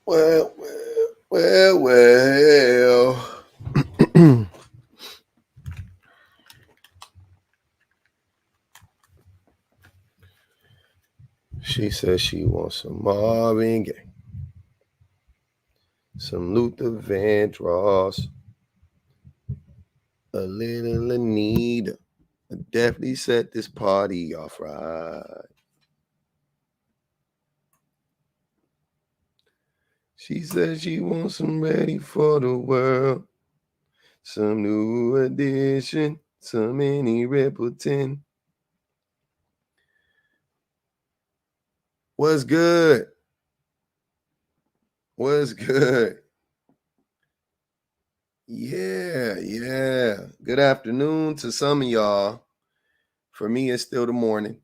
Well, well, well, well. She says she wants some Marvin Gaye, some Luther Vandross, a little Anita. I definitely set this party off right. She says she wants some ready for the world, some new edition, some Minnie Rippleton. What's good? What's good? Yeah. Good afternoon to some of y'all. For me, it's still the morning.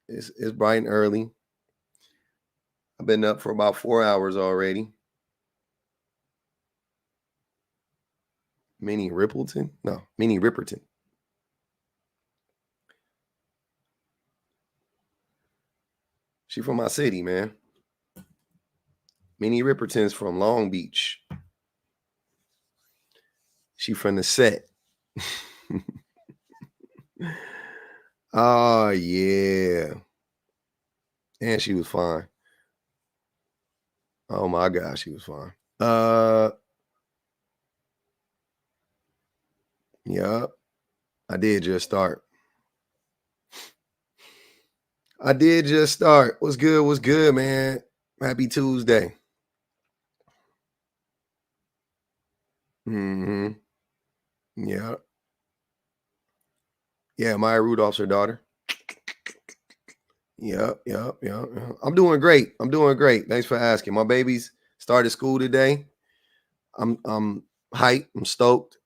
It's bright and early. I've been up for about 4 hours already. Minnie Rippleton? No, Minnie Ripperton. She from my city, man. Minnie Ripperton's from Long Beach. She from the set. Oh, yeah. And she was fine. Oh, my gosh, she was fine. Yeah. I did just start. What's good, man? Happy Tuesday. Mm-hmm. Yeah. Yeah, Maya Rudolph's her daughter. Yep. I'm doing great. Thanks for asking. My babies started school today. I'm hyped. I'm stoked.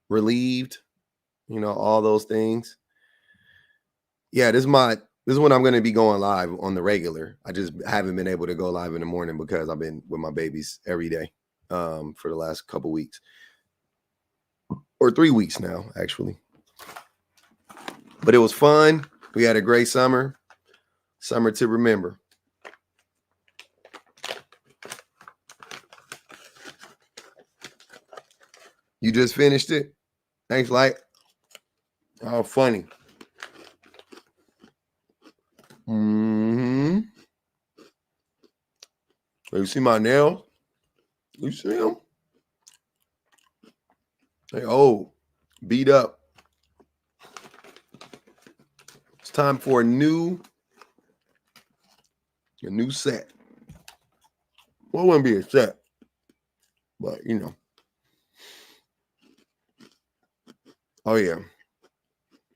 Relieved. All those things. Yeah, this is when I'm going to be going live on the regular. I just haven't been able to go live in the morning because I've been with my babies every day for the last couple weeks. Or 3 weeks now, actually. But it was fun. We had a great summer. Summer to remember. You just finished it? Thanks, Light. Oh, funny. Mm-hmm. You see my nails? You see them? They old. Beat up. It's time for a new set. Well, it wouldn't be a set. But, Oh, yeah.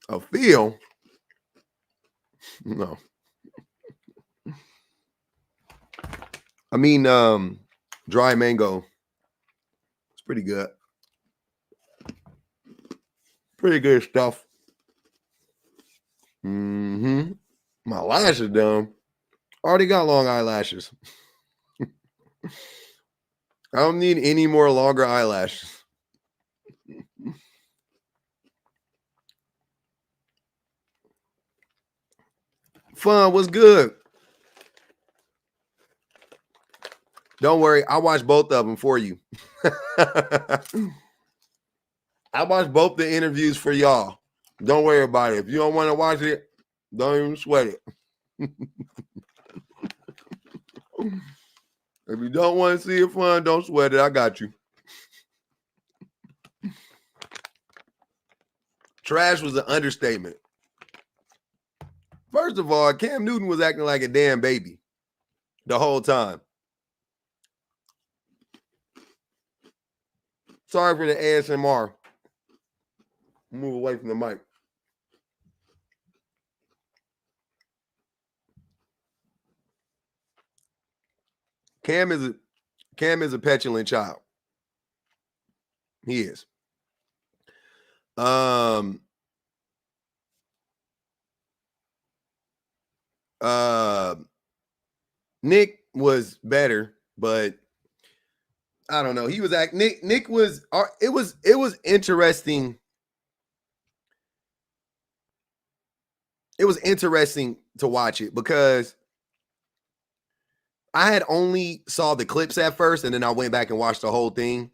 A feel? No. I mean, dry mango. It's pretty good. Pretty good stuff. Mm-hmm. My lashes done. Already got long eyelashes. I don't need any more longer eyelashes. Fun was good. Don't worry, I watched both of them for you. I watched both the interviews for y'all. Don't worry about it. If you don't want to watch it, don't even sweat it. If you don't want to see it fun, don't sweat it. I got you. Trash was an understatement. First of all, Cam Newton was acting like a damn baby the whole time. Sorry for the ASMR. Move away from the mic. Cam is a petulant child. He is. Nick was better, but I don't know. He was Nick was it was interesting. It was interesting to watch it because I had only saw the clips at first, and then I went back and watched the whole thing.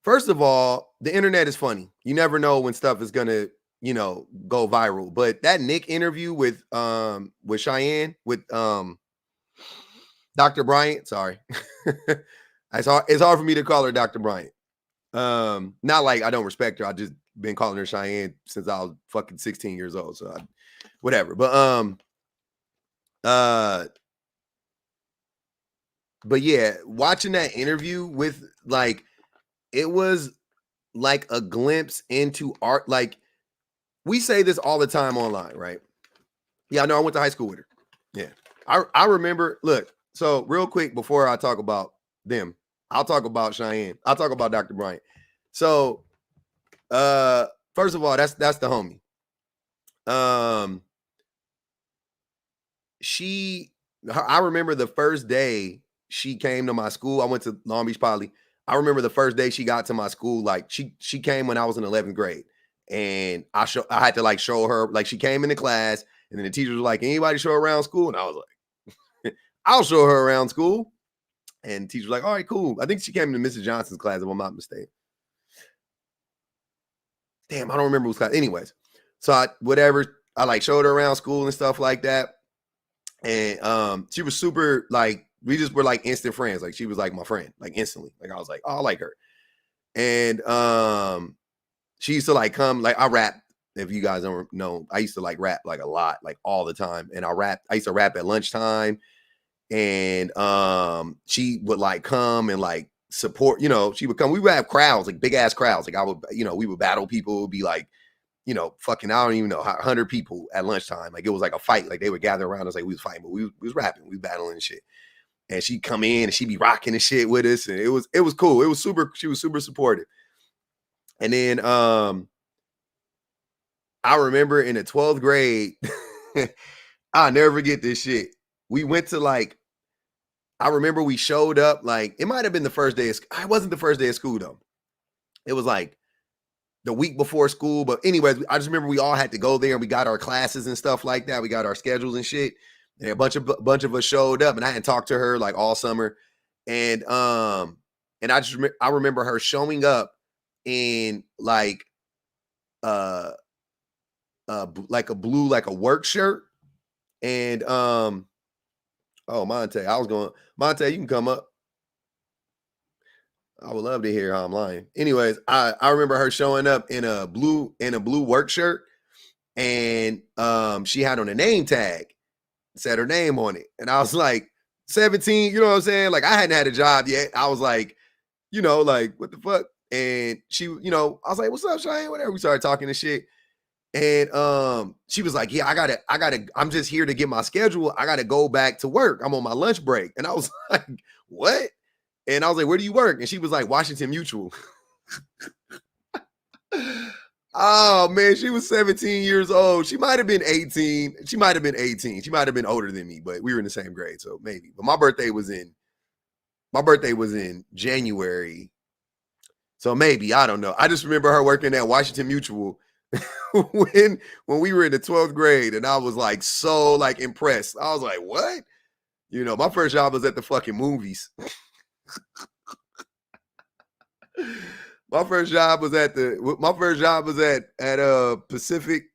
First of all, the internet is funny. You never know when stuff is gonna, go viral. But that Nick interview with Cheyenne, with Dr. Bryant, sorry. It's hard for me to call her Dr. Bryant. Not like I don't respect her. I just been calling her Cheyenne since I was fucking 16 years old. So whatever. But yeah, watching that interview with it was like a glimpse into art. Like, we say this all the time online, right? Yeah, I know. I went to high school with her. Yeah. I remember, look, so real quick before I talk about them, I'll talk about Cheyenne. I'll talk about Dr. Bryant. So first of all, that's the homie. I remember the first day she came to my school. I went to Long Beach Poly. I remember the first day she got to my school. Like, she came when I was in 11th grade, and I had to show her. Like, she came into class, and then the teacher was like, "Anybody show her around school?" And I was like, "I'll show her around school." And the teacher was like, "All right, cool." I think she came to Mrs. Johnson's class, if I'm not mistaken. Damn, I don't remember whose class. Anyways, so I showed her around school and stuff like that. And she was super, we just were instant friends. Like, she was like my friend, instantly. Like, I was like, oh, I like her. And she used to come, I rap. If you guys don't know, I used to rap a lot, all the time. And I used to rap at lunchtime. And she would come and support, she would come. We would have crowds, big ass crowds. We would battle people. It would be fucking, I don't even know, 100 people at lunchtime. It was like a fight. They would gather around us, we was fighting, but we was rapping, we was battling and shit. And she'd come in and she'd be rocking and shit with us. And it was cool. She was super supportive. And then I remember in the 12th grade, I'll never forget this shit. We went to I remember we showed up, it might have been the first day. It wasn't the first day of school though. It was the week before school. But anyways, I just remember we all had to go there, and we got our classes and stuff like that. We got our schedules and shit. And a bunch of us showed up, and I hadn't talked to her all summer. And I remember her showing up in a blue, a work shirt. And Monte, Monte, you can come up. I would love to hear how I'm lying. Anyways, I remember her showing up in a blue work shirt, and she had on a name tag, said her name on it. And I was 17, you know what I'm saying? I hadn't had a job yet. I was what the fuck? And she, I was like, "What's up, Cheyenne?" Whatever. We started talking and shit. And she was like, "Yeah, I'm just here to get my schedule. I gotta go back to work. I'm on my lunch break." And I was like, "What?" And I was like, "Where do you work?" And she was like, "Washington Mutual." Oh man, she was 17 years old. She might have been 18. She might have been 18. She might have been older than me, but we were in the same grade, so maybe. But my birthday was in January. So maybe, I don't know. I just remember her working at Washington Mutual when we were in the 12th grade, and I was so impressed. I was like, "What?" My first job was at the fucking movies. My first job was at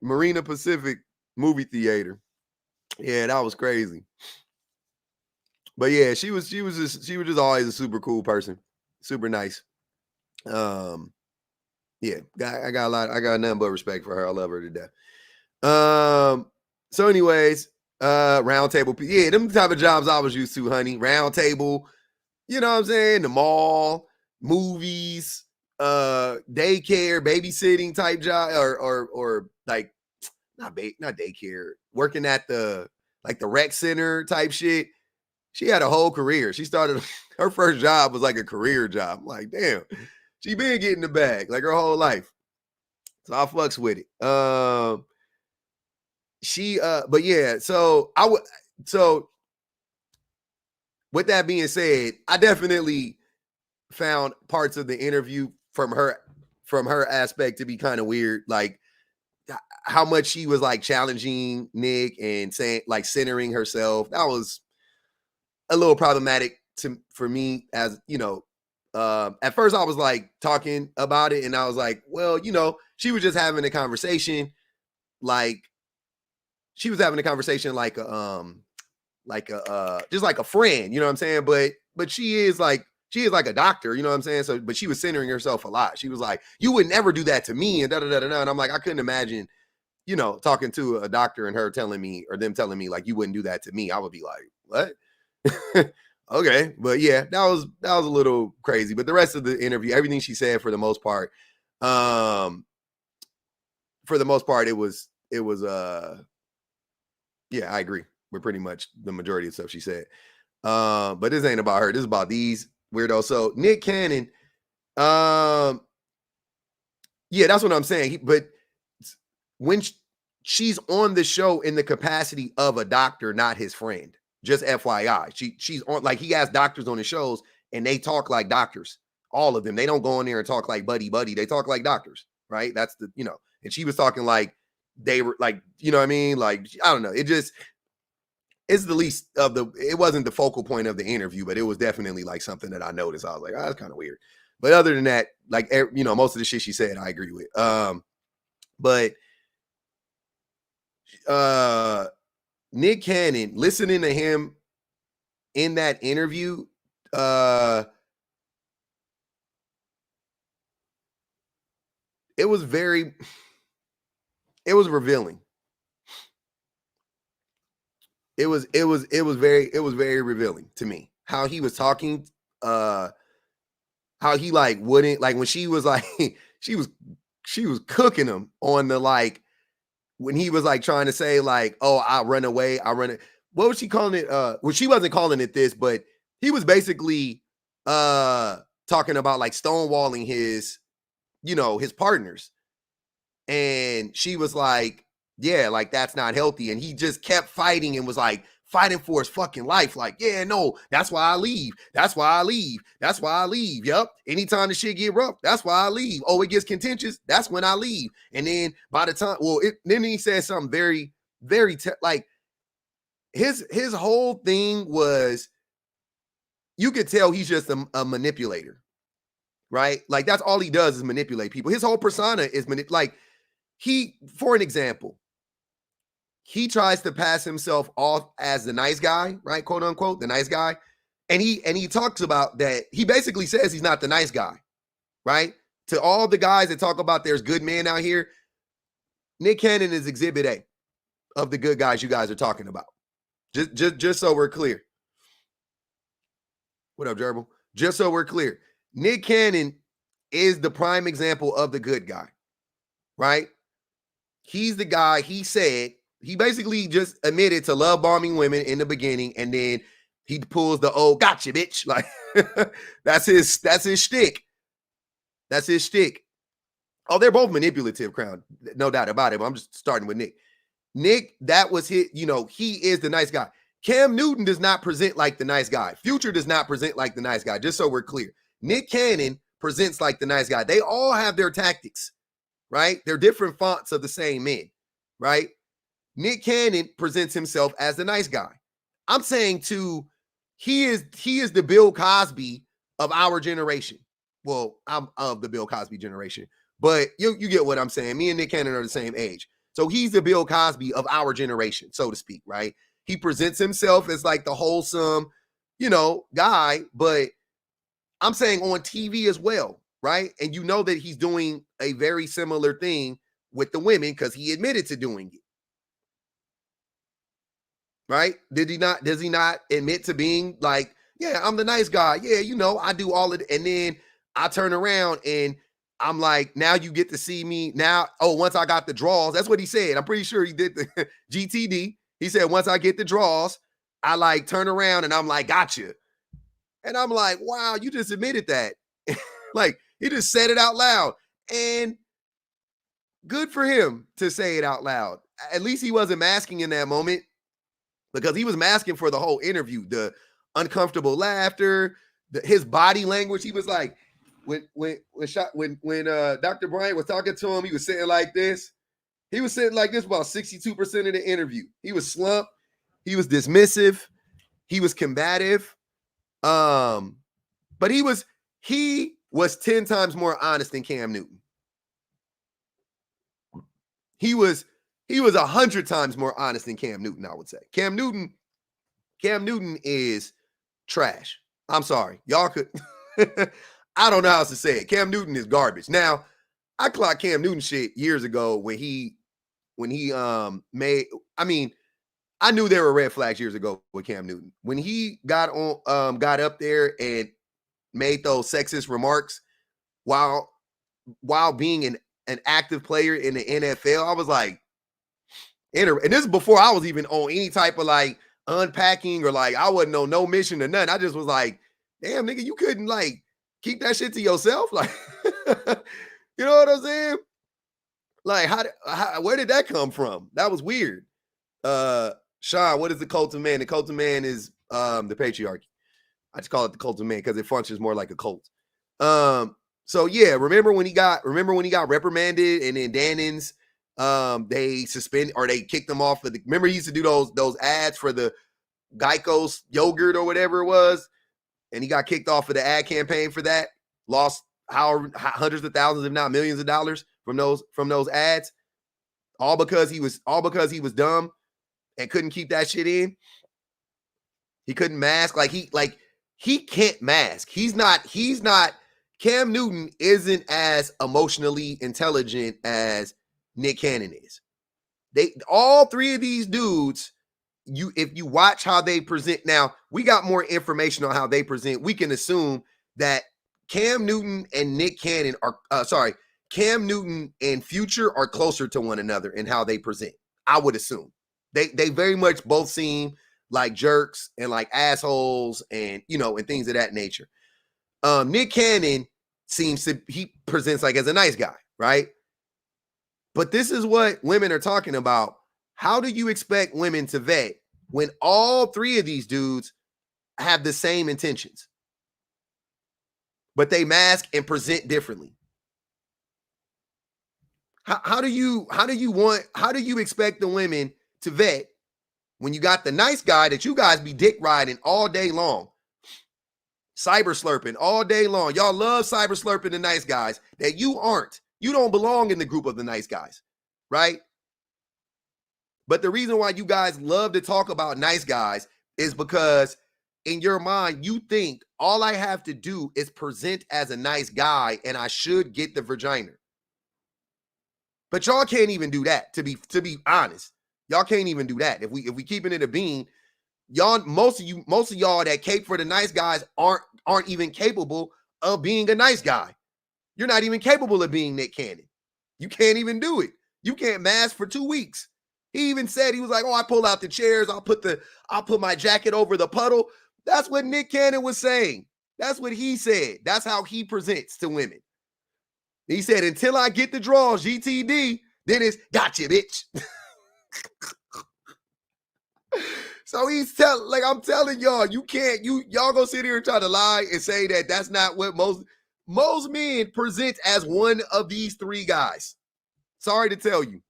Marina Pacific movie theater. Yeah, that was crazy. But yeah, she was just always a super cool person, super nice. Yeah, I got nothing but respect for her. I love her to death. So anyways, round table. Yeah, them type of jobs I was used to, honey. Round table, you know what I'm saying? The mall, movies, daycare, babysitting type job, or not daycare, working at the rec center type shit. She had a whole career. She started her first job was a career job. I'm like, damn, she been getting the bag her whole life. So I fucks with it. But yeah, so with that being said, I definitely found parts of the interview from her aspect to be kind of weird. how much she was like challenging Nick and saying like centering herself. That was a little problematic for me, as you know. At first I was like talking about it and I was like, well, you know, she was just having a conversation like she was having a conversation like a just like a friend, you know what I'm saying? But she is like a doctor, you know what I'm saying? So but she was centering herself a lot. She was like, you would never do that to me and da da da da. And I'm like, I couldn't imagine, you know, talking to a doctor and her telling me or them telling me like you wouldn't do that to me. I would be like, what? Okay. But yeah, that was a little crazy. But the rest of the interview, everything she said for the most part, it was yeah, I agree with pretty much the majority of stuff she said. But this ain't about her. This is about these weirdos. So Nick Cannon, yeah, that's what I'm saying. But when she's on the show in the capacity of a doctor, not his friend, just FYI, she's on, like, he has doctors on his shows and they talk like doctors, all of them. They don't go in there and talk like buddy. They talk like doctors, right? That's the, you know, and she was talking like they were like, you know what I mean? Like, I don't know. It just, it's the least of the, it wasn't the focal point of the interview, but it was definitely like something that I noticed. I was like, oh, that's kind of weird. But other than that, like, you know, most of the shit she said, I agree with. But Nick Cannon, listening to him in that interview, it was revealing. It was very revealing to me how he was talking, how he like wouldn't, like when she was like she was cooking him on the, like, when he was like trying to say like, oh, I run away, what was she calling it? Well, she wasn't calling it this, but he was basically talking about like stonewalling his, you know, his partners. And she was like, yeah, like that's not healthy. And he just kept fighting and was like fighting for his fucking life. Like, yeah, no, that's why I leave. That's why I leave. That's why I leave. Yep. Anytime the shit get rough, that's why I leave. Oh, it gets contentious. That's when I leave. And then by the time, well, then he said something very, very, like his whole thing was, you could tell he's just a manipulator, right? Like that's all he does is manipulate people. His whole persona is like, for an example, he tries to pass himself off as the nice guy, right? Quote unquote, the nice guy. And he talks about that. He basically says he's not the nice guy, right? To all the guys that talk about there's good men out here, Nick Cannon is exhibit A of the good guys you guys are talking about. Just so we're clear. What up, Gerbil? Just so we're clear. Nick Cannon is the prime example of the good guy, right? He's the guy, he said, he basically just admitted to love bombing women in the beginning, and then he pulls the old gotcha, bitch. Like that's his shtick. That's his shtick. Oh, they're both manipulative, Crown. No doubt about it. But I'm just starting with Nick. Nick, that was his, you know, he is the nice guy. Cam Newton does not present like the nice guy. Future does not present like the nice guy, just so we're clear. Nick Cannon presents like the nice guy. They all have their tactics, right? They're different fonts of the same men, right? Nick Cannon presents himself as the nice guy. I'm saying too, he is the Bill Cosby of our generation. Well, I'm of the Bill Cosby generation, but you get what I'm saying. Me and Nick Cannon are the same age. So he's the Bill Cosby of our generation, so to speak, right? He presents himself as like the wholesome, you know, guy, but I'm saying on TV as well, right? And you know that he's doing a very similar thing with the women because he admitted to doing it. Right? Does he not admit to being like, yeah, I'm the nice guy. Yeah, you know, I do all of it. And then I turn around and I'm like, now you get to see me now. Oh, once I got the draws, that's what he said. I'm pretty sure he did the GTD. He said, once I get the draws, I like turn around and I'm like, gotcha. And I'm like, wow, you just admitted that. Like, he just said it out loud. And good for him to say it out loud. At least he wasn't masking in that moment, because he was masking for the whole interview. The uncomfortable laughter, his body language. He was like, when Dr. Bryant was talking to him, he was sitting like this. He was sitting like this about 62% of the interview. He was slumped. He was dismissive. He was combative. But he was 10 times more honest than Cam Newton. He was 100 times more honest than Cam Newton, I would say. Cam Newton is trash. I'm sorry. Y'all could I don't know how else to say it. Cam Newton is garbage. Now, I clocked Cam Newton shit years ago when he made, I mean, I knew there were red flags years ago with Cam Newton. When he got up there and made those sexist remarks while being an active player in the NFL, I was like, and this is before I was even on any type of like unpacking or like I wasn't on no mission or nothing. I just was like, damn, nigga, you couldn't like keep that shit to yourself. Like, you know what I'm saying? Like, where did that come from? That was weird. Sean, what is the cult of man? The cult of man is the patriarchy. I just call it the cult of man because it functions more like a cult. So yeah, remember when he got reprimanded and then Dannins, they suspended or they kicked him off of the. Remember he used to do those ads for the Geico's yogurt or whatever it was, and he got kicked off of the ad campaign for that. Lost hundreds of thousands, if not millions of dollars from those ads, all because he was dumb and couldn't keep that shit in. He couldn't mask he can't mask. He's not. Cam Newton isn't as emotionally intelligent as Nick Cannon is. All three of these dudes, if you watch how they present, now we got more information on how they present. We can assume that Cam Newton and Nick Cannon Cam Newton and Future are closer to one another in how they present. I would assume they very much both seem like jerks and like assholes and and things of that nature. Nick Cannon he presents like as a nice guy, right? But this is what women are talking about. How do you expect women to vet when all three of these dudes have the same intentions, but they mask and present differently? How do you expect the women to vet when you got the nice guy that you guys be dick riding all day long, cyber slurping all day long? Y'all love cyber slurping the nice guys that you aren't. You don't belong in the group of the nice guys, right? But the reason why you guys love to talk about nice guys is because in your mind, you think all I have to do is present as a nice guy and I should get the vagina. But y'all can't even do that, to be honest. Y'all can't even do that. If we keeping it a bean, y'all, most of y'all that cape for the nice guys aren't even capable of being a nice guy. You're not even capable of being Nick Cannon. You can't even do it. You can't mask for 2 weeks. He even said, he was like, oh, I pull out the chairs. I'll put my jacket over the puddle. That's what Nick Cannon was saying. That's what he said. That's how he presents to women. He said, until I get the draws, GTD, then it's gotcha, bitch. So I'm telling y'all, y'all go sit here and try to lie and say that that's not what most men present as one of these three guys. Sorry to tell you.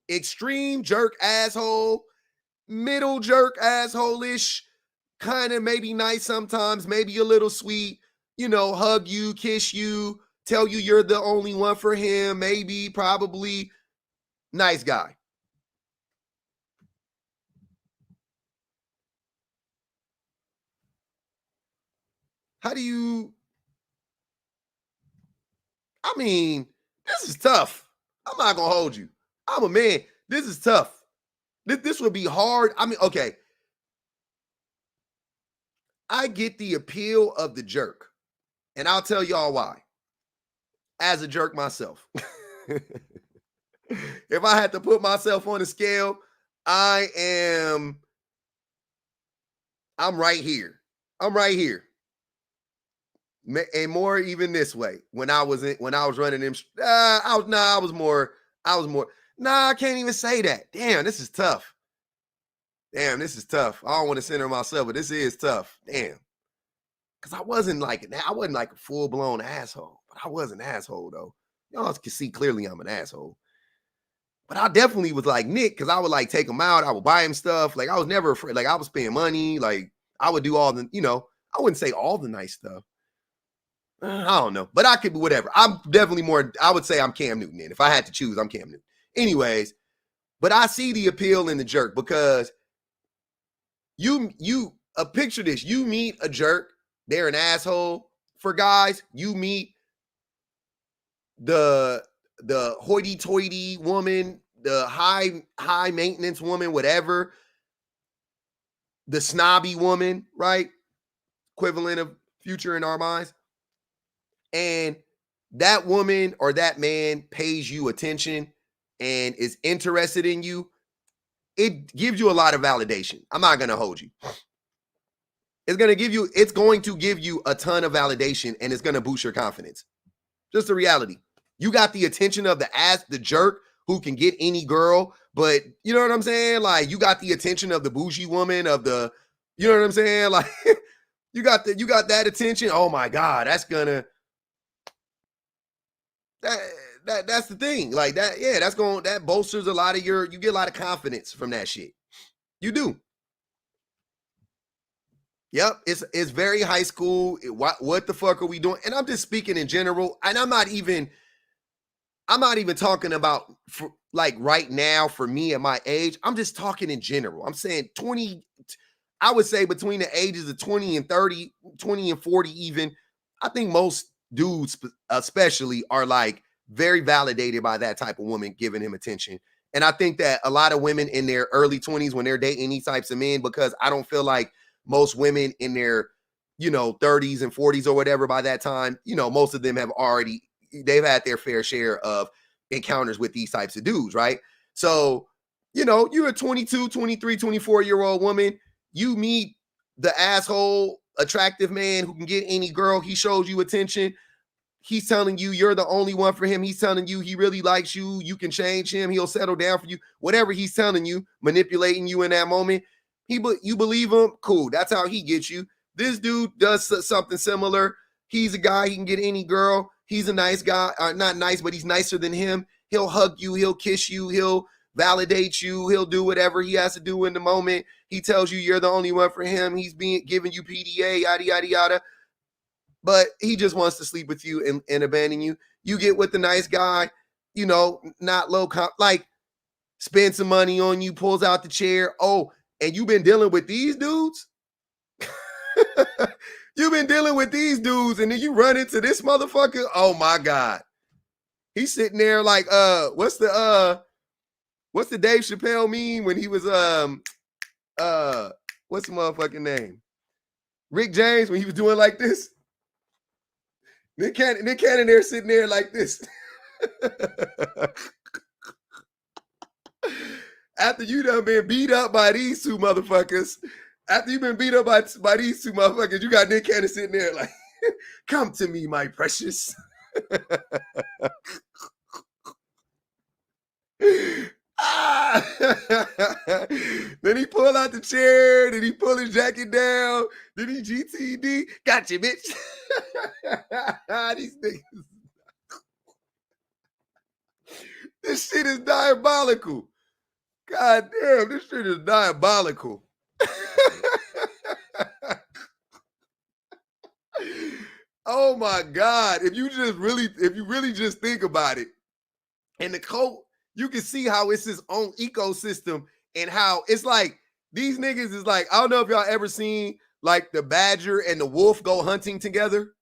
Extreme jerk asshole, middle jerk asshole-ish, kind of maybe nice sometimes, maybe a little sweet, hug you, kiss you, tell you you're the only one for him, maybe, probably, nice guy. This is tough. I'm not going to hold you. I'm a man. This is tough. This would be hard. Okay. I get the appeal of the jerk, and I'll tell y'all why. As a jerk myself. If I had to put myself on a scale, I'm right here. I'm right here. And more even this way. When I was running them, I can't even say that. Damn, this is tough. I don't want to center myself, but this is tough. Damn. Because I wasn't like a full-blown asshole, but I was an asshole though. Y'all can see clearly I'm an asshole. But I definitely was like Nick, because I would like take him out. I would buy him stuff. Like I was never afraid. Like I was spending money. Like I would do all the, I wouldn't say all the nice stuff. I don't know, but I could be whatever. I'm definitely more, I would say I'm Cam Newton then. If I had to choose, I'm Cam Newton. Anyways, but I see the appeal in the jerk, because picture this. You meet a jerk, they're an asshole. For guys, you meet the hoity-toity woman, the high maintenance woman, whatever, the snobby woman, right? Equivalent of Future in our minds. And that woman or that man pays you attention and is interested in you. It gives you a lot of validation. I'm not going to hold you. It's going to give you a ton of validation, and it's going to boost your confidence. Just the reality. You got the attention of the jerk who can get any girl, but you know what I'm saying? Like, you got the attention of the bougie woman, of the, you know what I'm saying? Like, you got that attention. Oh my God, that's the thing. Like that, yeah, that bolsters a lot of you get a lot of confidence from that shit. You do. Yep, it's very high school. What the fuck are we doing? And I'm just speaking in general, and I'm not even talking about like right now for me at my age. I'm just talking in general. I'm saying 20, I would say between the ages of 20 and 30, 20 and 40 even. I think most dudes especially are like very validated by that type of woman giving him attention. And I think that a lot of women in their early 20s, when they're dating these types of men, because I don't feel like most women in their, 30s and 40s or whatever by that time, most of them they've had their fair share of encounters with these types of dudes, right? So, you're a 22, 23, 24-year-old woman. You meet the asshole, attractive man who can get any girl. He shows you attention. He's telling you you're the only one for him. He's telling you he really likes you. You can change him. He'll settle down for you. Whatever he's telling you, manipulating you in that moment. You believe him? Cool. That's how he gets you. This dude does something similar. He's a guy. He can get any girl. He's a nice guy. Not nice, but he's nicer than him. He'll hug you. He'll kiss you. He'll validate you. He'll do whatever he has to do in the moment. He tells you you're the only one for him. He's giving you PDA, yada, yada, yada. But he just wants to sleep with you and abandon you. You get with the nice guy, not low comp, like spend some money on you, pulls out the chair. Oh, and you've been dealing with these dudes? You've been dealing with these dudes, and then you run into this motherfucker? Oh my God. He's sitting there like, what's the Dave Chappelle meme when he was, what's the motherfucking name? Rick James, when he was doing like this? Nick Cannon there sitting there like this. After you done been beat up by these two motherfuckers, you got Nick Cannon sitting there like, come to me, my precious. Then he pull out the chair, then he pull his jacket down, then he GTD. Gotcha, bitch. These niggas. This shit is diabolical. God damn, this shit is diabolical. Oh my God. If you really just think about it, and the cult, you can see how it's his own ecosystem, and how it's like these niggas is like, I don't know if y'all ever seen like the badger and the wolf go hunting together.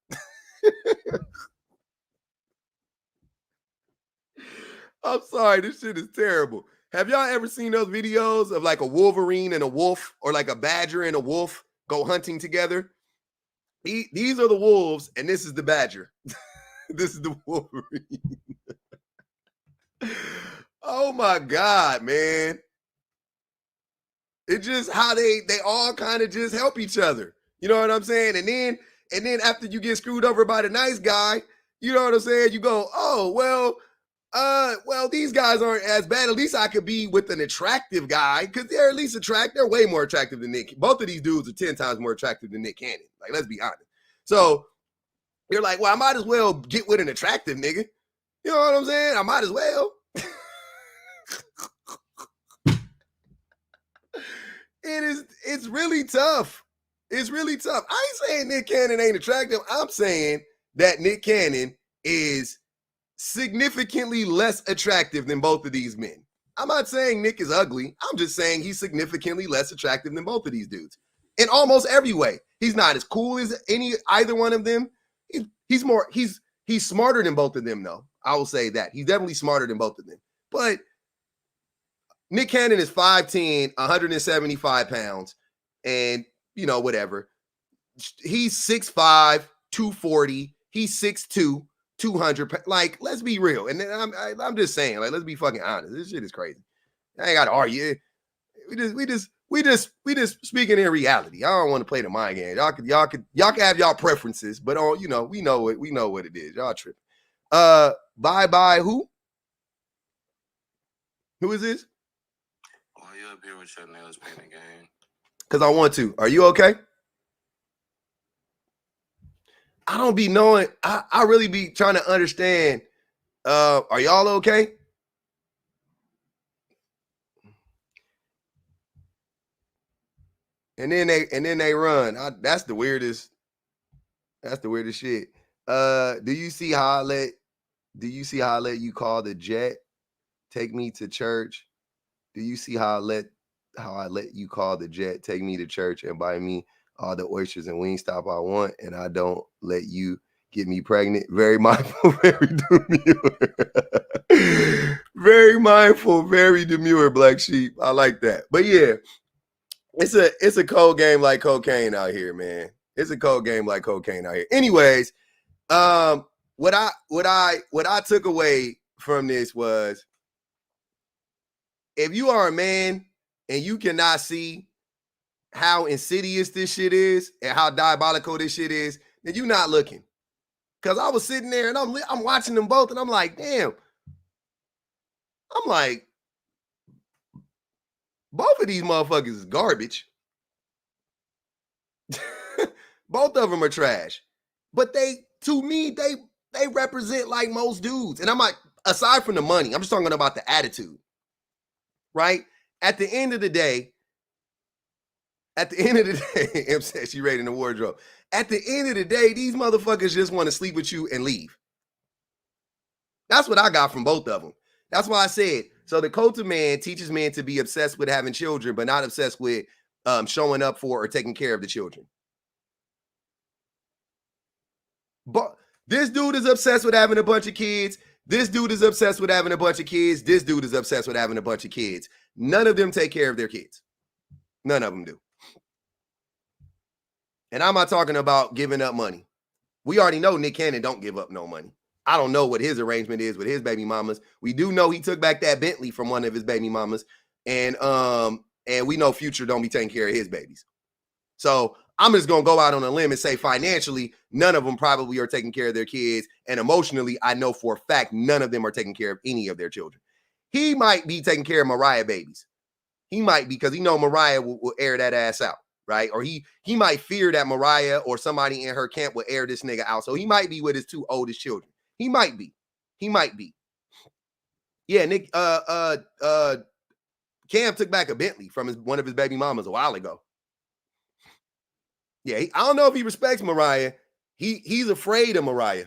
I'm sorry, this shit is terrible. Have y'all ever seen those videos of like a Wolverine and a wolf, or like a badger and a wolf go hunting together? These are the wolves, and this is the badger. This is the Wolverine. Oh my God, man. It just how they all kind of just help each other. You know what I'm saying? And then after you get screwed over by the nice guy, you know what I'm saying? You go, oh, well, these guys aren't as bad. At least I could be with an attractive guy, because they're at least attractive. They're way more attractive than Nick. Both of these dudes are 10 times more attractive than Nick Cannon. Like, let's be honest. So you're like, well, I might as well get with an attractive nigga. You know what I'm saying? I might as well. It's really tough. It's really tough. I ain't saying Nick Cannon ain't attractive. I'm saying that Nick Cannon is significantly less attractive than both of these men. I'm not saying Nick is ugly. I'm just saying he's significantly less attractive than both of these dudes in almost every way. He's not as cool as either one of them. He's smarter than both of them, though. I will say that. He's definitely smarter than both of them. But Nick Cannon is 5'10", 175 pounds, and, whatever. He's 6'5", 240. He's 6'2", 200. Like, let's be real. And I'm just saying, like, let's be fucking honest. This shit is crazy. I ain't got to argue. We just speaking in reality. I don't want to play the mind game. Y'all can have y'all preferences, but we know what it is. Y'all tripping. Bye who? Who is this? Why you up here with your nails painted game? Because I want to. Are you okay? I don't be knowing. I really be trying to understand. Are y'all okay? And then they run. That's the weirdest. That's the weirdest shit. Do you see how I let you call the jet? Take me to church. Do you see how I let you call the jet? Take me to church and buy me all the oysters and Wingstop I want, and I don't let you get me pregnant. Very mindful, very demure. Very mindful, very demure, Black Sheep. I like that. But yeah, it's a cold game like cocaine out here, man. It's a cold game like cocaine out here. Anyways, what I took away from this was, if you are a man and you cannot see how insidious this shit is and how diabolical this shit is, then you're not looking. Because I was sitting there and I'm watching them both, and I'm like, damn. I'm like, both of these motherfuckers is garbage. Both of them are trash. But to me, they represent like most dudes. And I'm like, aside from the money, I'm just talking about the attitude. Right? At the end of the day, M said she raiding the wardrobe. At the end of the day, these motherfuckers just want to sleep with you and leave. That's what I got from both of them. That's why I said, so the cult of man teaches men to be obsessed with having children, but not obsessed with showing up for or taking care of the children. But this dude is obsessed with having a bunch of kids. This dude is obsessed with having a bunch of kids. This dude is obsessed with having a bunch of kids. None of them take care of their kids. None of them do. And I'm not talking about giving up money. We already know Nick Cannon don't give up no money. I don't know what his arrangement is with his baby mamas. We do know he took back that Bentley from one of his baby mamas. And we know Future don't be taking care of his babies. So I'm just going to go out on a limb and say financially, none of them probably are taking care of their kids. And emotionally, I know for a fact, none of them are taking care of any of their children. He might be taking care of Mariah babies. He might be, because he know Mariah will air that ass out, right? Or he might fear that Mariah or somebody in her camp will air this nigga out. So he might be with his two oldest children. He might be. Yeah, Nick, Cam took back a Bentley from one of his baby mamas a while ago. Yeah, I don't know if he respects Mariah. He's afraid of Mariah.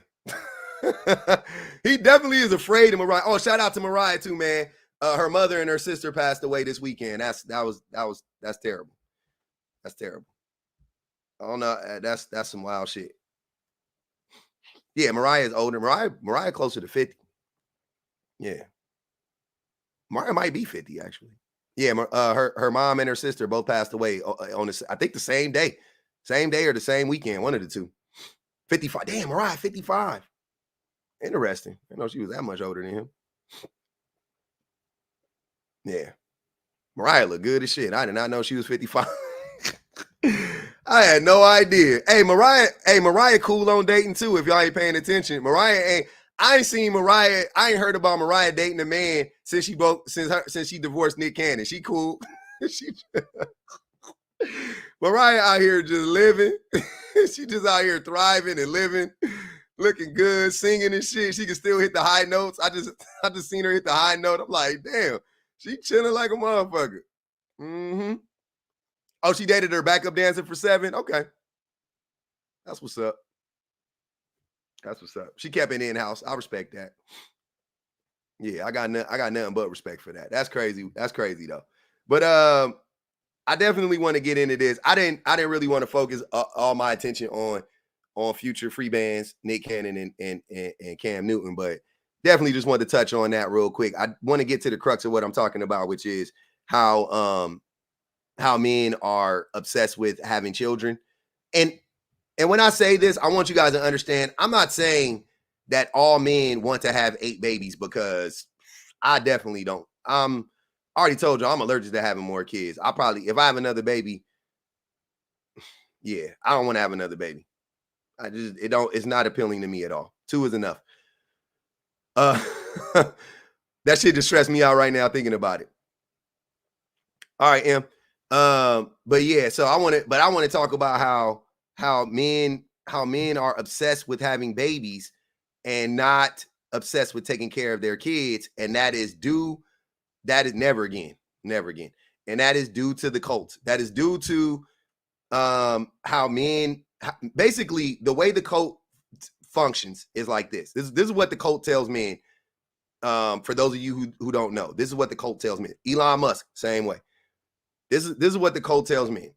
He definitely is afraid of Mariah. Oh, shout out to Mariah too, man. Her mother and her sister passed away this weekend. That's terrible. That's terrible. I don't know. That's some wild shit. Yeah, Mariah is older. Mariah closer to 50. Yeah. Mariah might be 50, actually. Yeah, her mom and her sister both passed away on I think the same day. Same day or the same weekend, one of the two. 55. Damn, Mariah, 55. Interesting. I know she was that much older than him. Yeah. Mariah looked good as shit. I did not know she was 55. I had no idea. Hey, Mariah cool on dating too, if y'all ain't paying attention. I ain't seen Mariah. I ain't heard about Mariah dating a man since she divorced Nick Cannon. She cool. Mariah out here just living. She just out here thriving and living, looking good, singing and shit. She can still hit the high notes. I just seen her hit the high note. I'm like, damn, she chilling like a motherfucker. Mm-hmm. Oh, she dated her backup dancer for 7? Okay. That's what's up. That's what's up. She kept it in-house. I respect that. Yeah, I got nothing but respect for that. That's crazy. That's crazy though. But I definitely want to get into this. I didn't really want to focus all my attention on future free bands, Nick Cannon and Cam Newton, but definitely just wanted to touch on that real quick. I want to get to the crux of what I'm talking about, which is how men are obsessed with having children. And when I say this, I want you guys to understand, I'm not saying that all men want to have 8 babies, because I definitely don't. I already told you I'm allergic to having more kids. I probably, if I have another baby, yeah, I don't want to have another baby. It's not appealing to me at all. 2 is enough. That shit just stressed me out right now thinking about it. All right, Em. But yeah, so I want to talk about how men are obsessed with having babies and not obsessed with taking care of their kids, and that is never again, and that is due to the cult. That is due to how men, basically the way the cult functions is like this. This is what the cult tells men. For those of you who don't know, this is what the cult tells men. Elon Musk, same way. This is what the cult tells men.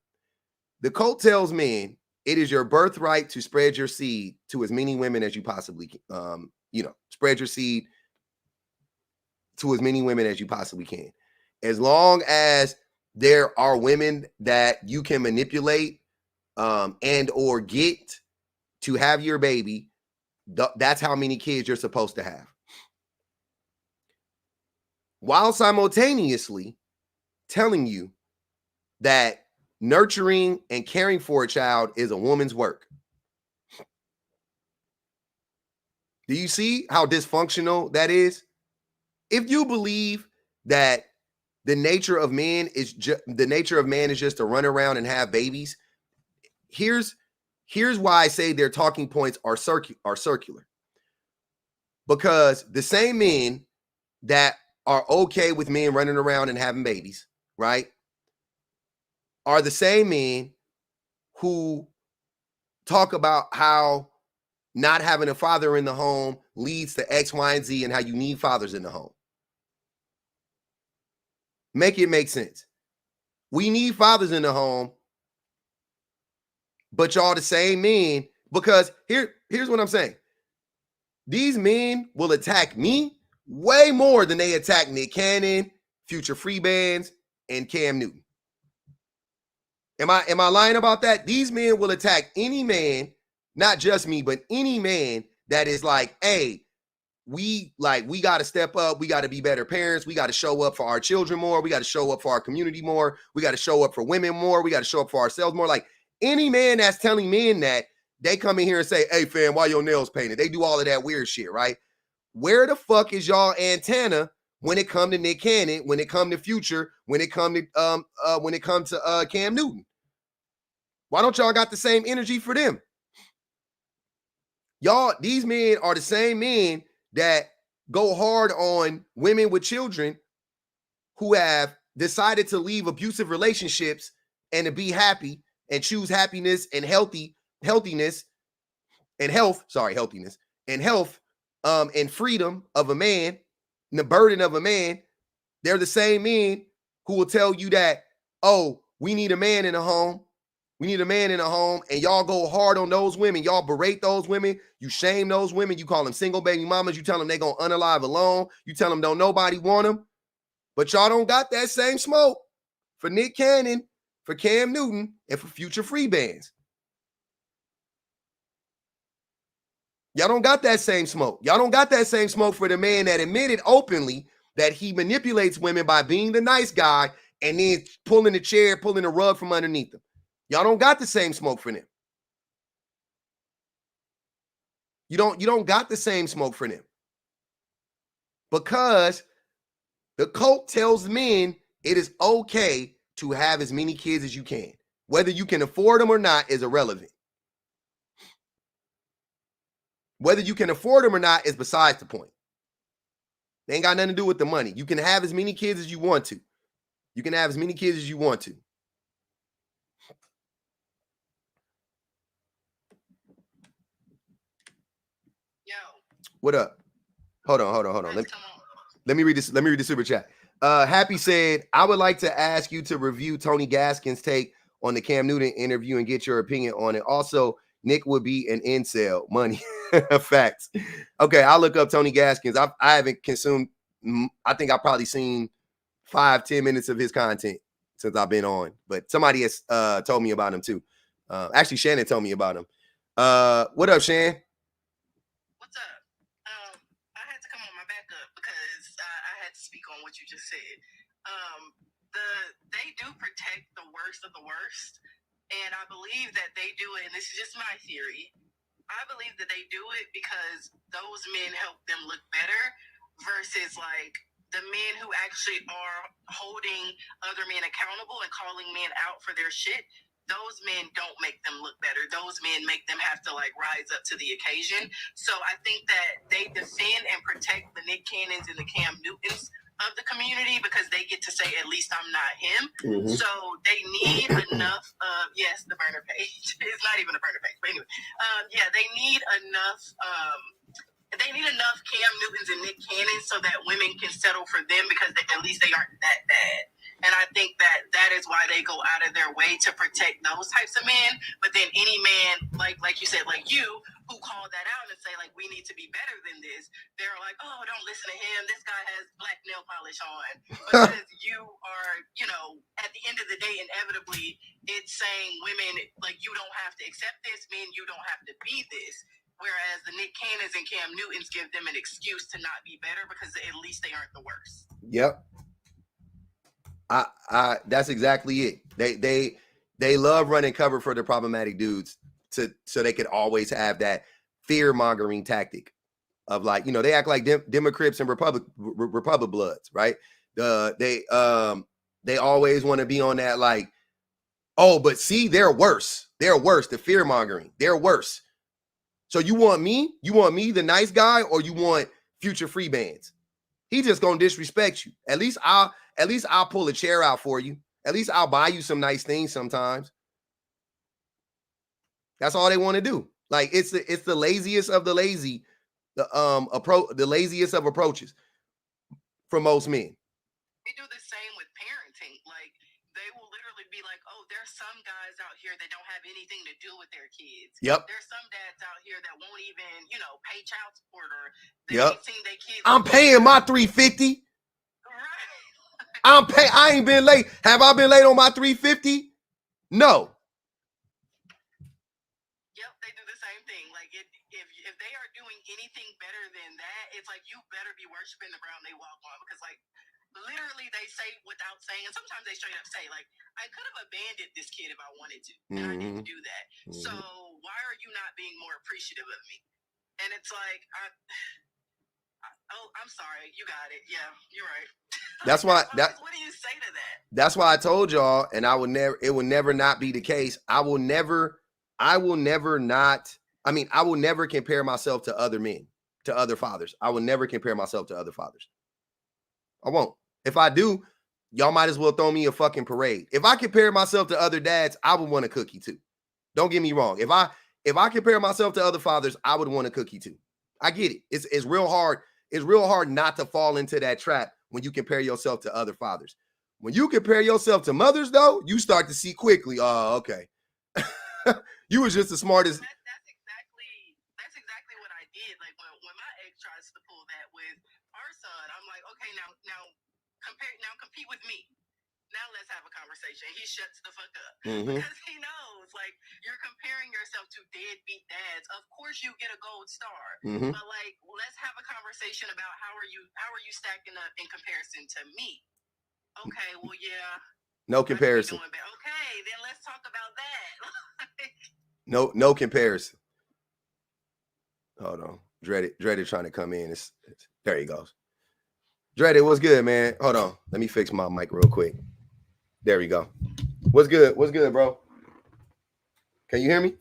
The cult tells men it is your birthright to spread your seed to as many women as you possibly can. Spread your seed to as many women as you possibly can. As long as there are women that you can manipulate and or get to have your baby, that's how many kids you're supposed to have. While simultaneously telling you that nurturing and caring for a child is a woman's work. Do you see how dysfunctional that is? If you believe that the nature of man is just to run around and have babies, here's why I say their talking points are circular. Because the same men that are okay with men running around and having babies, right, are the same men who talk about how not having a father in the home leads to X, Y, and Z, and how you need fathers in the home. Make it make sense. We need fathers in the home, but y'all the same men, because here's what I'm saying. These men will attack me way more than they attack Nick Cannon, Future Free Bands, and Cam Newton. Am I lying about that? These men will attack any man, not just me, but any man that is like, hey, we got to step up. We got to be better parents. We got to show up for our children more. We got to show up for our community more. We got to show up for women more. We got to show up for ourselves more. Like, any man that's telling men that, they come in here and say, hey, fam, why your nails painted? They do all of that weird shit, right? Where the fuck is y'all antenna when it come to Nick Cannon, when it come to Future, when it come to Cam Newton? Why don't y'all got the same energy for them? Y'all, these men are the same men that go hard on women with children who have decided to leave abusive relationships and to be happy and choose happiness and healthiness and health and freedom of a man and the burden of a man. They're the same men who will tell you that, oh, we need a man in the home. We need a man in a home, and y'all go hard on those women. Y'all berate those women. You shame those women. You call them single baby mamas. You tell them they gonna unalive alone. You tell them don't nobody want them. But y'all don't got that same smoke for Nick Cannon, for Cam Newton, and for Future Free Bands. Y'all don't got that same smoke. Y'all don't got that same smoke for the man that admitted openly that he manipulates women by being the nice guy and then pulling the rug from underneath them. Y'all don't got the same smoke for them. You don't got the same smoke for them. Because the cult tells men it is okay to have as many kids as you can. Whether you can afford them or not is irrelevant. Whether you can afford them or not is besides the point. They ain't got nothing to do with the money. You can have as many kids as you want to. You can have as many kids as you want to. What up? Hold on. Let me read this. Let me read the super chat. Happy said, I would like to ask you to review Tony Gaskins' take on the Cam Newton interview and get your opinion on it. Also, Nick would be an incel. Money. Facts. Okay, I'll look up Tony Gaskins. I haven't consumed, I think I've probably seen 5-10 minutes of his content since I've been on. But somebody has told me about him too. Actually, Shannon told me about him. What up, Shan? What's up? I had to come on my backup because I had to speak on what you just said. They do protect the worst of the worst, and I believe that they do it, and this is just my theory. I believe that they do it because those men help them look better versus like the men who actually are holding other men accountable and calling men out for their shit. Those men don't make them look better. Those men make them have to like rise up to the occasion. So I think that they defend and protect the Nick Cannons and the Cam Newtons of the community because they get to say, at least I'm not him. Mm-hmm. So they need enough of, yes, the burner page. It's not even a burner page, but anyway. They need enough Cam Newtons and Nick Cannons so that women can settle for them because at least they aren't that bad. And I think that is why they go out of their way to protect those types of men. But then any man, like you said, like you, who call that out and say, like, we need to be better than this, they're like, oh, don't listen to him. This guy has black nail polish on. Because you are, at the end of the day, inevitably, it's saying women, like, you don't have to accept this, men, you don't have to be this. Whereas the Nick Cannons and Cam Newtons give them an excuse to not be better because at least they aren't the worst. Yep. That's exactly it. They love running cover for the problematic dudes so they could always have that fear mongering tactic of like, they act like Democrats and Republic bloods, right? They always want to be on that like, oh, but see, they're worse. They're worse. The fear mongering, they're worse. So you want me, the nice guy, or you want future free bands? He just gonna disrespect you. At least I'll pull a chair out for you. At least I'll buy you some nice things sometimes. That's all they want to do. Like it's the laziest of the lazy, the laziest of approaches for most men. We do the same with parenting. Like they will literally be like, oh, there's some guys out here that don't have anything to do with their kids. Yep. There's some dads out here that won't even, pay child support or they ain't seen their kids. I'm paying my $350. Right. I ain't been late. Have I been late on my $350? No. Yep, they do the same thing. Like if they are doing anything better than that, it's like you better be worshiping the ground they walk on because like literally they say without saying, and sometimes they straight up say like, I could have abandoned this kid if I wanted to, and I didn't do that. Mm-hmm. So why are you not being more appreciative of me? And it's like, I'm sorry, you got it. Yeah, you're right. That's why. What do you say to that? That's why I told y'all, and it will never not be the case. I will never compare myself to other men, to other fathers. I will never compare myself to other fathers. I won't. If I do, y'all might as well throw me a fucking parade. If I compare myself to other dads, I would want a cookie too. Don't get me wrong. If I compare myself to other fathers, I would want a cookie too. I get it. It's real hard. It's real hard not to fall into that trap when you compare yourself to other fathers. When you compare yourself to mothers, though, you start to see quickly, oh, okay. You was just the smartest. That's exactly what I did. Like when my ex tries to pull that with our son, I'm like, okay, now compete with me. Now let's have a conversation. He shuts the fuck up because he knows, like, you're comparing yourself to deadbeat dads. Of course, you get a gold star, but like, let's have a conversation about how are you stacking up in comparison to me? Okay, well, yeah. No comparison. Okay, then let's talk about that. No comparison. Hold on, Dreaded trying to come in. There he goes. Dreaded, what's good, man? Hold on, let me fix my mic real quick. There we go. What's good? What's good, bro? Can you hear me?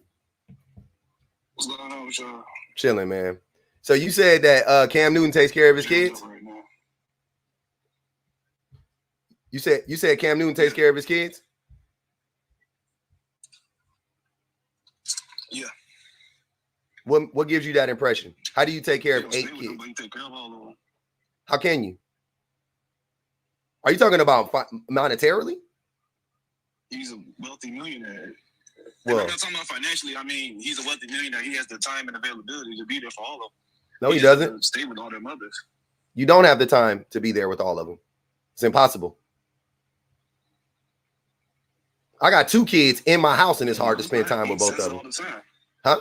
What's going on with y'all? Chilling, man. So you said that Cam Newton takes care of his kids? Right now. You said Cam Newton takes care of his kids? Yeah. What gives you that impression? How do you take care of Stay 8 with them, kids? but you take care of all of them. How can you? Are you talking about monetarily? He's a wealthy millionaire. Well, And I'm not talking about financially. I mean, he's a wealthy millionaire. He has the time and availability to be there for all of them. no, he just doesn't. has to stay with all their mothers. You don't have the time to be there with all of them. It's impossible. I got 2 kids in my house, and it's hard to spend time with both of them. All the time. Huh?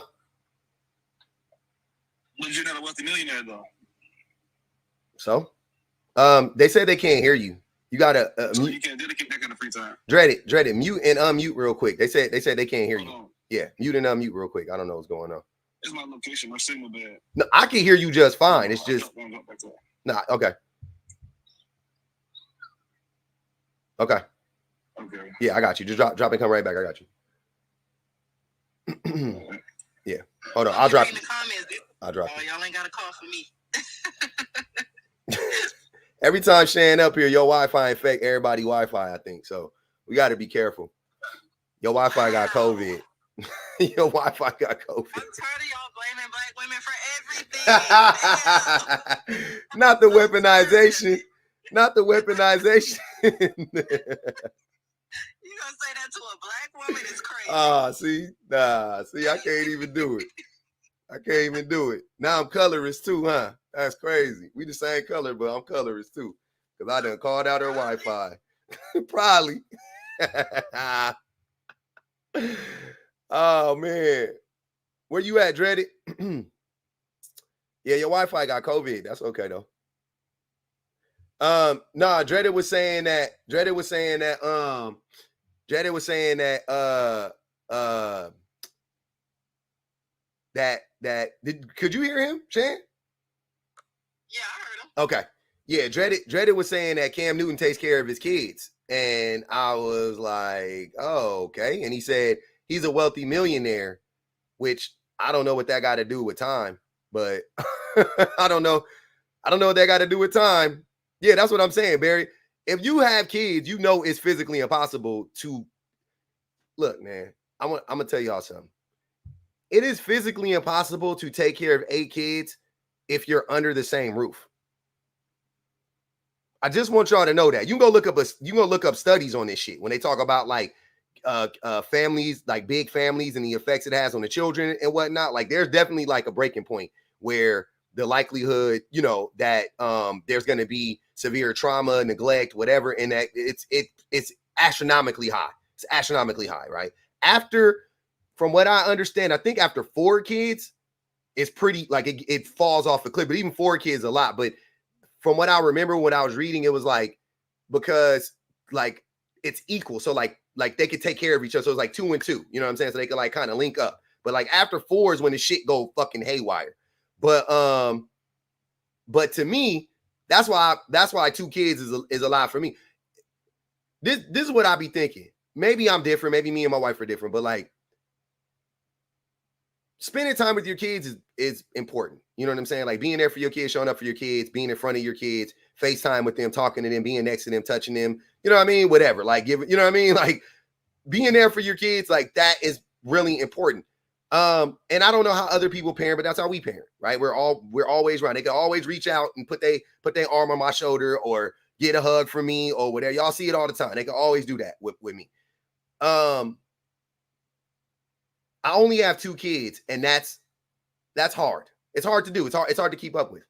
But you're not a wealthy millionaire, though. So, they said they can't hear you. You gotta So mute. you can't dedicate that kind of free time. Dread it. Mute and unmute real quick. They said they can't hear Hold you. on. Yeah, mute and unmute real quick. I don't know what's going on. It's my location. My signal bad. No, I can hear you just fine. It's just nah. Okay. Okay. Okay. Yeah, I got you. Just drop and come right back. I got you. Yeah. Hold on. I'll drop. In the comments. I'll drop. Oh, y'all ain't got a call for me. Every time Shan up here, your Wi-Fi infect everybody Wi-Fi, I think. So we got to be careful. Your Wi-Fi got COVID. Your Wi-Fi got COVID. I'm tired of y'all blaming black women for everything. Not the weaponization. Not the weaponization. You gonna say that to a black woman? It's crazy. See, I can't even do it. I can't even do it. Now I'm colorist too, huh? That's crazy. We the same color, but I'm colorist too. Because I done called out her Wi-Fi. Probably. Oh, man. Where you at, Dreaded? Yeah, your Wi-Fi got COVID. That's okay, though. Nah, Dreaded was saying that could you hear him, Shan? Yeah, I heard him. Okay. Yeah, Dreaded was saying that Cam Newton takes care of his kids. And I was like, oh, okay. And he said he's a wealthy millionaire, which I don't know what that got to do with time, but I don't know what that got to do with time. Yeah, that's what I'm saying, Barry. If you have kids, you know it's physically impossible to look, man. I'm gonna tell y'all something. It is physically impossible to take care of 8 kids if you're under the same roof. I just want y'all to know that. You can go look up studies on this shit when they talk about like families, like big families and the effects it has on the children and whatnot. Like there's definitely like a breaking point where the likelihood, you know, that there's going to be severe trauma, neglect, whatever, and that it's astronomically high. It's astronomically high, right? From what I understand, I think after 4 kids, it's pretty like it falls off a cliff. But even 4 kids a lot. But from what I remember when I was reading, it was like because like it's equal. So like they could take care of each other. So it's like 2 and 2. You know what I'm saying? So they could like kind of link up. But like after 4 is when the shit go fucking haywire. But to me, that's why 2 kids is a lot for me. This is what I be thinking. Maybe I'm different. Maybe me and my wife are different. But like spending time with your kids is important. You know what I'm saying? Like being there for your kids, showing up for your kids, being in front of your kids, FaceTime with them, talking to them, being next to them, touching them. You know what I mean? Whatever. Like you know what I mean? Like being there for your kids, like that is really important. And I don't know how other people parent, but that's how we parent, right? We're always around. They can always reach out and put their arm on my shoulder or get a hug from me or whatever. Y'all see it all the time. They can always do that with me. I only have 2 kids, and that's hard. It's hard to do. It's hard to keep up with.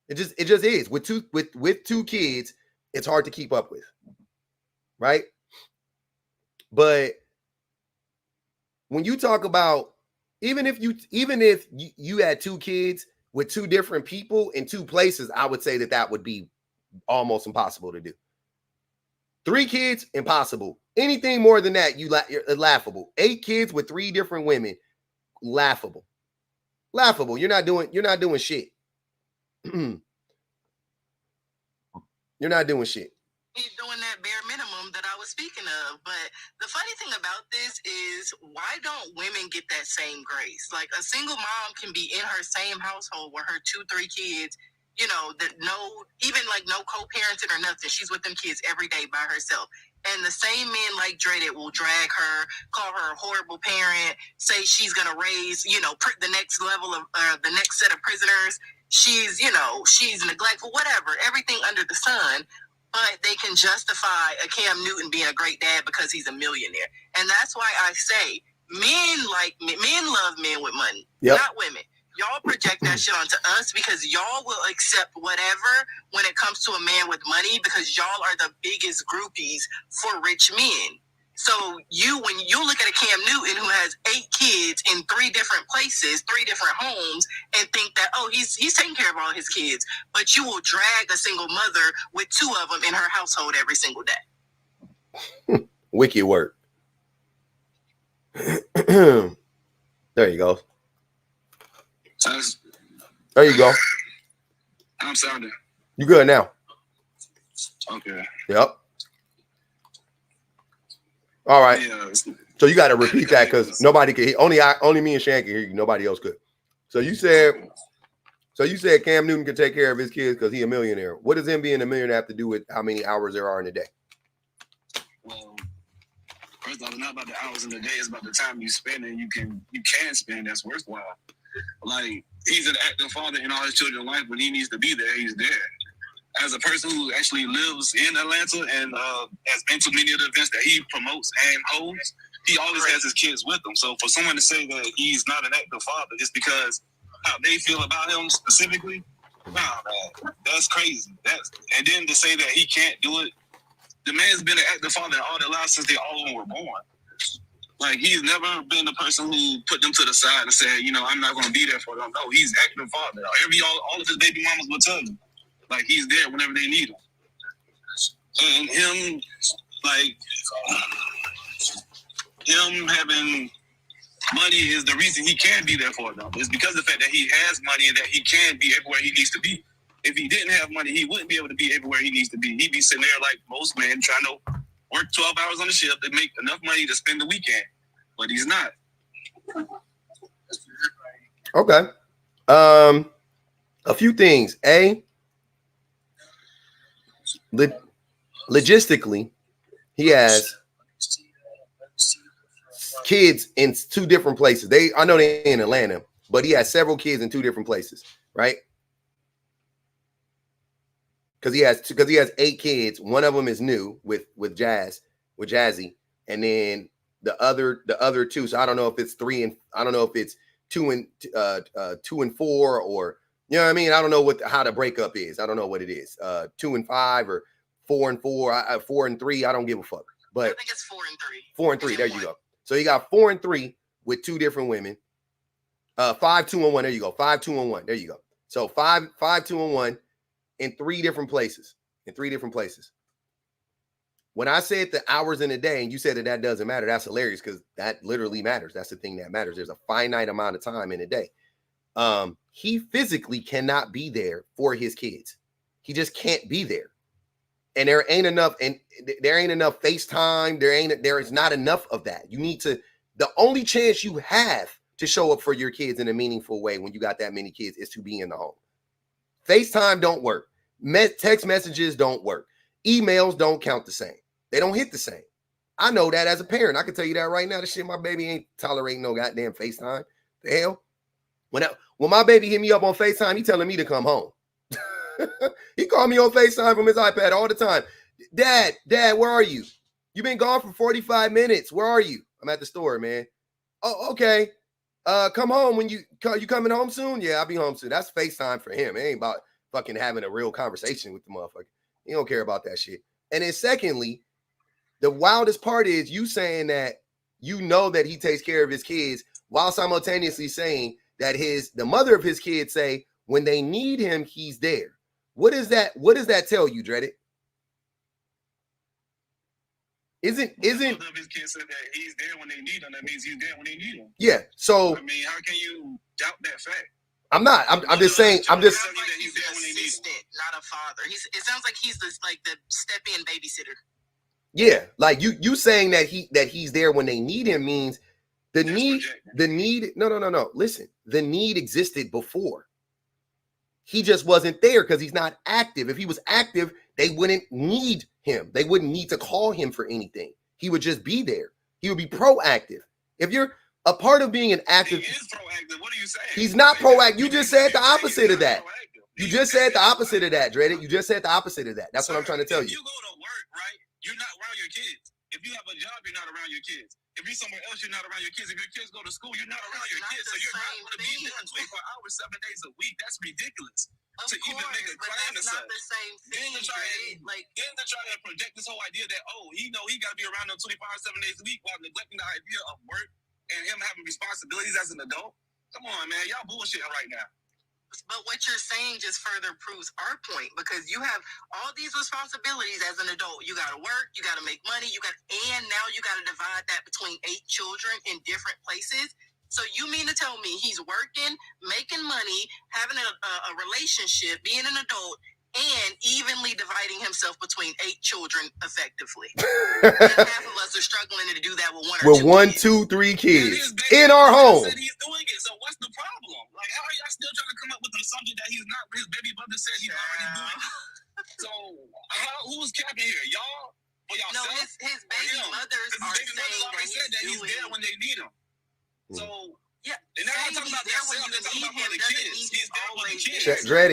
It just is. With 2 kids, it's hard to keep up with. Right? But when you talk about even if you had 2 kids with 2 different people in 2 places, I would say that would be almost impossible to do. 3 kids, impossible. Anything more than that, you're laughable. 8 kids with 3 different women, laughable. Laughable. You're not doing shit. You're not doing shit. He's doing that bare minimum that I was speaking of. But the funny thing about this is, why don't women get that same grace? Like a single mom can be in her same household with her 2-3 kids even like no co-parenting or nothing. She's with them kids every day by herself. And the same men like Dreaded will drag her, call her a horrible parent, say she's gonna raise, the next level of the next set of prisoners. She's neglectful, whatever, everything under the sun. But they can justify a Cam Newton being a great dad because he's a millionaire. And that's why I say men love men with money, not women. Y'all project that shit onto us because y'all will accept whatever when it comes to a man with money because y'all are the biggest groupies for rich men. So when you look at a Cam Newton who has 8 kids in 3 different places, 3 different homes, and think that, oh, he's taking care of all his kids, but you will drag a single mother with 2 of them in her household every single day. Wicked work. There you go. There you go. I'm sounding. You good now? Okay. Yep. All right. Yeah. So you got to repeat that because nobody could hear. Only me and Shan can hear you. Nobody else could. So you said Cam Newton can take care of his kids because he's a millionaire. What does him being a millionaire have to do with how many hours there are in a day? Well, first off, it's not about the hours in the day. It's about the time you spend and you can spend that's worthwhile. Like, he's an active father in all his children's life. When he needs to be there, he's there. As a person who actually lives in Atlanta and has been to many of the events that he promotes and holds, he always has his kids with him. So for someone to say that he's not an active father just because how they feel about him specifically, nah, man, that's crazy. And then to say that he can't do it, the man's been an active father in all their lives since they all of them were born. Like, he's never been the person who put them to the side and said, I'm not going to be there for them. No, he's active father. All of his baby mamas will tell you. Like, he's there whenever they need him. And him having money is the reason he can be there for them. It's because of the fact that he has money and that he can be everywhere he needs to be. If he didn't have money, he wouldn't be able to be everywhere he needs to be. He'd be sitting there like most men trying to work 12 hours on the shift to make enough money to spend the weekend. But he's not. Okay. A few things. Logistically, he has kids in 2 different places. I know they're in Atlanta, but he has several kids in 2 different places, right? Because he has 8 kids. One of them is new with Jazzy, and then the other 2. So I don't know if it's 3 and I don't know if it's 2 and 4 or you know what I mean. I don't know how the breakup is. I don't know what it is. 2 and 5 or 4 and 4. 4 and 3. I don't give a fuck. But I think it's 4 and 3. 4 and 3. There you go. So you got 4 and 3 with 2 different women. 5, 2, and 1. There you go. 5, 2, and 1. There you go. So 5, 2, and 1 in 3 different places. When I said the hours in a day, and you said that doesn't matter, that's hilarious because that literally matters. That's the thing that matters. There's a finite amount of time in a day. He physically cannot be there for his kids. He just can't be there. And there ain't enough FaceTime. There is not enough of that. You need to, the only chance you have to show up for your kids in a meaningful way when you got that many kids is to be in the home. FaceTime don't work. Text messages don't work. Emails don't count the same. They don't hit the same. I know that as a parent. I can tell you that right now. The shit, my baby ain't tolerating no goddamn FaceTime. The hell? When my baby hit me up on FaceTime, he telling me to come home. He called me on FaceTime from his iPad all the time. Dad, where are you? You've been gone for 45 minutes. Where are you? I'm at the store, man. Oh, okay. Come home when you coming home soon? Yeah, I'll be home soon. That's FaceTime for him. It ain't about fucking having a real conversation with the motherfucker. He don't care about that shit. And then secondly, the wildest part is you saying that you know that he takes care of his kids while simultaneously saying that the mother of his kids say when they need him, he's there. What does that tell you, Dreaded? Isn't the mother of his kids said that he's there when they need him? That means he's there when they need him. Yeah. So I mean, how can you doubt that fact? I'm not. I'm just saying. I'm just. Sounds like he's an assistant, not a father. It sounds like he's the step-in babysitter. Yeah, like you saying that he's there when they need him means the need. No. Listen, the need existed before. He just wasn't there because he's not active. If he was active, they wouldn't need him. They wouldn't need to call him for anything. He would just be there. He would be proactive. If you're a part of being an active, he is proactive. What are you saying? He's not proactive. You just said the opposite of that. You just said the opposite of that, Dreaded. You just said the opposite of that. That's what I'm trying to tell you. If you go to work, right, you're not around your kids. If you have a job, you're not around your kids. If you're somewhere else, you're not around your kids. If your kids go to school, you're not around your kids. So you're not going to be there 24 hours, 7 days a week. That's ridiculous. Of to even make a claim to that's not such. the same thing, Then to try to project this whole idea that, he got to be around them 25, 7 days a week while neglecting the idea of work and him having responsibilities as an adult. Come on, man. Y'all bullshitting right now. But what you're saying just further proves our point, because you have all these responsibilities as an adult. You got to work, you got to make money, and now you got to divide that between 8 children in different places. So you mean to tell me he's working, making money, having a relationship, being an adult, and evenly dividing himself between 8 children effectively? And half of us are struggling to do that with 1 or 2 2, 3 kids in our home. Said he's doing it. So what's the problem? Like, how are y'all still trying to come up with the assumption that he's not? His baby mother said he's already doing it. So who's capping here? Y'all? Or y'all? No, his baby mothers are saying that he's there when they need him. So yeah, and they're not talking about themselves. They're talking about the kids. He's there for the kids. Dread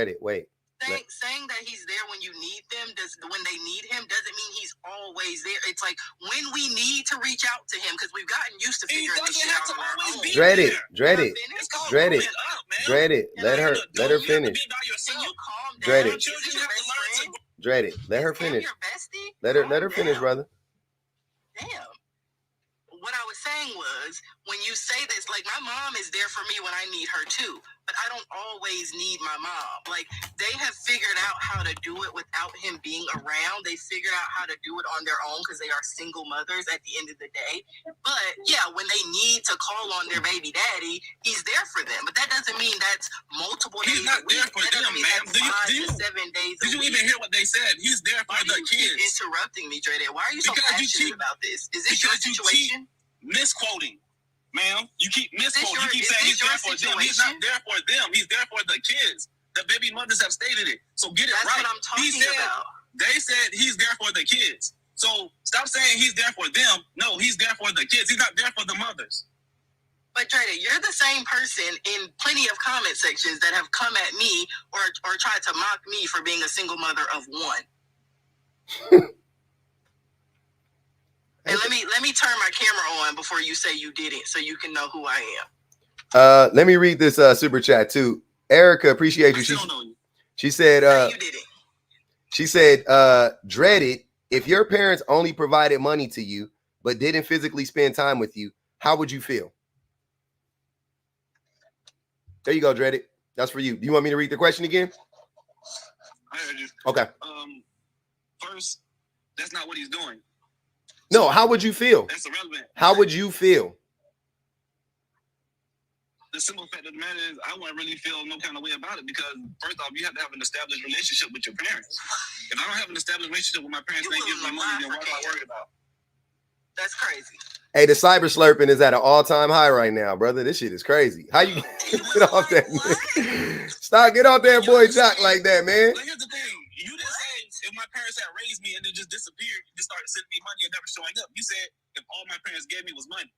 it. Wait. Saying that he's there when you need them, when they need him, doesn't mean he's always there. It's like when we need to reach out to him, because we've gotten used to figuring this shit out on our own. Dread it. Let her finish. Can you calm down? Dread it. Dread it. Let her finish. Let her finish, brother. Damn. What I was saying was, when you say this, like, my mom is there for me when I need her too, but I don't always need my mom. Like, they have figured out how to do it without him being around. They figured out how to do it on their own because they are single mothers at the end of the day. But yeah, when they need to call on their baby daddy, he's there for them. But that doesn't mean that's multiple days a week. He's not there for them, man. 5 to 7 days a week. Did you even hear what they said? He's there for the kids. Interrupting me, Dre. Why are you so passionate about this? Is this your situation? Misquoting, ma'am. You keep misquoting. You keep saying he's there for them. He's not there for them. He's there for the kids. The baby mothers have stated it. So get it right. That's what I'm talking about. They said he's there for the kids. So stop saying he's there for them. No, he's there for the kids. He's not there for the mothers. But Trey, you're the same person in plenty of comment sections that have come at me or tried to mock me for being a single mother of 1. And let me turn my camera on before you say you did it, so you can know who I am. Let me read this super chat too. Erica, appreciate you. She said you did it. She said, dread it. If your parents only provided money to you but didn't physically spend time with you, how would you feel? There you go, dread it. That's for you. Do you want me to read the question again? I heard you. Okay. First, that's not what he's doing. No, how would you feel? That's irrelevant. How would you feel? The simple fact of the matter is, I wouldn't really feel no kind of way about it because, first off, you have to have an established relationship with your parents. If I don't have an established relationship with my parents, they give me money, then what am I worried about? That's crazy. Hey, the cyber slurping is at an all-time high right now, brother. This shit is crazy. How you get off that? Stop, get off that boy Jock like that, man. But here's the thing. You didn't say if my parents had raised me and then just disappeared, you just started sending me money and never showing up. You said if all my parents gave me was money.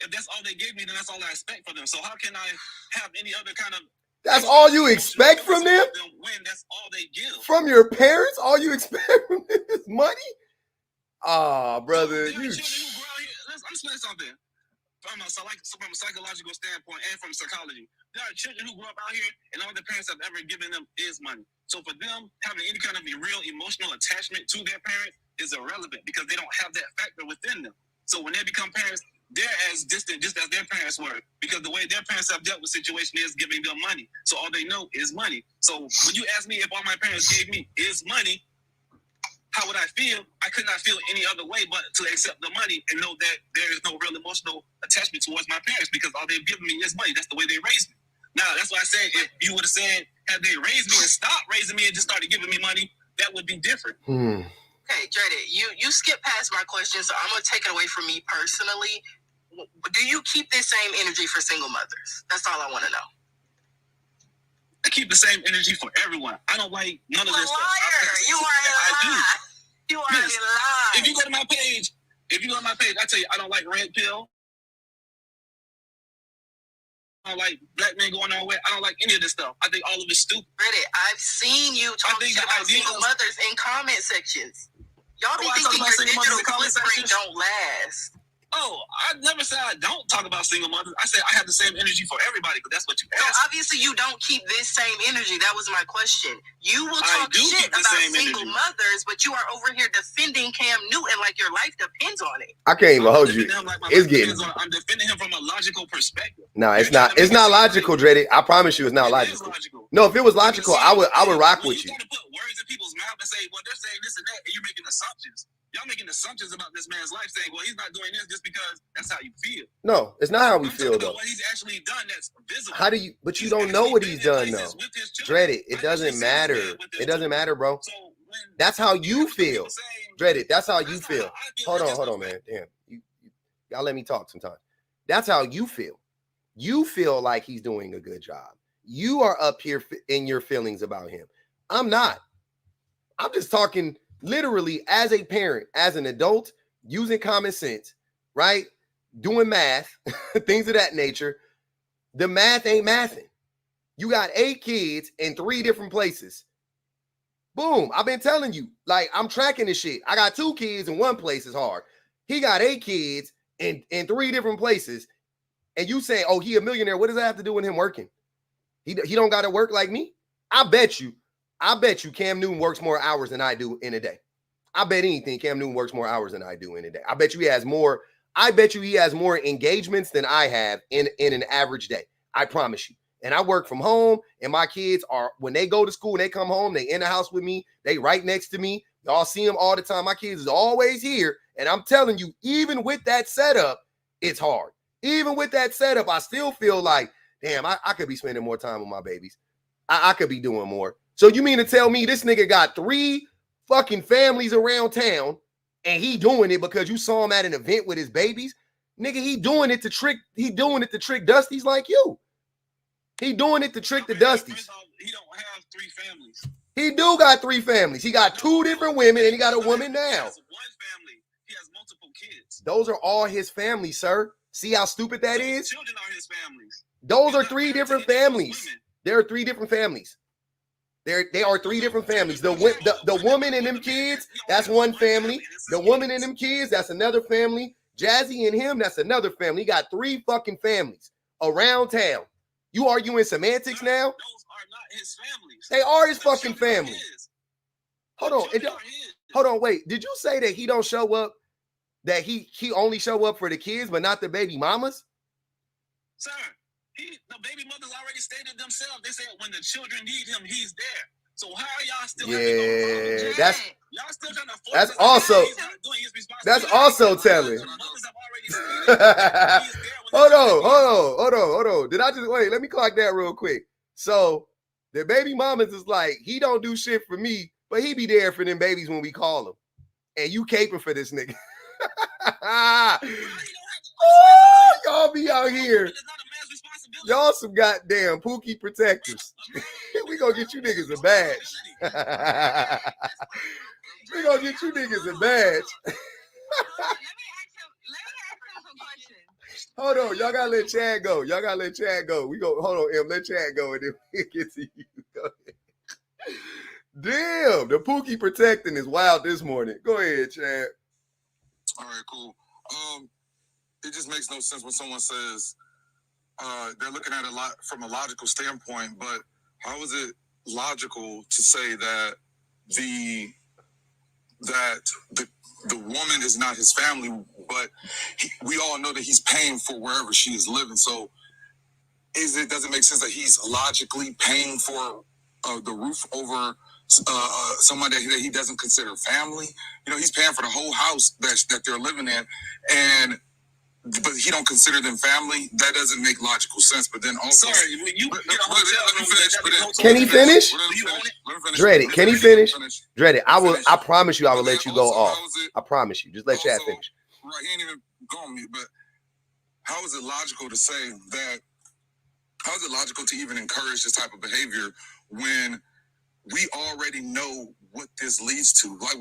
If that's all they gave me, then that's all I expect from them. So how can I have any other kind of... That's all you expect from them? When that's all they give. From your parents? All you expect from them is money? Ah, brother. I'm explaining something. From a psychological standpoint and from psychology. There are children who grow up out here and all their parents have ever given them is money. So for them, having any kind of a real emotional attachment to their parents is irrelevant because they don't have that factor within them. So when they become parents, they're as distant just as their parents were because the way their parents have dealt with situation is giving them money. So all they know is money. So when you ask me if all my parents gave me is money, how would I feel? I could not feel any other way but to accept the money and know that there is no real emotional attachment towards my parents because all they've given me is money. That's the way they raised me. Now, that's why I said if you would have said, had they raised me and stopped raising me and just started giving me money, that would be different. Okay, Dreddy, you skipped past my question, so I'm going to take it away from me personally. Do you keep this same energy for single mothers? That's all I want to know. I keep the same energy for everyone. I don't like none of this stuff. You are a liar. You are a liar. If you go to my page, I tell you, I don't like red pill. I don't like black men going our way. I don't like any of this stuff. I think all of it's stupid. Reddit, I've seen you talk about single mothers in comment sections. Y'all be thinking your digital footprint don't last. Oh, I never said I don't talk about single mothers. I said I have the same energy for everybody because that's what you asked. So obviously you don't keep this same energy. That was my question. You will talk shit about single mothers, but you are over here defending Cam Newton like your life depends on it. I can't even hold you. It's getting. I'm defending him from a logical perspective. No, it's not. It's not logical, Dreddy. I promise you, it's not logical. No, if it was logical, I would rock with you. You gotta put words in people's mouth and say, well, they're saying this and that, and you're making assumptions. Y'all making assumptions about this man's life, saying, well, he's not doing this just because that's how you feel. No, it's not how we feel, though. What he's actually done that's visible. How do you, but you don't know what he's done, though. Dreddy, it doesn't matter. It doesn't matter, bro. That's how you feel. Dreddy, that's how you feel. Hold on, man. Damn. Y'all let me talk sometimes. That's how you feel. You feel like he's doing a good job. You are up here in your feelings about him. I'm not. I'm just talking literally as a parent, as an adult, using common sense, right? Doing math, things of that nature. The math ain't mathing. You got 8 kids in 3 different places. Boom. I've been telling you, like, I'm tracking this shit. I got 2 kids in one place is hard. He got 8 kids in 3 different places. And you say, oh, he a millionaire. What does that have to do with him working? He don't got to work like me. I bet you Cam Newton works more hours than I do in a day. I bet anything Cam Newton works more hours than I do in a day. I bet you he has more engagements than I have in an average day. I promise you. And I work from home, and my kids are, when they go to school and they come home, they in the house with me. They right next to me. Y'all see them all the time. My kids is always here. And I'm telling you, even with that setup, it's hard. Even with that setup, I still feel like, damn, I could be spending more time with my babies. I could be doing more. So you mean to tell me this nigga got 3 fucking families around town and he doing it because you saw him at an event with his babies? Nigga, he doing it to trick Dusties like you. He doing it to trick the Dusties. He don't have 3 families. He do got 3 families. He got 2 different women and he got a woman now. He has 1 family. He has multiple kids. Those are all his families, sir. See how stupid that is? Children are his families. Those are 3 different families. There are 3 different families. They are 3 different families. The woman and them kids, that's one family. The woman and them kids, that's another family. Jazzy and him, that's another family. He got 3 fucking families around town. You arguing semantics now? Those are not his families. They are his fucking family. Hold on, wait. Did you say that he don't show up? That he only show up for the kids, but not the baby mamas? Sir, the baby mothers already stated themselves. They said when the children need him, he's there. So how are y'all still? Yeah, y'all still trying to force that's us also he's not doing his responsibility. that's also telling. Hold on. Did I just wait? Let me clock that real quick. So the baby mamas is like, he don't do shit for me, but he be there for them babies when we call him. And you caping for this nigga. Oh, y'all be out here. Y'all some goddamn Pookie protectors. We gonna get you niggas a badge. We gonna get you niggas a badge. Hold on, y'all gotta let Chad go. We go. Hold on, Em. Let Chad go, and then we get to you. Go ahead. Damn, the Pookie protecting is wild this morning. Go ahead, Chad. All right, cool. It just makes no sense when someone says they're looking at it from a logical standpoint, but how is it logical to say that the woman is not his family, but we all know that he's paying for wherever she is living? So does it make sense that he's logically paying for the roof over someone that he doesn't consider family? You know, he's paying for the whole house that they're living in, but he don't consider them family. That doesn't make logical sense. But then also, sorry, when you get a hotel, can he finish? Dreddy, can he finish? Finish. Dreddy, I promise you I will let you go off. I promise you. Just let Chad finish. Right, he ain't even going me, but how is it logical to say that How is it logical to even encourage this type of behavior when we already know what this leads to? Like,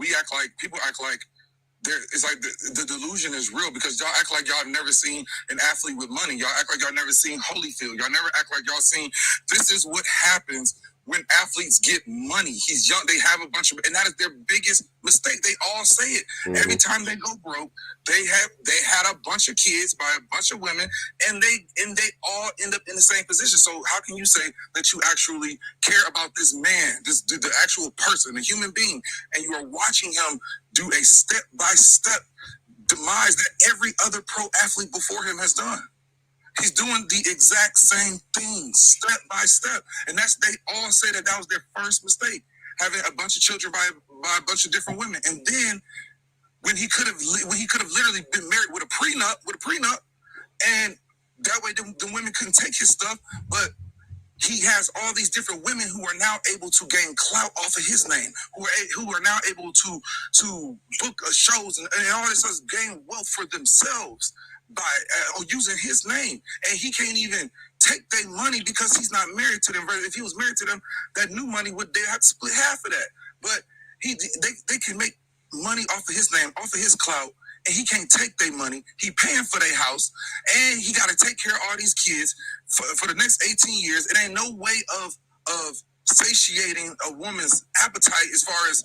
people act like it's like the delusion is real because y'all act like y'all have never seen an athlete with money. Y'all act like y'all never seen Holyfield. Y'all never act like y'all seen. This is what happens when athletes get money. He's young. They have a bunch of, and that is their biggest mistake. They all say it. Mm-hmm. Every time they go broke, they had a bunch of kids by a bunch of women, and they all end up in the same position. So how can you say that you actually care about this man, the actual person, the human being, and you are watching him do a step-by-step demise that every other pro athlete before him has done? He's doing the exact same thing, step by step. And they all say that was their first mistake, having a bunch of children by a bunch of different women. And then when he could have literally been married with a prenup, and that way the women couldn't take his stuff, but he has all these different women who are now able to gain clout off of his name, who are now able to book shows and all this stuff, gain wealth for themselves by using his name. And he can't even take their money because he's not married to them. If he was married to them, that new money they have to split half of that. But they can make money off of his name, off of his clout, and he can't take their money. He paying for their house, and he got to take care of all these kids for the next 18 years. It ain't no way of satiating a woman's appetite as far as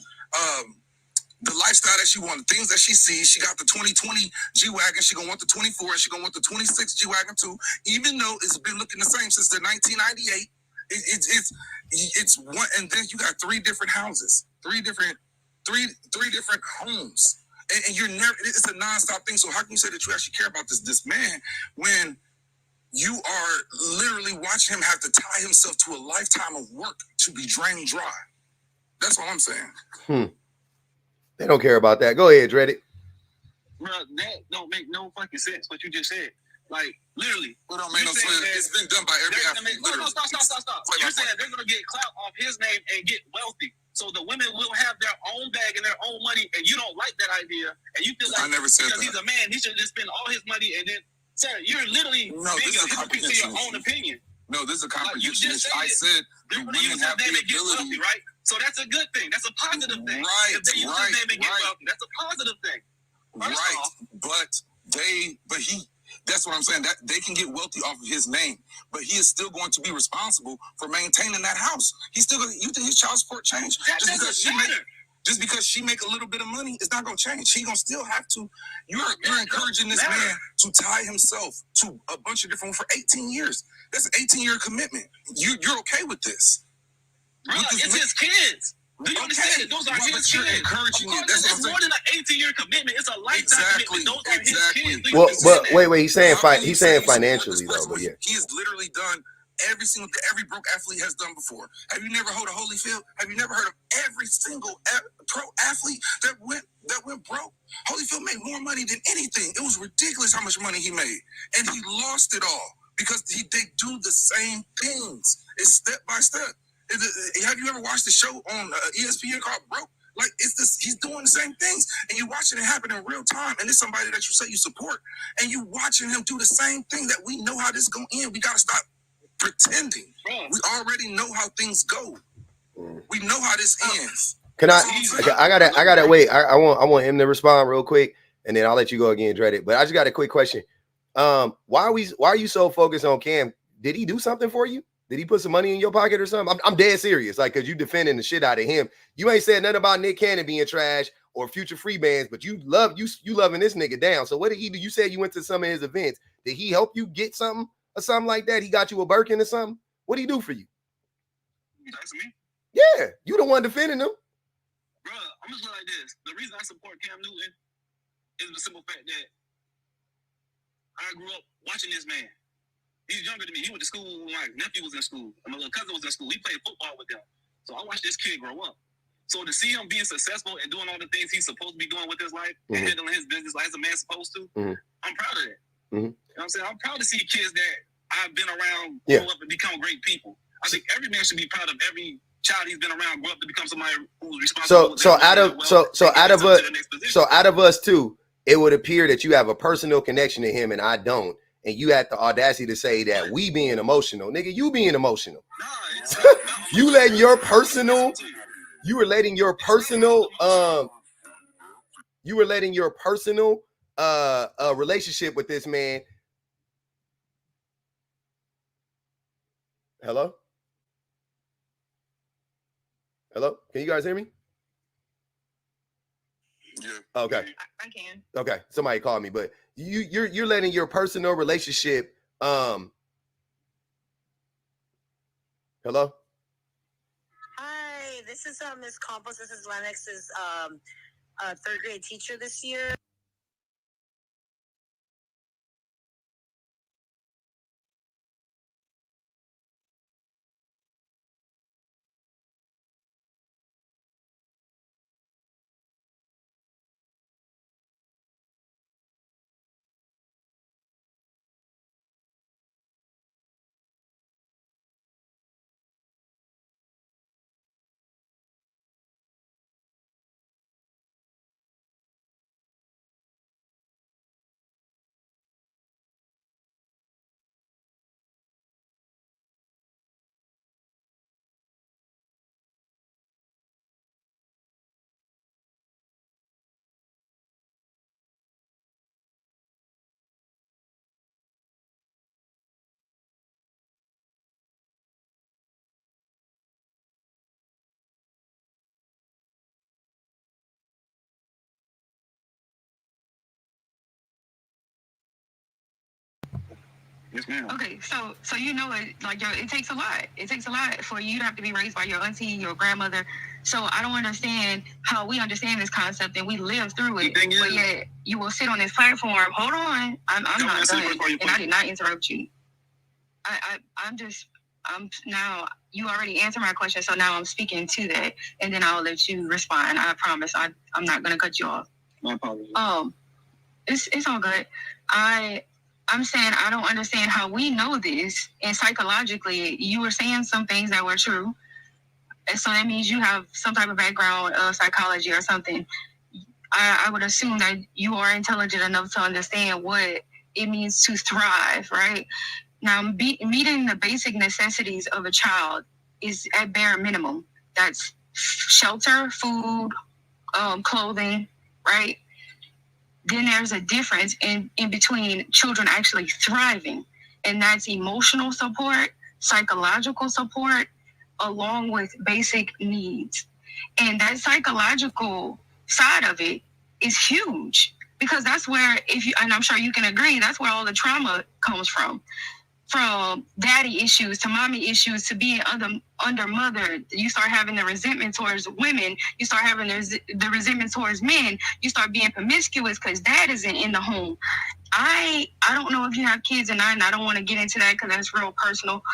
the lifestyle that she wants, the things that she sees. She got the 2020 G-Wagon. She gonna want the 24, and she gonna want the 26 G-Wagon too, even though it's been looking the same since the 1998. It's one, and then you got three different houses, three different homes. And you're never, it's a nonstop thing. So how can you say that you actually care about this man when you are literally watching him have to tie himself to a lifetime of work to be drained dry? That's all I'm saying. They don't care about that. Go ahead, Dreaded. Bro, that don't make no fucking sense what you just said. Like, literally. It don't make no sense. It's been done by every athlete. Stop. You're saying they're going to get clout off his name and get wealthy. So the women will have their own bag and their own money, and you don't like that idea, and you feel like I never said because that. he's a man, he should just spend all his money, and then, sir, you're literally being a hypocrite to your own opinion. No, this is a comprehension. Like I said they're going to use his name and get wealthy, right? So that's a good thing. That's a positive thing. Right, if they use his name and get wealthy, that's a positive thing. That's what I'm saying. That they can get wealthy off of his name, but he is still going to be responsible for maintaining that house. He's still going to. You think his child support change? Just because she make a little bit of money, it's not going to change. He going to still have to. You're encouraging this man to tie himself to a bunch of different for 18 years. That's an 18-year commitment. You're okay with this? Bro, it's his kids. Do you understand it? Those are his kids. Encouraging it. It's more than an 18-year commitment. It's a lifetime commitment. Those are his kids. Well, but wait. He's saying financially though. But yeah, he has literally done every broke athlete has done before. Have you never heard of Holyfield? Have you never heard of every single pro athlete that went broke? Holyfield made more money than anything. It was ridiculous how much money he made, and he lost it all because they do the same things. It's step by step. Have you ever watched the show on ESPN called Broke? Like, he's doing the same things, and you're watching it happen in real time, and it's somebody that you say you support, and you watching him do the same thing that we know how this is going to end. We got to stop pretending. We already know how things go. We know how this ends. I gotta wait. I want him to respond real quick, and then I'll let you go again, Dreaded. But I just got a quick question. Why are you so focused on Cam? Did he do something for you? Did he put some money in your pocket or something? I'm dead serious. Like, because you defending the shit out of him. You ain't said nothing about Nick Cannon being trash or future free bands, but you loving this nigga down. So what did he do? You said you went to some of his events. Did he help you get something or something like that? He got you a Birkin or something? What did he do for you? That's me. Yeah, you the one defending him. Bro, I'm just like this. The reason I support Cam Newton is the simple fact that I grew up watching this man. He's younger than me. He went to school when my nephew was in school. And my little cousin was in school. He played football with them. So I watched this kid grow up. So to see him being successful and doing all the things he's supposed to be doing with his life and handling his business like as a man's supposed to, I'm proud of that. You know what I'm saying? I'm proud to see kids that I've been around grow up and become great people. I think every man should be proud of every child he's been around grow up to become somebody who's responsible. So out of us too, it would appear that you have a personal connection to him and I don't. and you had the audacity to say that we being emotional. Nigga, you being emotional. You were letting your personal relationship with this man. Hello? Hello? Can you guys hear me? Yeah. Okay. I can. Okay. Somebody called me, but you're letting your personal relationship hello? Hi, this is Miss Campos. This is Lennox's third grade teacher this year. Yes, ma'am. Okay, so you know it, like, it takes a lot. It takes a lot for you to have to be raised by your auntie, your grandmother. So I don't understand how we understand this concept and we live through it. The thing is, but yet you will sit on this platform. Hold on, I'm not done, and I did not interrupt you. I'm now. You already answered my question, so now I'm speaking to that, and then I'll let you respond. I promise. I'm not gonna cut you off. My apologies. It's all good. I'm saying I don't understand how we know this, and psychologically, you were saying some things that were true, and so that means you have some type of background of psychology or something. I would assume that you are intelligent enough to understand what it means to thrive, right? Now, meeting the basic necessities of a child is at bare minimum. That's shelter, food, clothing, right? Then there's a difference in between children actually thriving, and that's emotional support, psychological support, along with basic needs. And that psychological side of it is huge, because that's where, and I'm sure you can agree, that's where all the trauma comes from daddy issues to mommy issues to being under mother. You start having the resentment towards women. You start having the resentment towards men. You start being promiscuous because dad isn't in the home. I don't know if you have kids or not, and I don't want to get into that because that's real personal.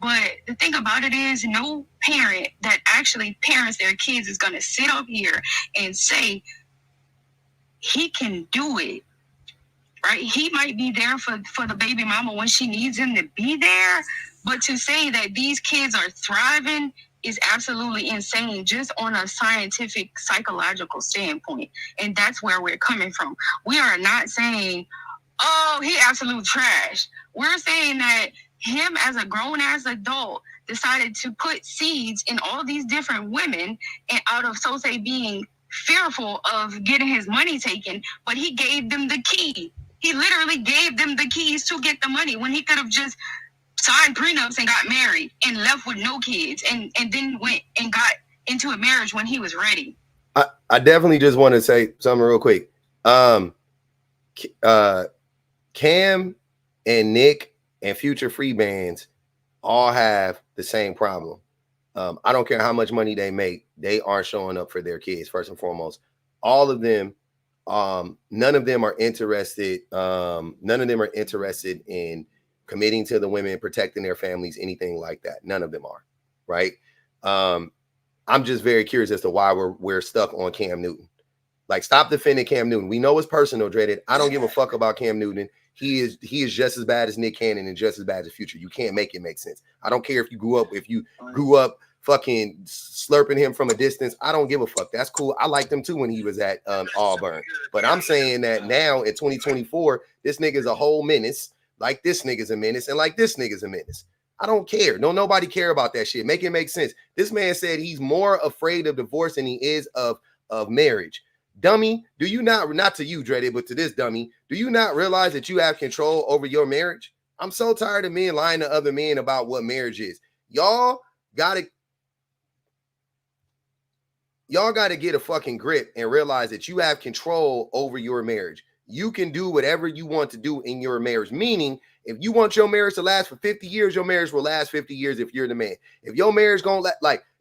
But the thing about it is, no parent that actually parents their kids is going to sit up here and say he can do it. Right? He might be there for the baby mama when she needs him to be there. But to say that these kids are thriving is absolutely insane, just on a scientific, psychological standpoint. And that's where we're coming from. We are not saying, oh, he absolute trash. We're saying that him as a grown-ass adult decided to put seeds in all these different women, and out of, so say, being fearful of getting his money taken, but he gave them the key. He literally gave them the keys to get the money when he could have just signed prenups and got married and left with no kids, and then went and got into a marriage when he was ready. I definitely just want to say something real quick. Cam and Nick and Future Free Bands all have the same problem. I don't care how much money they make, they aren't showing up for their kids, first and foremost. All of them, none of them are interested. None of them are interested in committing to the women, protecting their families, anything like that. None of them are, right? I'm just very curious as to why we're stuck on Cam Newton. Like, stop defending Cam Newton. We know it's personal, Dreaded. I don't give a fuck about Cam Newton. He is just as bad as Nick Cannon and just as bad as Future. You can't make it make sense. I don't care if you grew up fucking slurping him from a distance. I don't give a fuck. That's cool. I liked him too when he was at Auburn. But I'm saying that now in 2024, this nigga's a whole menace. like this nigga's a menace and like this nigga's a menace. I don't care. No, nobody care about that shit. Make it make sense. This man said he's more afraid of divorce than he is of marriage. Dummy, do you not to you, Dreaded, but to this dummy, do you not realize that you have control over your marriage? I'm so tired of men lying to other men about what marriage is. Y'all gotta get a fucking grip and realize that you have control over your marriage. You can do whatever you want to do in your marriage. Meaning, if you want your marriage to last for 50 years, your marriage will last 50 years if you're the man. If your marriage gonna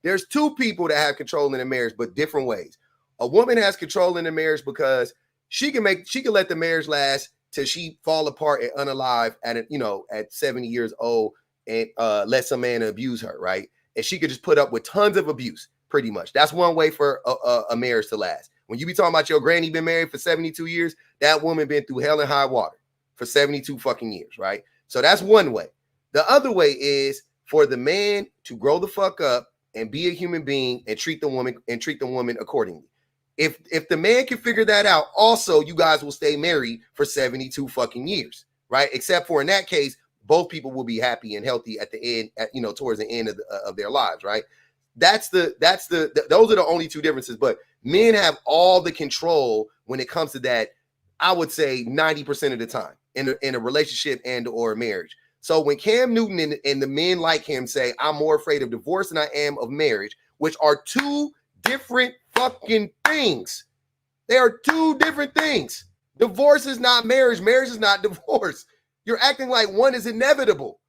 there's two people that have control in the marriage, but different ways. A woman has control in the marriage because she can let the marriage last till she fall apart and unalive at 70 years old and let some man abuse her, right? And she could just put up with tons of abuse, pretty much. That's one way for a marriage to last. When you be talking about your granny been married for 72 years, that woman been through hell and high water for 72 fucking years, right? So that's one way. The other way is for the man to grow the fuck up and be a human being and treat the woman accordingly. If the man can figure that out, also you guys will stay married for 72 fucking years, right? Except for in that case, both people will be happy and healthy at the end, towards the end of their lives, right? Those are the only two differences. But men have all the control when it comes to that. I would say 90% of the time in a relationship and or a marriage. So when Cam Newton and the men like him say, I'm more afraid of divorce than I am of marriage, which are two different fucking things. They are two different things. Divorce is not marriage. Marriage is not divorce. You're acting like one is inevitable.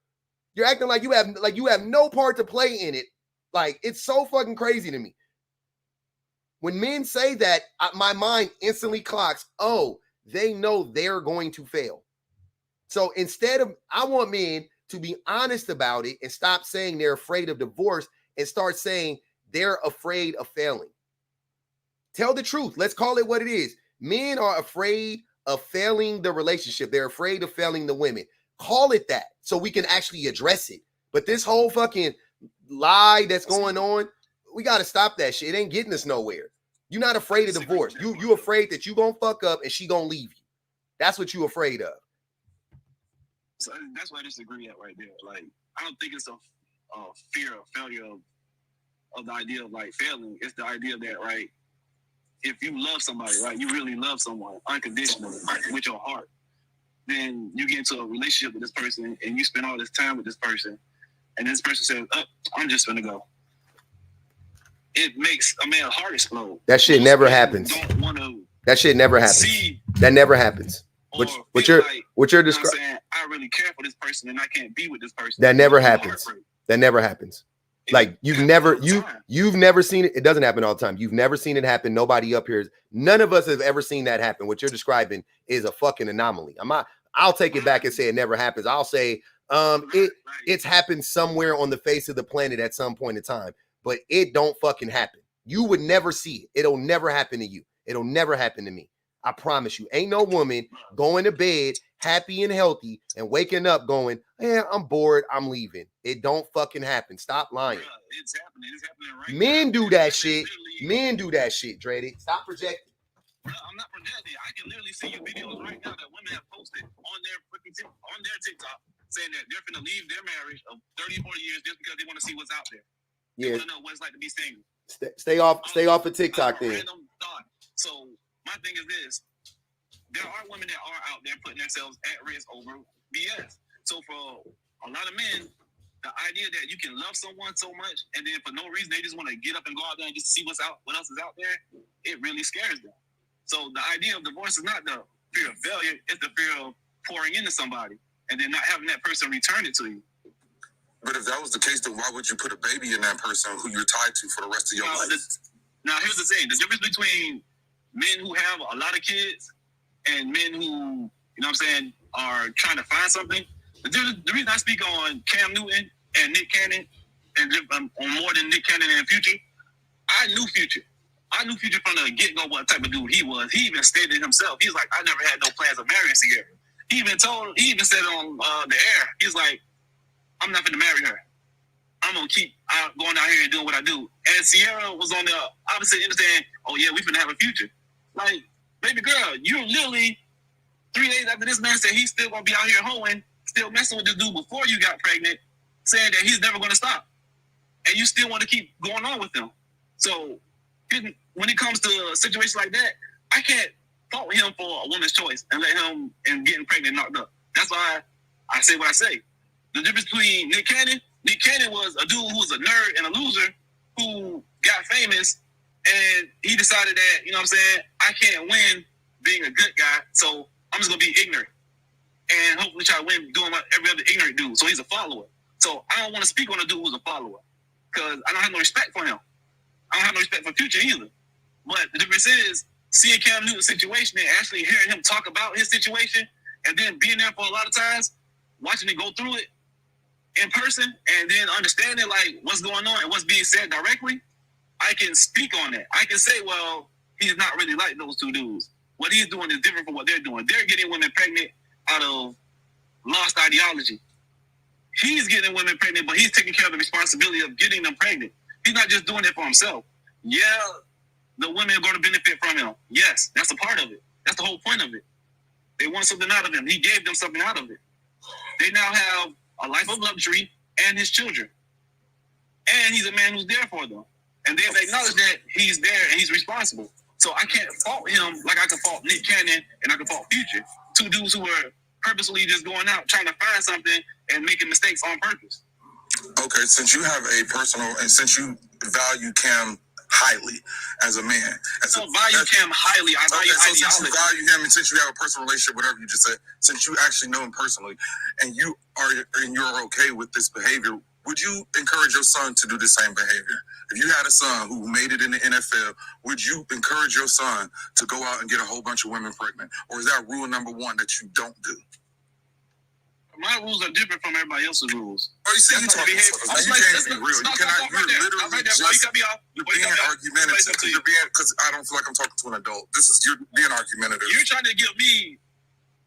You're acting like you have no part to play in it. Like, it's so fucking crazy to me. When men say that, my mind instantly clocks, oh, they know they're going to fail. So I want men to be honest about it and stop saying they're afraid of divorce and start saying they're afraid of failing. Tell the truth. Let's call it what it is. Men are afraid of failing the relationship. They're afraid of failing the women. Call it that so we can actually address it. But this whole fucking lie that's going on, we got to stop that shit. It ain't getting us nowhere. You're not afraid of divorce. You afraid that you gonna fuck up and she gonna leave you. That's what you afraid of. So that's why I disagree at right there. Like, I don't think it's a fear of failure of the idea of like failing. It's the idea that, right, if you love somebody, right, you really love someone unconditionally with your heart, then you get into a relationship with this person and you spend all this time with this person, and this person says, oh, I'm just gonna go. It makes a man's heart explode. That shit never happens. That shit never happens. That never happens. What you're describing? I really care for this person and I can't be with this person. That never happens. That never happens. Like you've never seen it. It doesn't happen all the time. You've never seen it happen. Nobody up here none of us have ever seen that happen. What you're describing is a fucking anomaly. I'll take it back and say it never happens. I'll say it's happened somewhere on the face of the planet at some point in time, but it don't fucking happen. You would never see it. It'll never happen to you. It'll never happen to me. I promise you. Ain't no woman going to bed happy and healthy and waking up going, yeah, I'm bored, I'm leaving. It don't fucking happen. Stop lying. It's happening. It's happening right Men do that shit. Men do that shit, Drady. Stop projecting. Bro, I'm not projecting. I can literally see you videos right now that women have posted on their TikTok saying that they're going to leave their marriage of 30, 40 years just because they want to see what's out there. They want to know what it's like to be single. Stay off of TikTok then. So my thing is this. There are women that are out there putting themselves at risk over BS. So for a lot of men, the idea that you can love someone so much and then for no reason they just want to get up and go out there and just see what else is out there, it really scares them. So the idea of divorce is not the fear of failure, it's the fear of pouring into somebody and then not having that person return it to you. But if that was the case, then why would you put a baby in that person who you're tied to for the rest of your life? Now, here's the thing. The difference between men who have a lot of kids and men who, you know what I'm saying, are trying to find something. The reason I speak on Cam Newton and Nick Cannon, and on more than Nick Cannon and Future, I knew Future. I knew Future from the get-go what type of dude he was. He even stated himself. He's like, I never had no plans of marrying Sierra. He even said on the air, he's like, I'm not going to marry her. I'm going to keep going out here and doing what I do. And Sierra was on the opposite end saying, oh, yeah, we finna have a future. Like, baby girl, you literally 3 days after this man said he's still going to be out here hoeing, still messing with this dude before you got pregnant, saying that he's never going to stop, and you still want to keep going on with him. So when it comes to a situation like that, I can't fault him for a woman's choice and let him and getting pregnant knocked up. That's why I say what I say. The difference between Nick Cannon was a dude who was a nerd and a loser who got famous, and he decided that, you know what I'm saying, I can't win being a good guy, so I'm just going to be ignorant and hopefully try to win doing what every other ignorant dude. So he's a follower. So I don't want to speak on a dude who's a follower because I don't have no respect for him. I don't have no respect for Future either. But the difference is seeing Cam Newton's situation and actually hearing him talk about his situation and then being there for a lot of times, watching it go through it in person and then understanding like what's going on and what's being said directly, I can speak on that. I can say, well, he's not really like those two dudes. What he's doing is different from what they're doing. They're getting women pregnant out of lost ideology. He's getting women pregnant, but he's taking care of the responsibility of getting them pregnant. He's not just doing it for himself. Yeah, the women are going to benefit from him. Yes, that's a part of it. That's the whole point of it. They want something out of him. He gave them something out of it. They now have a life of luxury and his children. And he's a man who's there for them. And they've acknowledged that he's there and he's responsible. So I can't fault him like I can fault Nick Cannon and I can fault Future. Two dudes who were purposely just going out trying to find something and making mistakes on purpose. Okay, since you have a personal, and since you value Cam highly as a man. I don't value Cam highly. I value ideology. Since you value him and since you have a personal relationship, whatever you just said, since you actually know him personally and you're okay with this behavior, would you encourage your son to do the same behavior? If you had a son who made it in the NFL, would you encourage your son to go out and get a whole bunch of women pregnant? Or is that rule number one that you don't do? My rules are different from everybody else's rules. Oh, you see, you can't be real. You cannot. You're literally you're being argumentative because I don't feel like I'm talking to an adult. You're being argumentative. You're trying to give me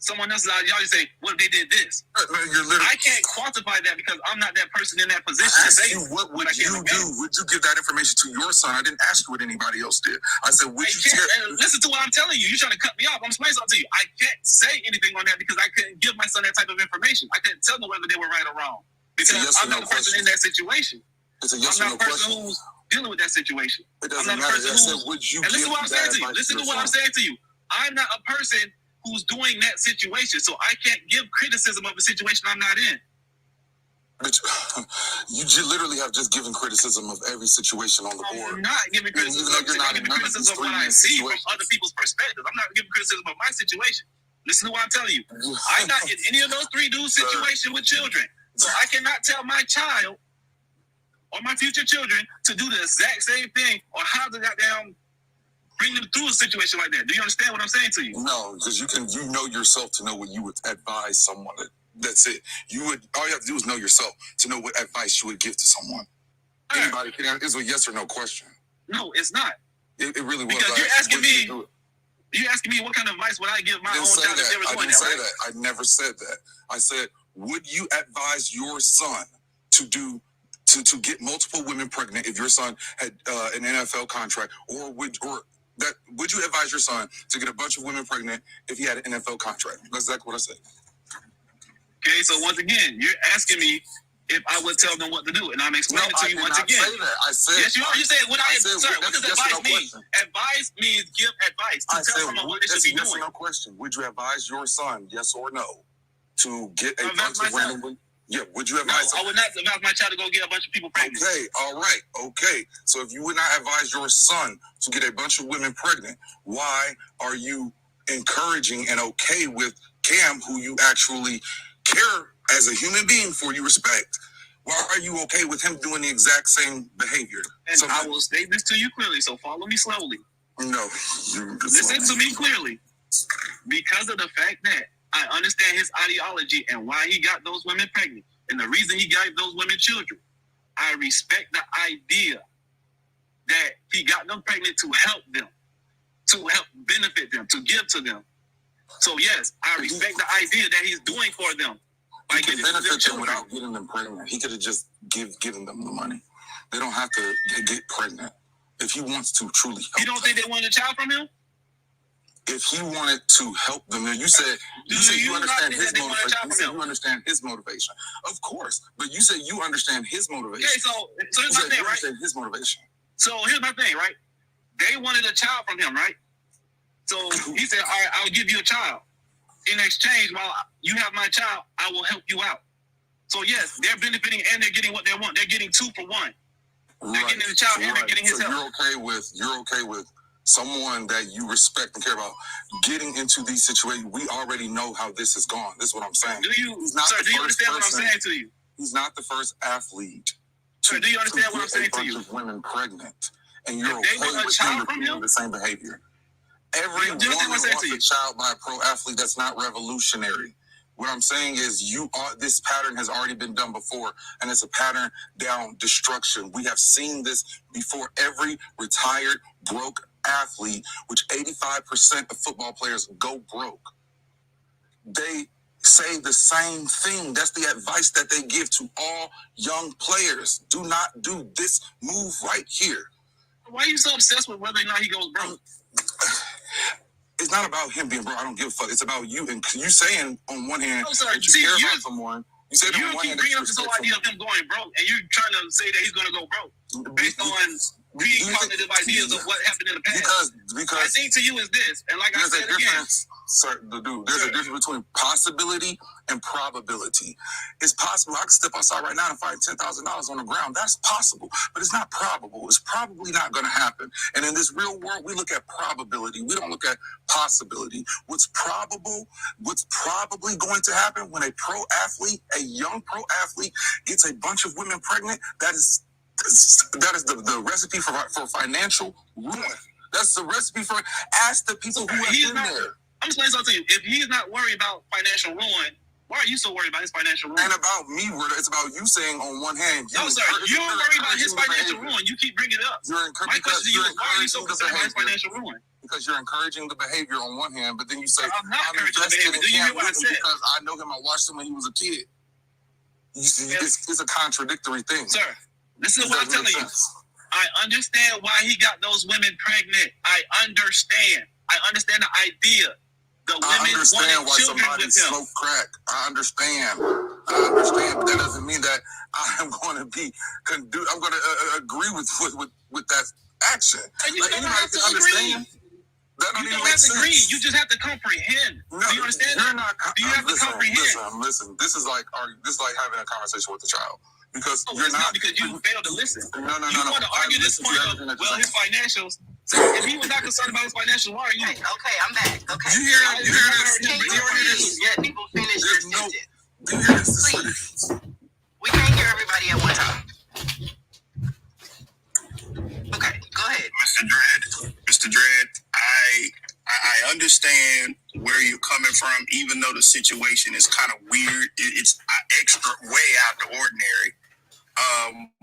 someone else's ideology. Say, what if they did this? I can't quantify that because I'm not that person in that position. I asked you, what would you do? Would you give that information to your son? I didn't ask you what anybody else did. I said, would you listen to what I'm telling you? You're trying to cut me off. I'm explaining something to you. I can't say anything on that because I couldn't give my son that type of information. I couldn't tell them whether they were right or wrong because I'm not the person in that situation. It's a yes I'm or no not the person question. who's dealing with that situation. It doesn't matter. I said, would you and listen to what I'm saying to you. Listen to what I'm saying to you. I'm not a person who's doing that situation, so I can't give criticism of a situation I'm not in. But you literally have just given criticism of every situation on the board. I'm not giving criticism. I'm giving criticism of what I see from other people's perspective. I'm not giving criticism of my situation. Listen to what I'm telling you. I'm not in any of those three dudes' situation with children, so I cannot tell my child or my future children to do the exact same thing or how to goddamn bring them through a situation like that. Do you understand what I'm saying to you? No, because you know yourself to know what you would advise someone. That's it. All you have to do is know yourself to know what advice you would give to someone. Right. Anybody can answer. It's a yes or no question. No, it's not. It really was. Because you're asking me what kind of advice would I give my own child if they were doing that, right? I never said that. I said, would you advise your son to get multiple women pregnant if your son had an NFL contract, or would you advise your son to get a bunch of women pregnant if he had an NFL contract? That's exactly what I said. Okay, so once again, you're asking me if I would tell them what to do, and I'm explaining to you once again. I said, yes, you are. You said, what does advice mean? Advice means give advice to tell someone what they should be doing. Yes or no question. Would you advise your son, yes or no, to get a bunch of random women? Yeah, would you advise? No, I would not advise my child to go get a bunch of people pregnant. Okay, all right, okay. So if you would not advise your son to get a bunch of women pregnant, why are you encouraging and okay with Cam, who you actually care as a human being for, you respect? Why are you okay with him doing the exact same behavior? And I will state this to you clearly, so follow me slowly. No. Listen to me clearly. Because of the fact that I understand his ideology and why he got those women pregnant and the reason he got those women children, I respect the idea that he got them pregnant to help them, to help benefit them, to give to them. So yes, I respect the idea that he's doing for them. He could benefit them without getting them pregnant. He could have just given them the money. They don't have to get pregnant. If he wants to truly help You don't think they wanted a child from him? if he wanted to help them, you said you understand his motivation. You said you understand his motivation. Of course, but you said you understand his motivation. Okay, so here's my thing, right? His motivation. So here's my thing, right? They wanted a child from him, right? So he said, all right, I'll give you a child. In exchange, while you have my child, I will help you out. So yes, they're benefiting and they're getting what they want. They're getting 2 for 1. They're getting the child and they're getting his help. You're okay with someone that you respect and care about getting into these situations. We already know how this has gone. This is what I'm saying. Do you understand what I'm saying to you? He's not the first athlete. Sir, do you understand what I'm saying to you? A bunch of women pregnant, and you're okay with him repeating the same behavior. Every woman wants a child by a pro athlete. That's not revolutionary. What I'm saying is this pattern has already been done before, and it's a pattern down destruction. We have seen this before. Every retired broke athlete, which 85% of football players go broke, they say the same thing. That's the advice that they give to all young players. Do not do this move right here. Why are you so obsessed with whether or not he goes broke? It's not about him being broke. I don't give a fuck. It's about you. And you saying on one hand that you care about someone. You said on one hand bringing up this whole idea of him going broke, and you're trying to say that he's going to go broke based on reading cognitive ideas of what happened in the past. Because my thing to you is this, and like I said again, there's a difference between possibility and probability. It's possible I can step outside right now and find $10,000 on the ground. That's possible, but it's not probable. It's probably not going to happen. And in this real world, we look at probability. We don't look at possibility. What's probably going to happen when a young pro athlete gets a bunch of women pregnant, that is the recipe for financial ruin. That's the recipe for. Ask the people who have been there. I'm just saying something to you. If he's not worried about financial ruin, why are you so worried about his financial ruin? And about me, it's about you saying on one hand. No, sir, you're worried about his financial ruin. You keep bringing it up. My question to you is, why are you so concerned about his financial ruin? Because you're encouraging the behavior on one hand, but then you say, I'm not encouraging the behavior. Do you hear what I said? Because I know him. I watched him when he was a kid. It's a contradictory thing. Sir, this is what I'm telling you. I understand why he got those women pregnant. I understand the idea. The women understand why somebody smoked crack. I understand, but that doesn't mean that I'm going to be. I'm going to agree with that action. And you don't have to agree. That don't you even don't make have to sense. agree. You just have to comprehend. No, do you understand? Do you have to comprehend? Listen. This is like having a conversation with a child. Because you're not because you failed to listen. No. You want to argue this point of his financials. So if he was not concerned about his financials, why are you? Okay, I'm back. Okay. You hear this? Can you please let people finish their sentence? Please. We can't hear everybody at one time. Okay, go ahead. Mr. Dredd, I understand where you're coming from, even though the situation is kind of weird. It's extra way out the ordinary.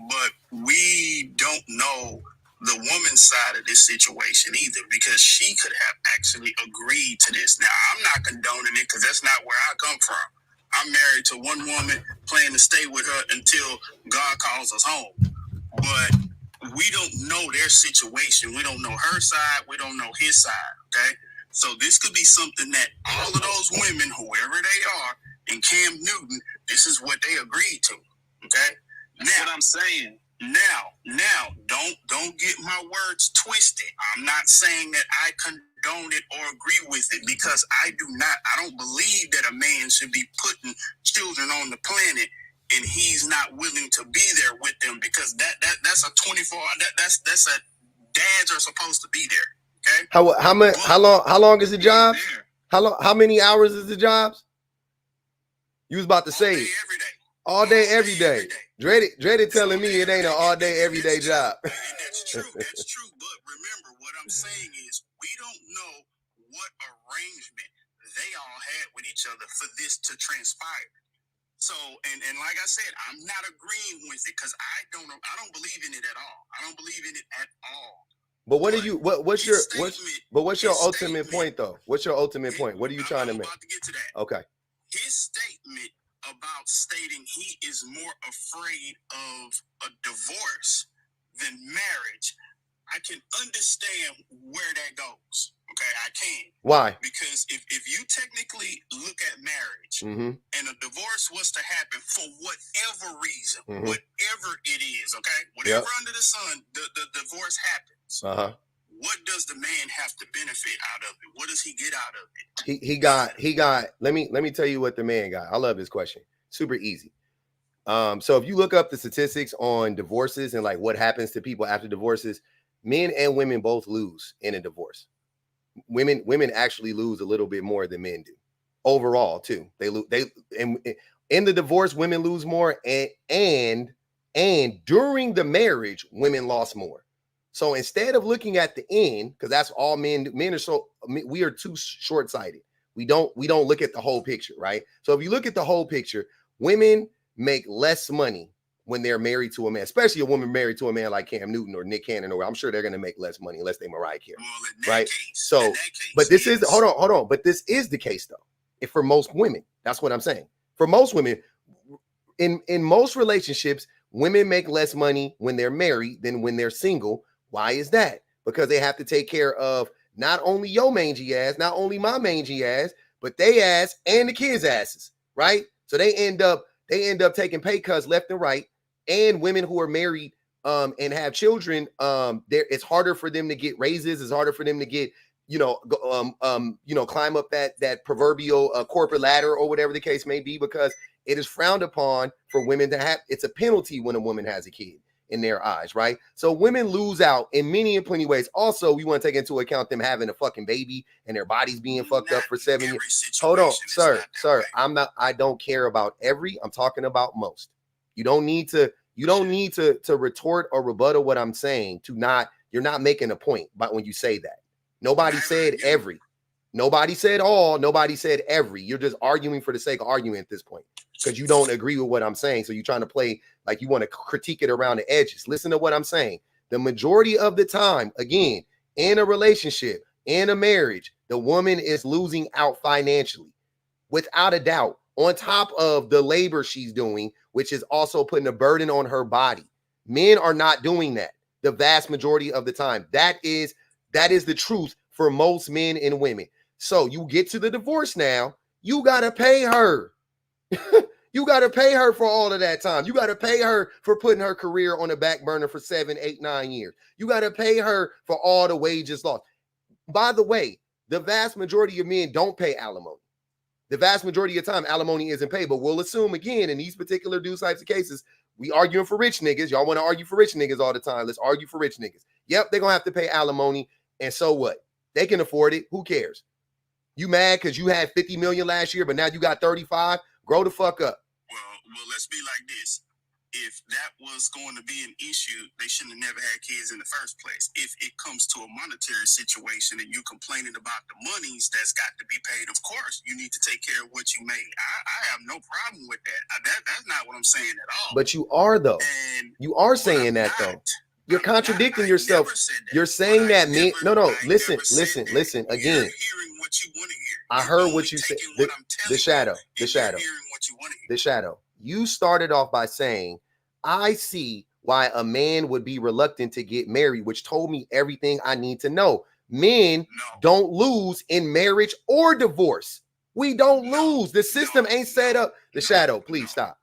But we don't know the woman's side of this situation either, because she could have actually agreed to this. Now, I'm not condoning it because that's not where I come from. I'm married to one woman, plan to stay with her until God calls us home. But we don't know their situation. We don't know her side. We don't know his side, okay? So this could be something that all of those women, whoever they are, and Cam Newton, this is what they agreed to, okay? That's what I'm saying. Now, don't get my words twisted. I'm not saying that I condone it or agree with it, because I do not. I don't believe that a man should be putting children on the planet and he's not willing to be there with them, because that's a 24. That's a dads are supposed to be there. Okay. How long is the job? How many hours is the jobs? You was about to say all day, every day. Dreaded telling me it ain't an all day, every day job. And that's true. But remember, what I'm saying is we don't know what arrangement they all had with each other for this to transpire. So, and like I said, I'm not agreeing with it because I don't believe in it at all. I don't believe in it at all. But what's your ultimate point though? What's your ultimate point? What are you trying to make? I'm about to get to that. Okay. His statement about stating he is more afraid of a divorce than marriage, I can understand where that goes. Okay, I can. Why? Because if you technically look at marriage Mm-hmm. and a divorce was to happen for whatever reason, Mhm. whatever it is, okay? Whatever under the sun, the divorce happens. Uh-huh. What does the man have to benefit out of it? What does he get out of it? He got let me tell you what the man got. I love this question. Super easy. So if you look up the statistics on divorces and like what happens to people after divorces, men and women both lose in a divorce. Women actually lose a little bit more than men do overall too. They lose. They in the divorce, women lose more, and during the marriage, women lost more. So instead of looking at the end, because that's all men do, men are so we are too short-sighted. We don't look at the whole picture, right? So if you look at the whole picture, women make less money when they're married to a man, especially a woman married to a man like Cam Newton or Nick Cannon, or I'm sure they're going to make less money unless they Mariah Carey, right? So, but this is hold on, but this is the case though. If for most women, that's what I'm saying. For most women, in most relationships, women make less money when they're married than when they're single. Why is that? Because they have to take care of not only your mangy ass, not only my mangy ass, but they ass and the kids' asses, right? So they end up taking pay cuts left and right. And women who are married and have children, it's harder for them to get raises. It's harder for them to get, climb up that proverbial corporate ladder or whatever the case may be, because it is frowned upon for women to have. It's a penalty when a woman has a kid in their eyes, right? So women lose out in many and plenty ways. Also, we want to take into account them having a fucking baby and their bodies being fucked up for 7 years. Hold on, sir. I don't care about every. I'm talking about most. You don't need to retort or rebuttal what I'm saying. You're not making a point by when you say that. Nobody said every. Nobody said all. Nobody said every. You're just arguing for the sake of arguing at this point because you don't agree with what I'm saying. So you're trying to play like you want to critique it around the edges. Listen to what I'm saying. The majority of the time, again, in a relationship, in a marriage, the woman is losing out financially, without a doubt, on top of the labor she's doing, which is also putting a burden on her body. Men are not doing that the vast majority of the time. That is the truth for most men and women. So you get to the divorce now, you got to pay her. You got to pay her for all of that time. You got to pay her for putting her career on the back burner for 7, 8, 9 years. You got to pay her for all the wages lost. By the way, the vast majority of men don't pay alimony. The vast majority of the time, alimony isn't paid, but we'll assume again, in these particular types of cases, we arguing for rich niggas. Y'all want to argue for rich niggas all the time. Let's argue for rich niggas. Yep, they're going to have to pay alimony. And so what? They can afford it. Who cares? You mad because you had 50 million last year, but now you got 35? Grow the fuck up. Well, let's be like this. If that was going to be an issue, they shouldn't have never had kids in the first place. If it comes to a monetary situation and you complaining about the monies that's got to be paid, of course, you need to take care of what you made. I have no problem with that. That's not what I'm saying at all. But you are, though. And you are saying that, though. You're contradicting yourself. You're saying that men. No. Listen. Again. Hearing what you want to hear. I heard what you said. The shadow. You started off by saying, I see why a man would be reluctant to get married, which told me everything I need to know. Men don't lose in marriage or divorce. We don't lose. The system ain't set up. The shadow, please stop.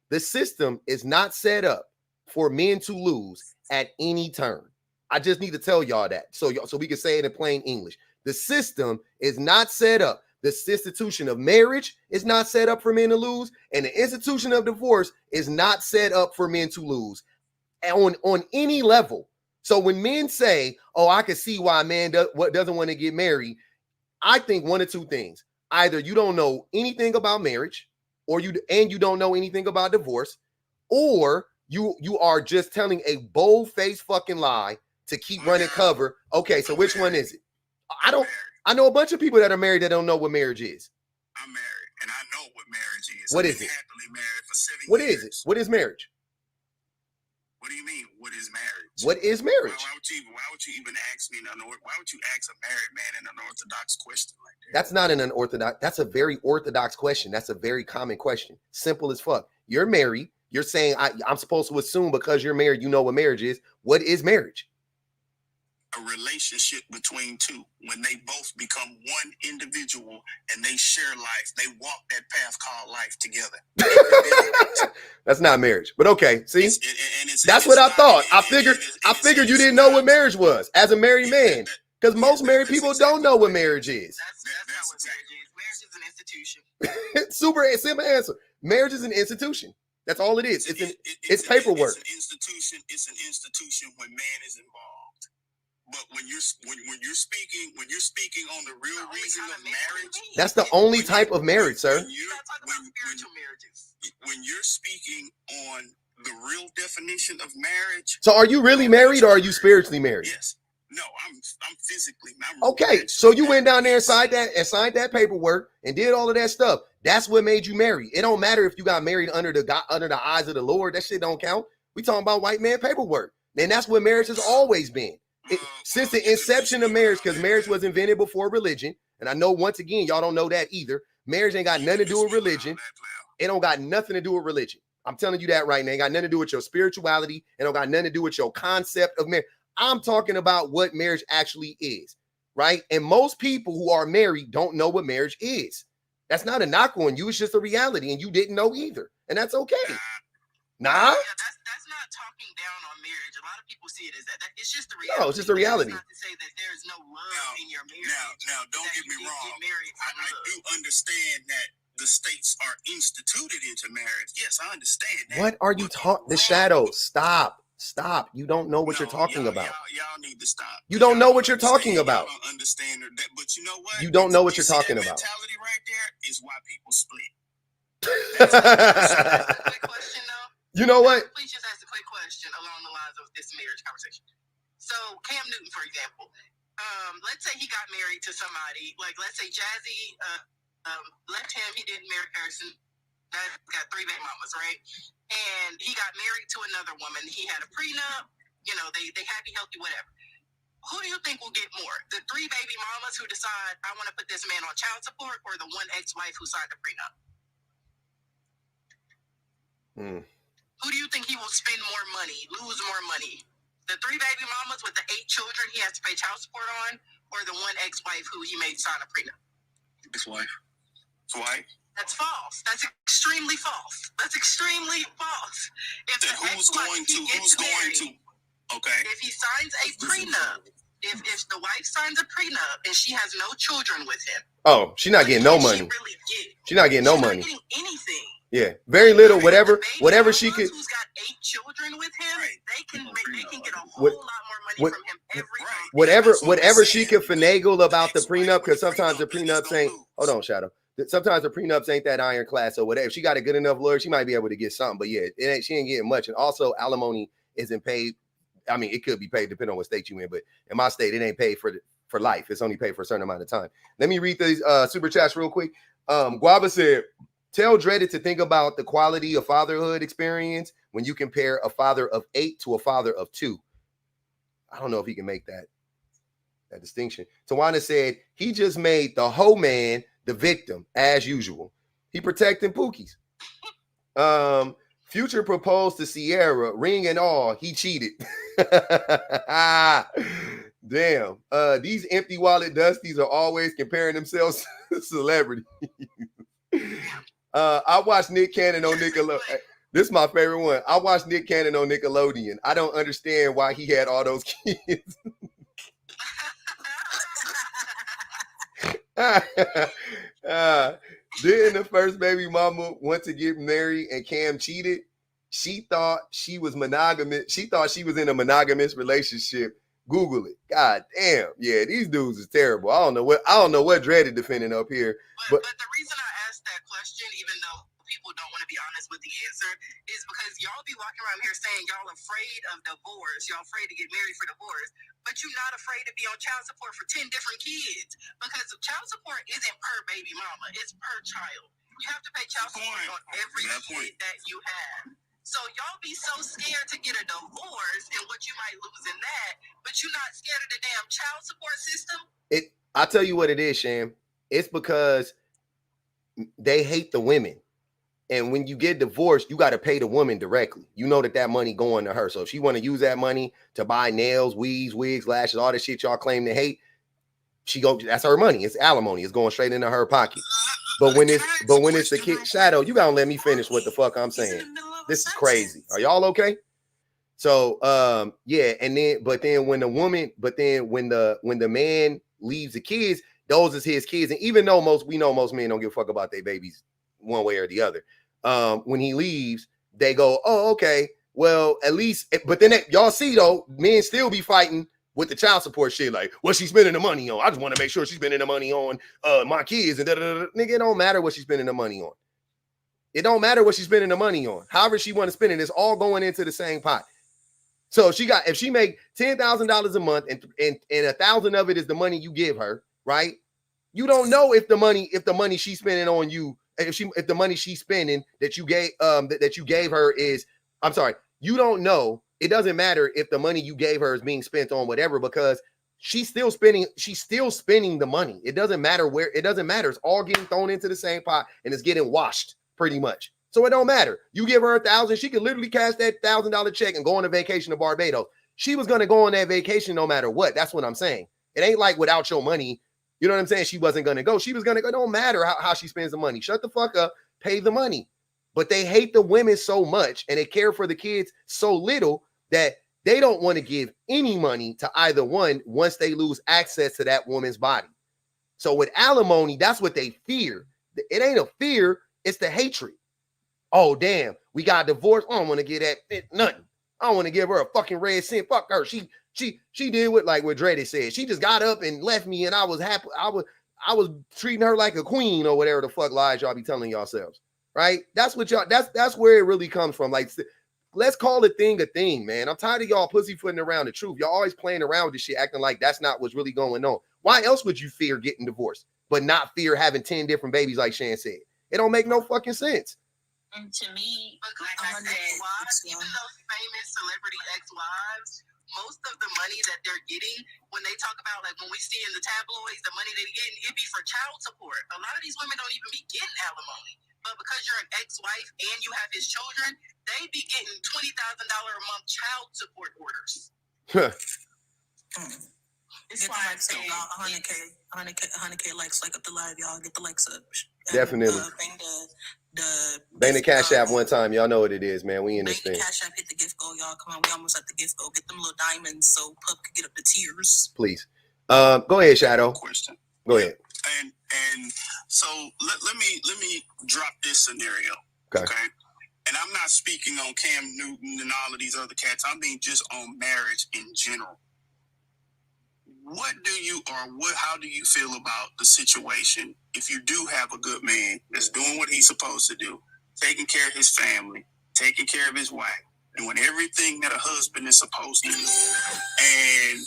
The system is not set up for men to lose at any turn. I just need to tell y'all that so we can say it in plain English. The system is not set up. The institution of marriage is not set up for men to lose, and the institution of divorce is not set up for men to lose on any level. So when men say, "Oh, I can see why a man doesn't want to get married," I think one of two things: either you don't know anything about marriage, or you don't know anything about divorce, or you are just telling a bold-faced fucking lie to keep running cover. Okay, so which one is it? I know a bunch of people that are married that don't know what marriage is. I'm married, and I know what marriage is. What is it? Happily married for 7 years. What is it? What is marriage? What do you mean? What is marriage? What is marriage? Why would you even ask me? Why would you ask a married man an unorthodox question like that? That's not an unorthodox. That's a very orthodox question. That's a very common question. Simple as fuck. You're married. You're saying I'm supposed to assume because you're married, you know what marriage is. What is marriage? a relationship between two. When they both become one individual and they share life, they walk that path called life together. That's not marriage, but okay. See, that's it's what I not- thought. and- I figured you it's didn't know not- what marriage was as a married man, because most married people don't know what marriage is. That's not what marriage is. Marriage is an institution. Super simple answer. Marriage is an institution. That's all it is. It's paperwork. It's an institution when man is involved. But when you're speaking on the real reason of marriage, That's the only type of marriage, sir. When you're speaking on the real definition of marriage. So are you really married or are you spiritually married? Yes. No, I'm physically married. Okay, so you went down there and signed that paperwork and did all of that stuff. That's what made you married. It don't matter if you got married under the eyes of the Lord. That shit don't count. We talking about white man paperwork. And that's what marriage has always been. Since the inception of marriage, because marriage was invented before religion. And I know, once again, y'all don't know that either. Marriage ain't got nothing to do with religion. It don't got nothing to do with religion. I'm telling you that right now. It ain't got nothing to do with your spirituality. It don't got nothing to do with your concept of marriage. I'm talking about what marriage actually is, right? And most people who are married don't know what marriage is. That's not a knock on you. It's just a reality, and you didn't know either. And that's okay. Nah? Yeah, that's not talking down on marriage. A lot of people see it as that. It's just a reality. No, it's just a reality. It's not to say that there's no love in your marriage. Now, don't get me wrong. I do understand that the states are instituted into marriage. Yes, I understand that. What are you talking? The shadows. Stop. You don't know what you're talking about. Y'all need to stop. You don't know what you're talking about. Y'all don't understand that, but you know what? You don't know what you're talking about. Mentality right there is why people split. Quick question, though. You know what? Please just ask a quick question along the lines of this marriage conversation. So Cam Newton, for example, let's say he got married to somebody, like let's say Jazzy left him, he didn't marry Harrison. That got 3 baby mamas, right? And he got married to another woman. He had a prenup, they happy, healthy, whatever. Who do you think will get more? The 3 baby mamas who decide, I want to put this man on child support, or the one ex-wife who signed the prenup? Who do you think he will spend more money, lose more money? The 3 baby mamas with the 8 children he has to pay child support on, or the one ex-wife who he made sign a prenup? Ex-wife. Wife. That's false. That's extremely false. If who's going to? Okay. If he signs a prenup, if the wife signs a prenup and she has no children with him. Oh, she's not getting no money. She's not getting no money. She's not getting anything. Yeah, very little. Whatever she could. Who's got 8 children with him? They can get a whole lot more money from him every month. Whatever she could finagle about the prenup, because sometimes the prenups ain't. Hold on, Shadow. Sometimes the prenups ain't that ironclad. So whatever, if she got a good enough lawyer, she might be able to get something. But yeah, she ain't getting much. And also, alimony isn't paid. I mean, it could be paid depending on what state you in, but in my state, it ain't paid for life. It's only paid for a certain amount of time. Let me read these super chats real quick. Guava said, tell Dreaded to think about the quality of fatherhood experience when you compare a father of 8 to a father of 2. I don't know if he can make that distinction. Tawana said, he just made the whole man the victim, as usual. He protecting Pookies. Future proposed to Sierra, ring and all. He cheated. Damn. These empty wallet dusties are always comparing themselves to celebrities. I watched Nick Cannon on Nickelodeon. This is my favorite one. I watched Nick Cannon on Nickelodeon. I don't understand why he had all those kids. Didn't the first baby mama want to get married and Cam cheated? She thought she was monogamous. She thought she was in a monogamous relationship. Google it. God damn. Yeah, these dudes is terrible. I don't know what Dreaded defending up here. But the reason I asked that question, even though people don't want to be honest with the answer, is because y'all be walking around here saying y'all afraid of divorce. Y'all afraid to get married for divorce. But you're not afraid to be on child support for 10 different kids. Because child support isn't per baby mama. It's per child. You have to pay child support on every kid that you have. So y'all be so scared to get a divorce and what you might lose in that, but you're not scared of the damn child support system? I'll tell you what it is, Sham. It's because they hate the women. And when you get divorced, you got to pay the woman directly. You know that money going to her. So if she want to use that money to buy nails, weaves, wigs, lashes, all the shit y'all claim to hate, that's her money. It's alimony. It's going straight into her pocket. But when it's the kid, Shadow, you gotta let me finish what the fuck I'm saying. This is crazy. Are y'all okay? So yeah, and then when the man leaves the kids, those is his kids. And even though most men don't give a fuck about their babies one way or the other, when he leaves, they go, oh, okay, well, at least, but then y'all see though, men still be fighting with the child support shit, like what she's spending the money on. I just want to make sure she's spending the money on my kids and nigga, it don't matter what she's spending the money on. It don't matter what she's spending the money on. However she want to spend it, it's all going into the same pot. So if she make $10,000 a month and 1,000 of it is the money you give her, right? You don't know if the money she's spending on you, if the money she's spending that you gave her is, I'm sorry, you don't know. It doesn't matter if the money you gave her is being spent on whatever, because she's still spending the money. It doesn't matter where, it doesn't matter. It's all getting thrown into the same pot and it's getting washed pretty much. So it don't matter. You give her 1,000, she could literally cash that $1,000 check and go on a vacation to Barbados. She was going to go on that vacation no matter what. That's what I'm saying. It ain't like without your money, you know what I'm saying? She wasn't going to go. She was going to go. It don't matter how she spends the money. Shut the fuck up. Pay the money. But they hate the women so much and they care for the kids so little that they don't want to give any money to either one once they lose access to that woman's body. So with alimony, that's what they fear. It ain't a fear. It's the hatred. Oh, damn, we got divorced. I don't want to get that nothing. I don't want to give her a fucking red cent. Fuck her. She did what Dre said. She just got up and left me, and I was happy. I was treating her like a queen or whatever the fuck lies y'all be telling yourselves. Right? That's what y'all. That's where it really comes from. Like, let's call a thing, man. I'm tired of y'all pussyfooting around the truth. Y'all always playing around with this shit, acting like that's not what's really going on. Why else would you fear getting divorced, but not fear having 10 different babies, like Shan said? It don't make no fucking sense. And to me, like I said, even those famous celebrity ex-wives, most of the money that they're getting, when they talk about, like when we see in the tabloids, the money they're getting, it be for child support. A lot of these women don't even be getting alimony. But because you're an ex-wife and you have his children, they be getting $20,000 a month child support orders. It's why I say about 100K likes, like up the live, y'all get the likes up. Definitely. Bang the Cash App one time. Y'all know what it is, man. We in this thing. Bang the Cash App, hit the gift goal, y'all. Come on, we almost at the gift goal. Get them little diamonds so Pup could get up the tears. Please. Go ahead, Shadow. Question. Go ahead. And so let me drop this scenario. Okay. And I'm not speaking on Cam Newton and all of these other cats. I mean just on marriage in general. How do you feel about the situation if you do have a good man that's doing what he's supposed to do, taking care of his family, taking care of his wife, doing everything that a husband is supposed to do, and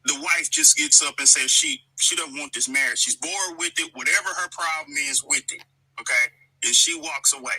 the wife just gets up and says she doesn't want this marriage. She's bored with it, whatever her problem is with it, okay? And she walks away.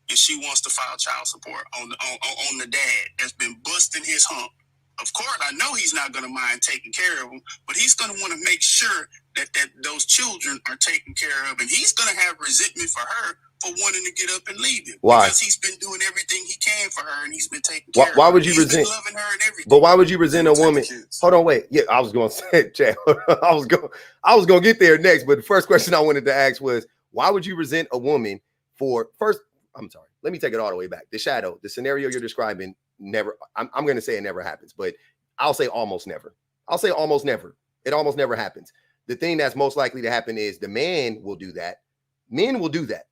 And she wants to file child support on the dad that's been busting his hump. Of course, I know he's not going to mind taking care of them, but he's going to want to make sure that those children are taken care of. And he's going to have resentment for her for wanting to get up and leave him. Why? Because he's been doing everything he can for her and he's been taking care of her. Why would you resent? Loving her and everything. But why would you resent a woman? Hold on, wait. Yeah, I was going to say, Chad, I was going to get there next. But the first question I wanted to ask was, why would you resent a woman for first? I'm sorry. Let me take it all the way back. The Shadow, the scenario you're describing, never. I'm going to say it never happens, but I'll say almost never. I'll say almost never. It almost never happens. The thing that's most likely to happen is the man will do that. Men will do that.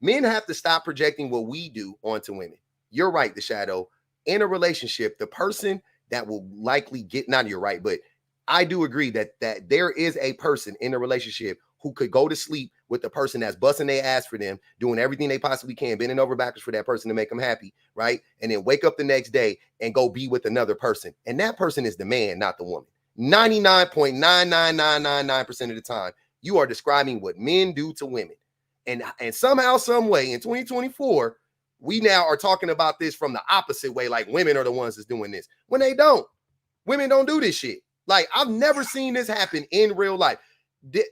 Men have to stop projecting what we do onto women. You're right, the Shadow. In a relationship, the person that will likely get, not you're right, but I do agree that there is a person in a relationship who could go to sleep with the person that's busting their ass for them, doing everything they possibly can, bending over backwards for that person to make them happy, right? And then wake up the next day and go be with another person. And that person is the man, not the woman. 99.99999% of the time, you are describing what men do to women. And somehow, some way, in 2024, we now are talking about this from the opposite way, like women are the ones that's doing this. When they don't. Women don't do this shit. Like, I've never seen this happen in real life.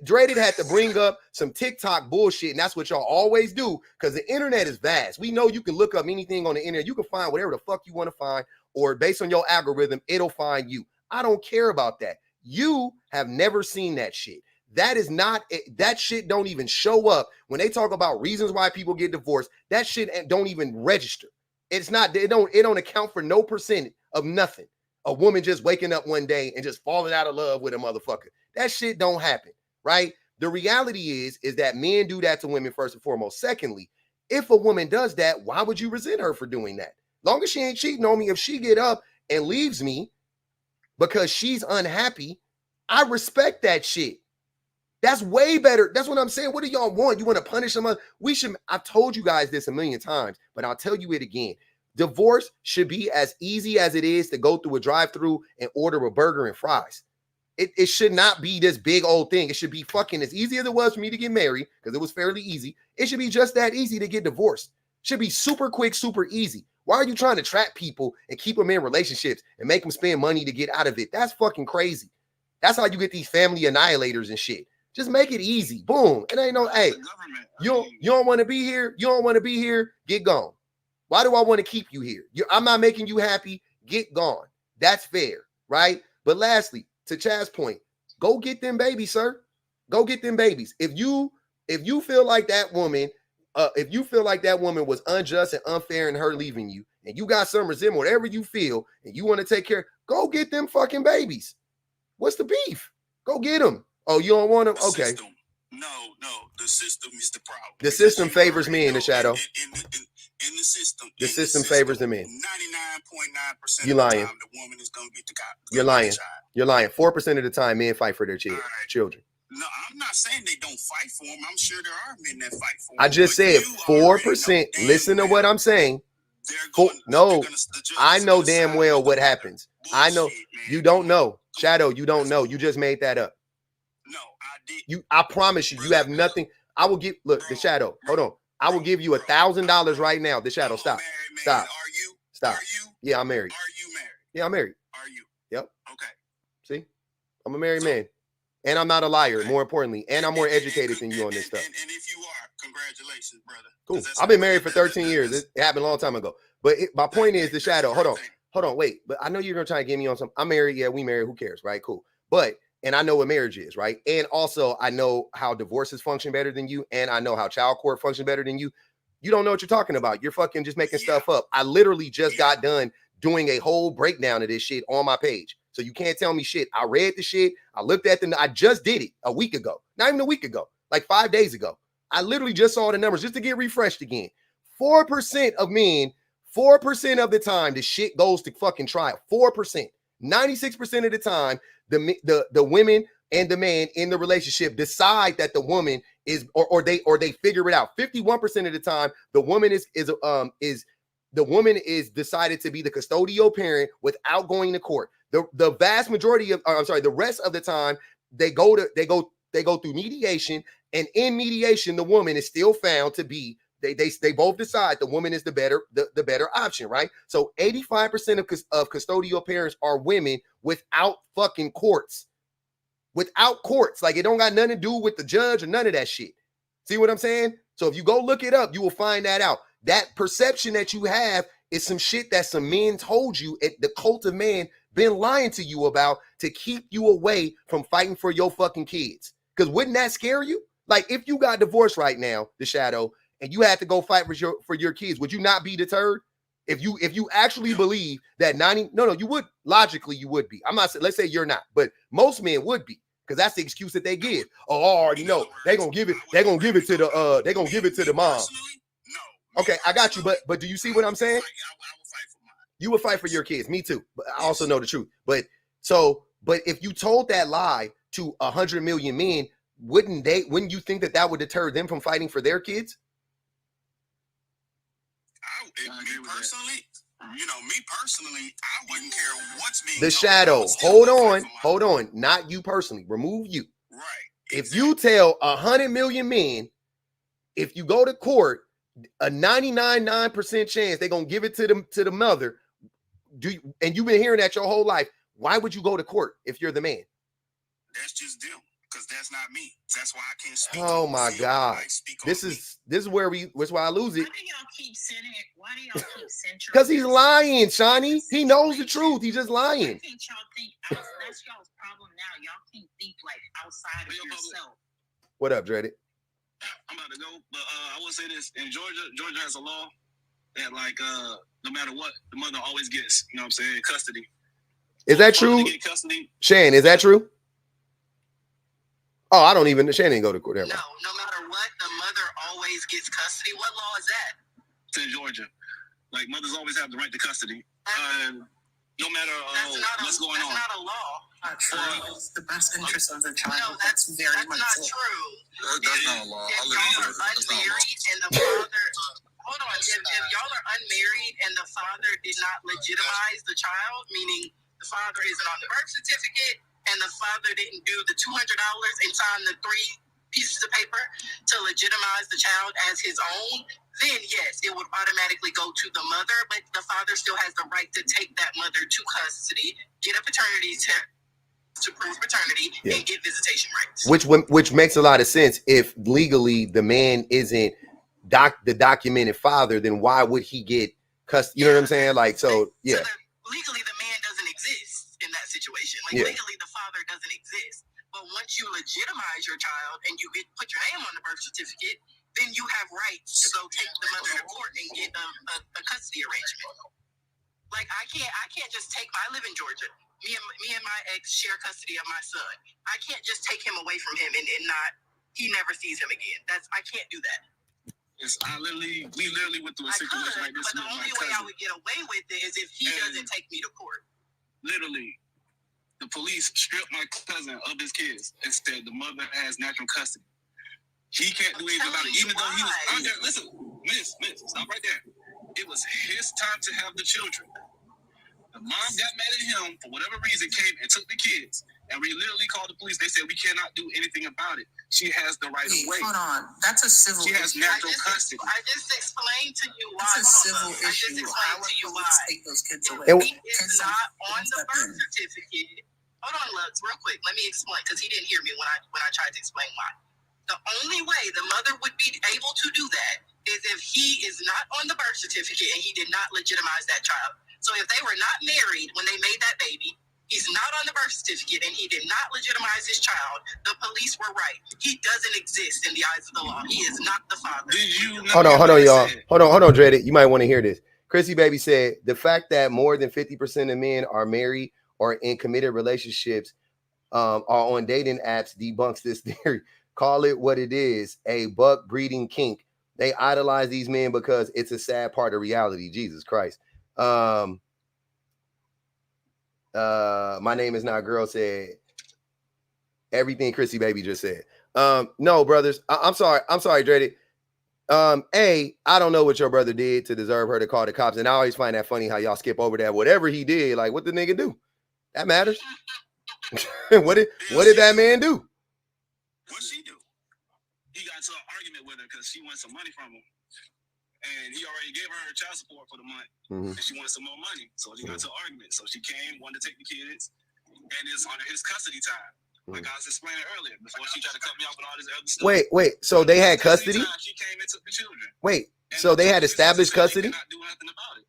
Dreaded had to bring up some TikTok bullshit, and that's what y'all always do, because the internet is vast. We know you can look up anything on the internet. You can find whatever the fuck you want to find, or based on your algorithm, it'll find you. I don't care about that. You have never seen that shit. That is not, that shit don't even show up. When they talk about reasons why people get divorced, that shit don't even register. It's not, it don't account for no percent of nothing. A woman just waking up one day and just falling out of love with a motherfucker. That shit don't happen, right? The reality is that men do that to women first and foremost. Secondly, if a woman does that, why would you resent her for doing that? Long as she ain't cheating on me, if she get up and leaves me because she's unhappy, I respect that shit. That's way better. That's what I'm saying. What do y'all want? You want to punish someone? I've told you guys this a million times, but I'll tell you it again. Divorce should be as easy as it is to go through a drive-thru and order a burger and fries. It should not be this big old thing. It should be fucking as easy as it was for me to get married, because it was fairly easy. It should be just that easy to get divorced. It should be super quick, super easy. Why are you trying to trap people and keep them in relationships and make them spend money to get out of it? That's fucking crazy. That's how you get these family annihilators and shit. Just make it easy. Boom. It ain't no, hey, you don't want to be here. You don't want to be here. Get gone. Why do I want to keep you here? I'm not making you happy. Get gone. That's fair, right? But lastly, to Chaz's point, go get them babies, sir. Go get them babies. If you feel like that woman, was unjust and unfair in her leaving you, and you got some resentment, whatever you feel, and you want to take care, go get them fucking babies. What's the beef? Go get them. Oh, you don't want them? Okay. No, the system is the problem. The system favors me in the shadow. In the system. The system favors the men. 99.9% you of lying. the time, the woman is going to get the guy. You're lying. You're lying. 4% of the time, men fight for their children. No, I'm not saying they don't fight for them. I'm sure there are men that fight for them. I just said 4%. Listen to what I'm saying. I know damn well what happens. I know. You don't know. Shadow, you don't know. You just made that up. No, I did. I promise you, you have nothing. I will give, look, the Shadow, hold on. I will give you $1,000 right now. The Shadow, stop. Stop. Are you? Stop. Are you? Yeah, I'm married. Are you married? Yeah, I'm married. Are you? Yep. Okay. See? I'm a married man. And I'm not a liar, more importantly. And I'm more educated than you on this stuff. And if you are, congratulations, brother. Cool. I've been married for 13 years. It happened a long time ago. But my point is, the Shadow, hold on, wait. But I know you're going to try to get me on some. I'm married. Yeah, we married. Who cares, right? Cool. And I know what marriage is, right? And also, I know how divorces function better than you. And I know how child court functions better than you. You don't know what you're talking about. You're fucking just making stuff up. I literally just got done doing a whole breakdown of this shit on my page. So you can't tell me shit. I read the shit. I looked at I just did it a week ago. Not even a week ago. Like 5 days ago. I literally just saw the numbers just to get refreshed again. 4% of men, 4% of the time, the shit goes to fucking trial. 4%. 96% of the time, the women and the man in the relationship decide that the woman is, or they figure it out. 51% of the time, the woman is decided to be the custodial parent without going to court. The vast majority of, the rest of the time, they go through mediation, and in mediation, the woman is still found to be. They both decide the woman is the better option, right? So 85% of custodial parents are women without fucking courts. Without courts. Like, it don't got nothing to do with the judge or none of that shit. See what I'm saying? So if you go look it up, you will find that out. That perception that you have is some shit that some men told you, the cult of man been lying to you about, to keep you away from fighting for your fucking kids. Because wouldn't that scare you? Like, if you got divorced right now, the Shadow, and you had to go fight for your kids, would you not be deterred? If you actually believe that you would, logically you would be. I'm not saying, let's say you're not, but most men would be, because that's the excuse that they give. Oh, I already know. They're gonna give it to the mom. Okay, I got you, but do you see what I'm saying? You would fight for your kids, me too. But I also know the truth. But if you told that lie to 100 million men, wouldn't you think that would deter them from fighting for their kids? Me personally, I wouldn't care what's being the Shadow. Hold on. Not you personally. Remove you. Right. If you tell 100 million men, if you go to court, a 99.9% chance they're gonna give it to the mother. And you've been hearing that your whole life. Why would you go to court if you're the man? That's just them. because that's not me. That's why I can't speak. Oh on my Phil. God. I speak on This me. is where I lose it. Why do y'all keep centering? Because he's lying, Shawnee. He knows the truth. He's just I lying. think y'all think that's y'all's problem now. Y'all can't think like outside of yourself. What up, Dreaded? I'm about to go, but I will say this: in Georgia has a law that like no matter what, the mother always gets, you know what I'm saying, custody. Is that true? Get custody. Shane, is that true? Oh, I don't even. Shane didn't go to court. No matter what, the mother always gets custody. What law is that? It's in Georgia. Like mothers always have the right to custody. No matter what's going on. That's not a law. Not true. It's the best interest of the child. No, that's very much not so. true. That's not a law. I If live in y'all are Georgia. That's not a law. unmarried and the father, hold on. If y'all are unmarried and the father did not legitimize the child, meaning the father isn't on the birth certificate and the father didn't do the $200 and sign the 3 pieces of paper to legitimize the child as his own, then yes, it would automatically go to the mother, but the father still has the right to take that mother to custody, get a paternity test to prove paternity, and get visitation rights. Which makes a lot of sense. If legally the man isn't the documented father, then why would he get custody? You know what I'm saying? Like, so yeah. Legally, the man doesn't exist in that situation. Legally, the father doesn't exist. But once you legitimize your child and you put your name on the birth certificate, then you have rights to go take the mother to court and get a custody arrangement. Like I can't just take. I live in Georgia. Me and my ex share custody of my son. I can't just take him away from him and not. He never sees him again. I can't do that. We literally went through a situation like this. But the only way I would get away with it is if he doesn't take me to court. Literally, the police stripped my cousin of his kids and said the mother has natural custody. He can't do anything about it, even though he was out there. Listen, miss, stop right there. It was his time to have the children. The mom got mad at him for whatever reason, came and took the kids. And we literally called the police. They said we cannot do anything about it. She has the right of way. Hold on, that's a civil issue. She has natural custody. I just explained to you why. That's a civil issue. How would you take those kids away? If he is not on the birth certificate. Hold on, Lux, real quick. Let me explain, because he didn't hear me when I tried to explain why. The only way the mother would be able to do that is if he is not on the birth certificate and he did not legitimize that child. So if they were not married when they made that baby, he's not on the birth certificate, and he did not legitimize his child, the police were right. He doesn't exist in the eyes of the law. He is not the father. Hold on, y'all. Hold on, Dreaded. You might want to hear this. Chrissy Baby said, the fact that more than 50% of men are married or in committed relationships are on dating apps debunks this theory. Call it what it is, a buck breeding kink. They idolize these men because it's a sad part of reality. Jesus Christ. My name is not girl said everything Chrissy Baby just said. No, brothers. I'm sorry, Dreaded. I don't know what your brother did to deserve her to call the cops. And I always find that funny how y'all skip over that. Whatever he did, like what the nigga do? That matters. What did that man do? What'd she do? He got into an argument with her because she wanted some money from him. And he already gave her child support for the month. And she wanted some more money. So she got into an argument. So she came, wanted to take the kids. And it's under his custody time. Like I was explaining earlier, before she tried to cut me off with all this other stuff. Wait. So they had custody? She came and took the children. Wait. So they had established custody?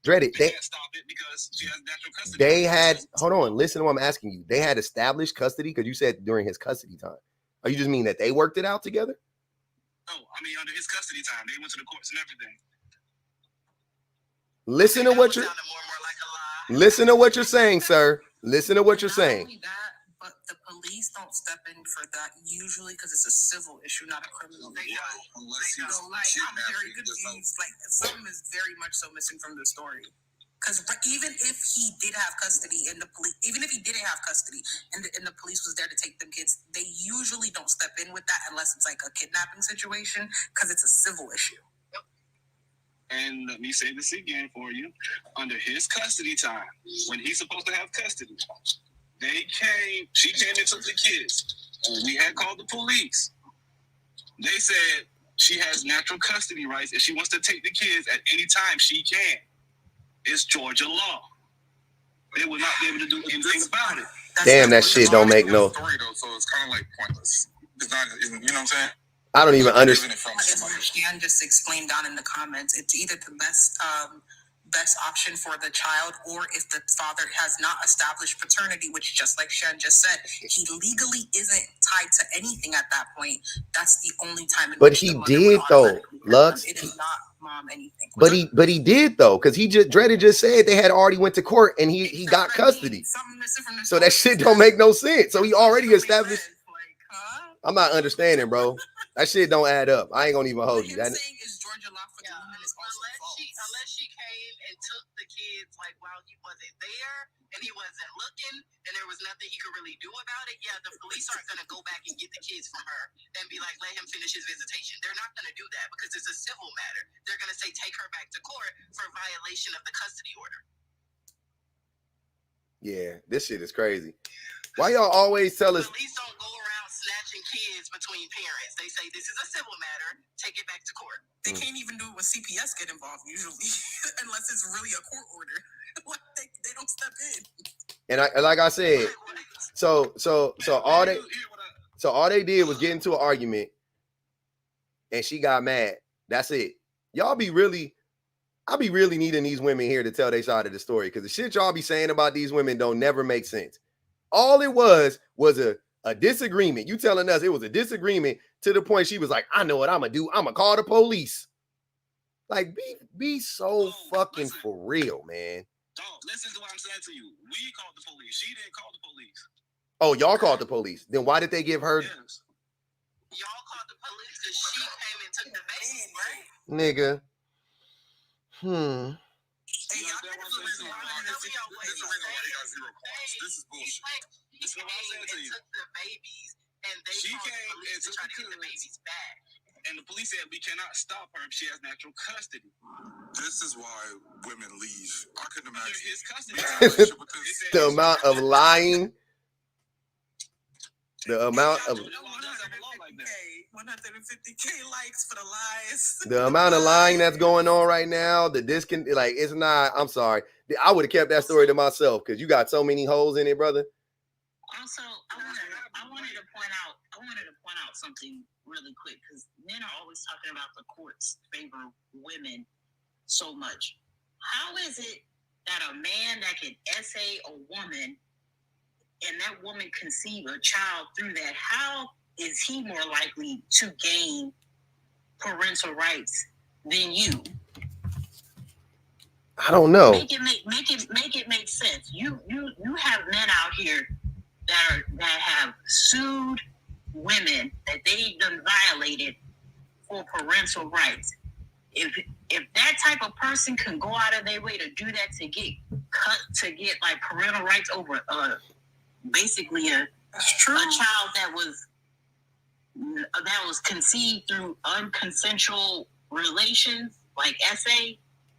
Dreaded. They can't stop it because she has natural custody. They had, hold on, listen to what I'm asking you. They had established custody because you said during his custody time. Or you just mean that they worked it out together? No, I mean under his custody time. They went to the courts and everything. Listen to what you're saying, sir. Listen to what you're saying. Not only that, but the police don't step in for that usually because it's a civil issue, not a criminal issue. I'm very confused. Like something is very much so missing from the story. Because even if he did have custody and the police, even if he didn't have custody and the police was there to take them kids, they usually don't step in with that unless it's like a kidnapping situation because it's a civil issue. And let me say this again for you. Under his custody time, when he's supposed to have custody, she came and took the kids. And we had called the police. They said she has natural custody rights. If she wants to take the kids at any time, she can. It's Georgia law. They will not be able to do anything about it. Damn, that shit don't make no. Story though, so it's kind of like pointless. It's not, you know what I'm saying? I don't even understand. As Shan just explained down in the comments, it's either the best option for the child, or if the father has not established paternity, which, just like Shan just said, he legally isn't tied to anything at that point. That's the only time. But he did though, Lux. It is not mom anything. But he did though, because Dreaded just said they had already went to court and he got custody. So that shit don't make no sense. So he already established. I'm not understanding, bro. That shit don't add up. I ain't gonna even hold you. That is Georgia law for the woman is also unless she came and took the kids like while he wasn't there and he wasn't looking and there was nothing he could really do about it. Yeah, the police aren't gonna go back and get the kids from her and be like, let him finish his visitation. They're not gonna do that because it's a civil matter. They're gonna say take her back to court for violation of the custody order. Yeah, this shit is crazy. Why y'all always tell us? Police don't go around snatching kids between parents. They say this is a civil matter. Take it back to court. They can't even do it when CPS get involved usually, unless it's really a court order. they don't step in. And like I said, so all they did was get into an argument, and she got mad. That's it. I be really needing these women here to tell their side of the story, because the shit y'all be saying about these women don't never make sense. All it was a disagreement. You telling us it was a disagreement to the point she was like, I know what I'm gonna do. I'm gonna call the police. Like, be so fucking for real, man. Dog, listen to what I'm saying to you. We called the police. She didn't call the police. Oh, y'all called the police. Then why did they give her? Yes. Y'all called the police because she came and took the baby, right? Nigga. This is the reason why he got 0 points. This is bullshit. He came and took the babies, and they called the police to try to get the babies back. And the police said we cannot stop her if she has natural custody. This is why women leave. I couldn't imagine His custody. The amount of lying. The amount of 150K likes for the lies. The amount of lying that's going on right now, it's not. I'm sorry. I would have kept that story to myself because you got so many holes in it, brother. Also, I wanted to point out something really quick, because men are always talking about the courts favor women so much. How is it that a man that can essay a woman and that woman conceive a child through that, how is he more likely to gain parental rights than you? I don't know. Make it make sense. You have men out here that have sued women that they done violated for parental rights. If that type of person can go out of their way to do that, to get like parental rights over basically a child that was conceived through unconsensual relations, like SA,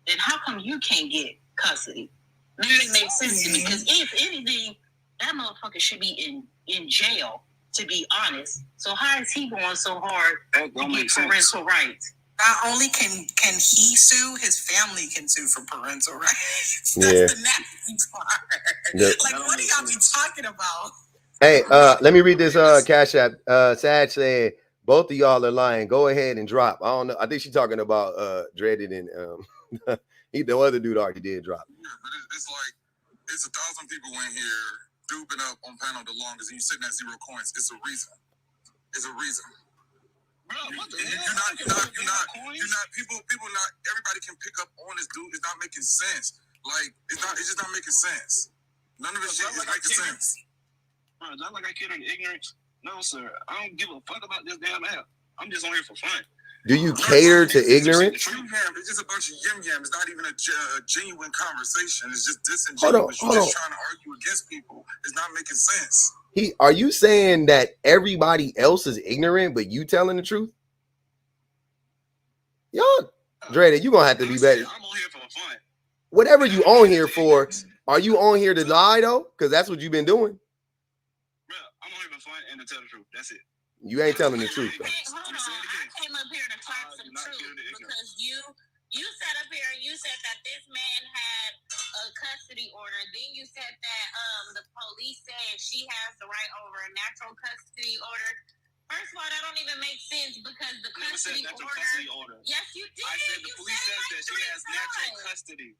then how come you can't get custody? Make it make sense to me, because if anything, that motherfucker should be in jail, to be honest. So how is he going so hard to get parental rights? Not only can he sue, his family can sue for parental rights. That's the nasty part. Like, what are y'all be talking about? Hey, let me read this Cash App. Sad said, both of y'all are lying. Go ahead and drop. I don't know. I think she's talking about Dreaded and the other dude already did drop. Yeah, but it's like it's 1,000 people in here duping up on panel the longest, and you sitting at 0 coins. It's a reason. It's a reason. Bro, You're not people not everybody can pick up on this, dude. It's not making sense. Like, it's just not making sense. None of this shit is making sense. Bro, not like I kid in ignorance. No, sir. I don't give a fuck about this damn app. I'm just on here for fun. Do you cater to ignorance? It's just a bunch of yim-yam. It's not even a genuine conversation. It's just disingenuous. You're just trying to argue against people. It's not making sense. Are you saying that everybody else is ignorant, but you telling the truth? Y'all, Dreaded, you gonna have to be better. I'm on here for fun. Whatever you on here for, are you on here to lie though? Because that's what you've been doing. Bro, I'm on here for fun and to tell the truth. That's it. You ain't telling the truth though. Hold on, I came up here to talk some truth because you sat up here and you said that this man had a a custody order. Then you said that the police said she has the right over a natural custody order. First of all, that don't even make sense because the custody order. Yes, you did. I said the police says that she has natural custody.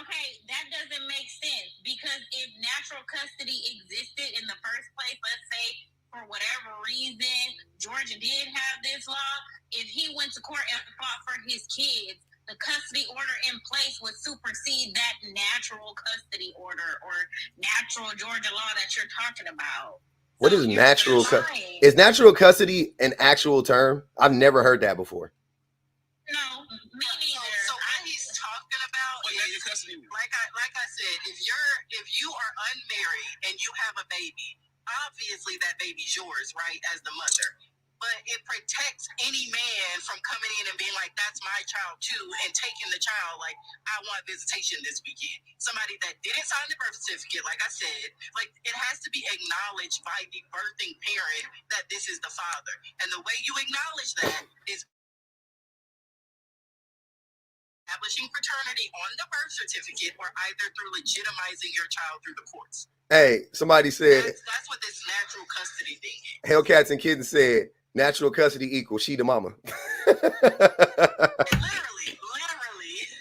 Okay, that doesn't make sense because if natural custody existed in the first place, let's say for whatever reason Georgia did have this law, if he went to court and fought for his kids, the custody order in place would supersede that natural custody order or natural Georgia law that you're talking about. What is natural custody? Is natural custody an actual term? I've never heard that before. No, me neither. So what he's talking about is, like I said, if you are unmarried and you have a baby, obviously that baby's yours, right, as the mother. But it protects any man from coming in and being like, that's my child too, and taking the child like, I want visitation this weekend. Somebody that didn't sign the birth certificate, like I said, like it has to be acknowledged by the birthing parent that this is the father. And the way you acknowledge that is establishing paternity on the birth certificate or either through legitimizing your child through the courts. Hey, somebody said that's what this natural custody thing is. Hellcats and Kittens said natural custody equals she the mama. literally.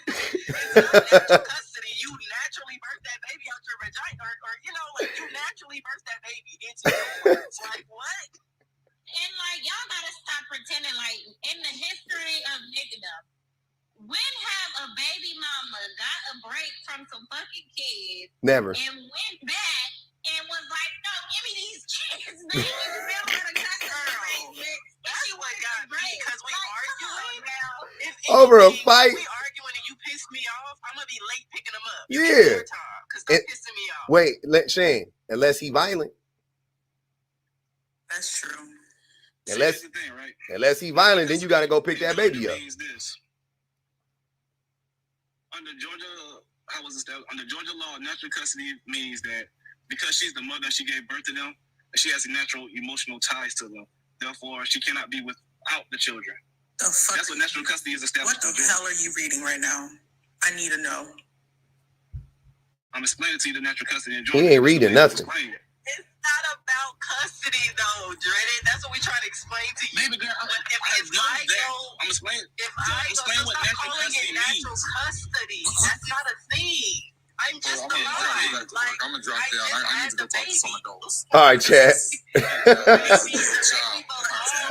It's not natural custody. You naturally birth that baby out your vagina, or you know, like you naturally birth that baby into yours. Like what? And like y'all gotta stop pretending like in the history of niggerdom, when have a baby mama got a break from some fucking kids? Never. And went back and was like, no, give me these kids, man. You still gotta cut the arrangement. That's what got me, because we arguing now. Over a fight. We arguing and you piss me off, I'm gonna be late picking them up. Yeah. Because they're pissing me off. Wait, Shane, unless he violent. That's true. Unless he violent, then you gotta go pick that baby up. Under Georgia law, natural custody means that because she's the mother and she gave birth to them, she has a natural emotional ties to them. Therefore, she cannot be without the children. That's what natural custody is established. What the hell are you reading right now? I need to know. I'm explaining to you the natural custody in Georgia. He ain't reading nothing. It's not about custody, though, Dreaded. That's what we try to explain to you. Maybe, girl, I'm explaining. What natural custody means. Custody. That's not a thing. I'm just I'm gonna drop down. I need to go talk to some adults. All right, chat.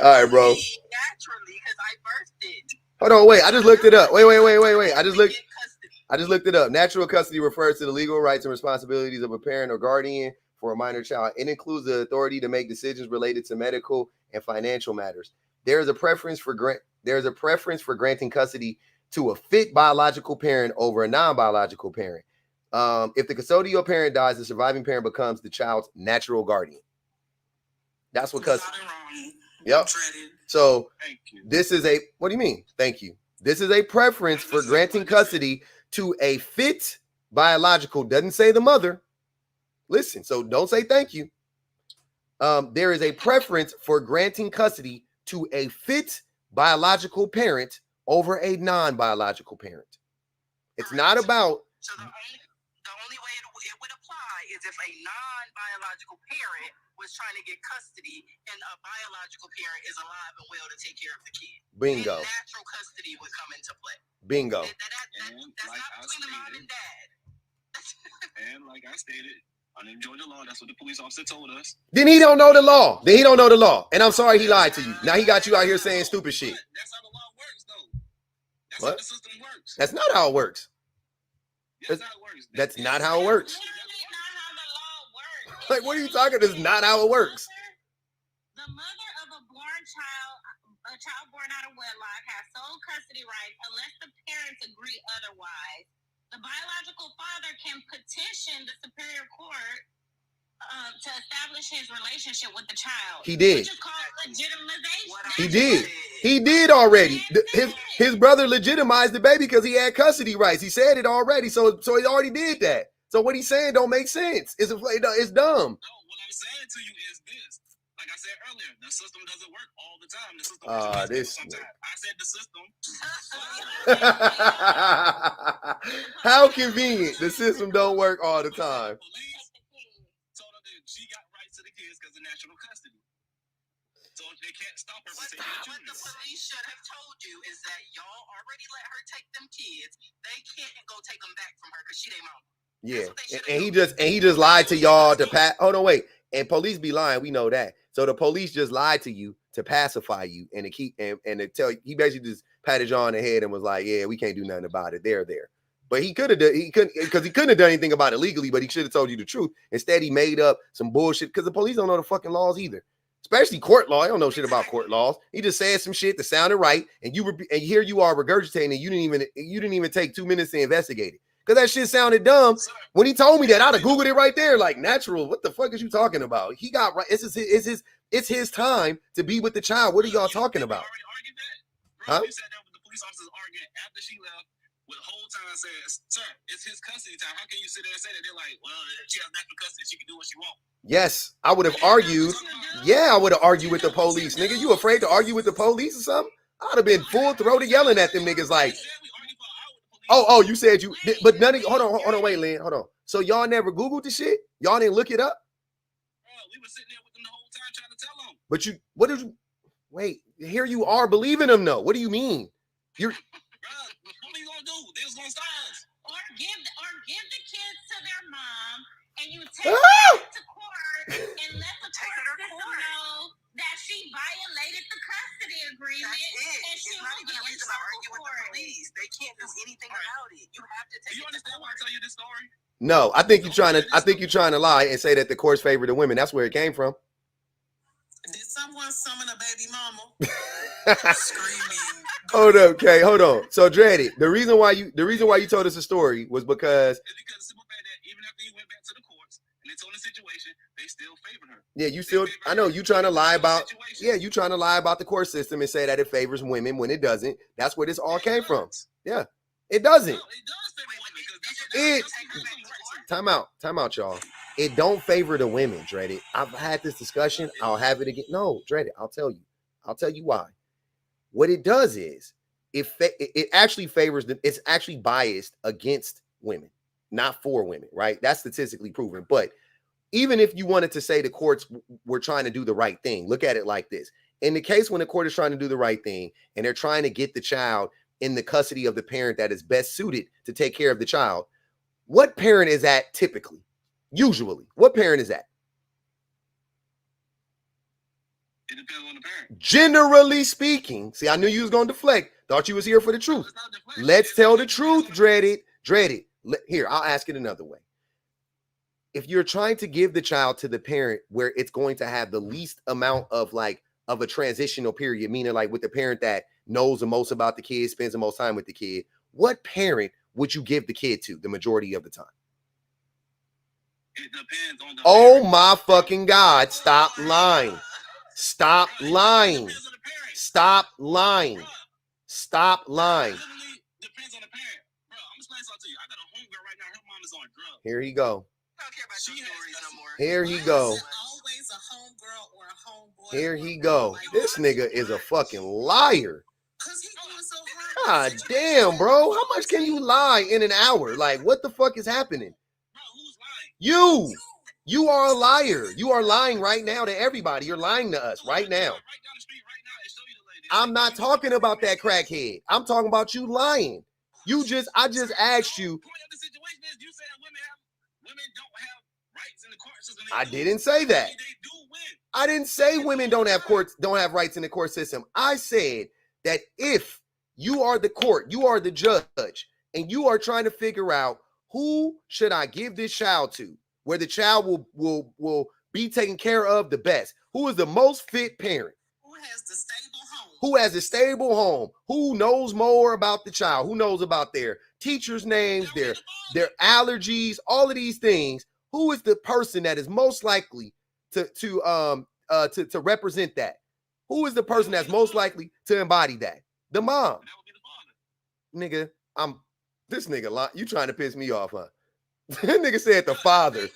All right, bro. Naturally, because I birthed it. Hold on, wait. I just looked it up. Wait. I just looked it up. Natural custody refers to the legal rights and responsibilities of a parent or guardian for a minor child. It includes the authority to make decisions related to medical and financial matters. There is a preference for granting custody to a fit biological parent over a non-biological parent. If the custodial parent dies, the surviving parent becomes the child's natural guardian. That's what custody. Yep. So this is a, what do you mean? Thank you. This is a preference for granting custody to a fit biological, doesn't say the mother. Listen, so don't say thank you. There is a preference for granting custody to a fit biological parent over a non-biological parent. It's not about. So the only way it would apply is if a non-biological parent was trying to get custody and a biological parent is alive and well to take care of the kid. Bingo. And natural custody would come into play. Bingo. That's like not between the mom and dad. And like I stated, under Georgia law, that's what the police officer told us. Then he don't know the law. And I'm sorry he lied to you. Now he got you out here saying stupid shit. That's how the law works, though. That's What? how the system works. That's not how it works. That's how it works. That's not how it works. Literally not how the law works. Like, what are you talking? That's not how it works. The mother of a child born out of wedlock, has sole custody rights unless the parents agree otherwise. The biological father can petition the Superior Court to establish his relationship with the child. He did. Which is called legitimization. He did. He did already. His brother legitimized the baby because he had custody rights. He said it already. So he already did that. So what he's saying don't make sense. It's dumb. No, what I'm saying to you is this. Like I said earlier, the system doesn't work all the time. The system works sometimes. I said the system. How convenient. The system don't work all the time. Police told her that she got rights to the kids because of national custody. So they can't stop her from taking the What the children. police should have told you is that y'all already let her take them kids. They can't go take them back from her because she their mama. Yeah, and he just lied to y'all to pat. Hold on, wait. And police be lying. We know that. So the police just lied to you to pacify you and to keep and to tell you. He basically just patted y'all on the head and was like, "Yeah, we can't do nothing about it. They're there." But he could have done. He couldn't because he couldn't have done anything about it legally. But he should have told you the truth. Instead, he made up some bullshit because the police don't know the fucking laws either. Especially court law. I don't know shit about court laws. He just said some shit that sounded right, and here you are regurgitating, and you didn't even take 2 minutes to investigate it. Because that shit sounded dumb. When he told me that, I'd have Googled it right there. Like, natural. What the fuck is you talking about? He got right. It's his time to be with the child. What are y'all talking about? Huh? You said that with the police officers arguing after she left. With the whole time says, "Sir, it's his custody time. How can you sit there and say that?" They're like, "Well, she has national custody. She can do what she wants." Yes, I would have argued. Yeah, I would have argued with the police, nigga. You afraid to argue with the police or something? I'd have been full throated yelling at them niggas like, oh, you said you, but none of, hold on, wait, Lynn, hold on. So y'all never Googled the shit? Y'all didn't look it up? We were sitting there with them the whole time trying to tell them. But what did you, wait, here you are believing them though. What do you mean? You're, what are you gonna do? They was gonna stop us. Or give the kids to their mom, and you take her to court and let the court system know that she violated the custody agreement. And she It's not will even get a in reason to argue trouble with the for it. police. They can't do anything about it. You have to take. Do you understand why I tell you this story? no, I think you're trying to lie and say that the courts favor the women. That's where it came from. Did someone summon a baby mama? Screaming. Hold up, Kay. Hold on. So, Dreddy, the reason why you told us the story was because it's because the simple fact that even after you went back to the courts and they told the situation, they still favored her. yeah, you still. I know you trying to lie about. Yeah, you trying to lie about the court system and say that it favors women when it doesn't. That's where this all came from. Yeah, it doesn't. No, it does favor women because Time out, y'all. It don't favor the women, Dreddy. I've had this discussion. I'll have it again. No, Dreddy, I'll tell you why. What it does is it actually favors them. It's actually biased against women, not for women, right? That's statistically proven. But even if you wanted to say the courts were trying to do the right thing, look at it like this. In the case when the court is trying to do the right thing and they're trying to get the child in the custody of the parent that is best suited to take care of the child, what parent is that typically? Usually, what parent is that? it depends on the parent. Generally speaking, see, I knew you was going to deflect. Thought you was here for the truth. Let's tell the truth, Dreaded. Here, I'll ask it another way. If you're trying to give the child to the parent where it's going to have the least amount of a transitional period, meaning like with the parent that knows the most about the kid, spends the most time with the kid, what parent would you give the kid to the majority of the time? It depends on the Oh parent. my fucking God. Stop lying. Stop lying. Stop lying. Stop lying. It literally depends on the parent. Bro, I'm explaining something to you. I got a homegirl right now. Her mom is on drugs. Here he go. I don't care about your stories no more. Here he go. Is it always a homegirl or a homeboy? Here he go. This nigga is a fucking liar. Because he doing so hard. God damn, bro. How much can you lie in an hour? Like, what the fuck is happening? Bro, who's lying? You are a liar. You are lying right now to everybody. You're lying to us right now. Right down the street right now and show you the lady. I'm not talking about that crackhead. I'm talking about you lying. I just asked you. The point of the situation is you say that women don't have rights in the court system. I didn't say that. They do win. I didn't say women don't have rights in the court system. I said that if you are the court, you are the judge, and you are trying to figure out who should I give this child to, where the child will be taken care of the best. Who is the most fit parent? Who has the stable home? Who has a stable home? Who knows more about the child? Who knows about their teachers' names, their allergies, all of these things? Who is the person that is most likely to represent that? Who is the person that's most likely to embody that? The mom. That would be the father. Nigga, this nigga, you trying to piss me off, huh? That nigga said the father. Lower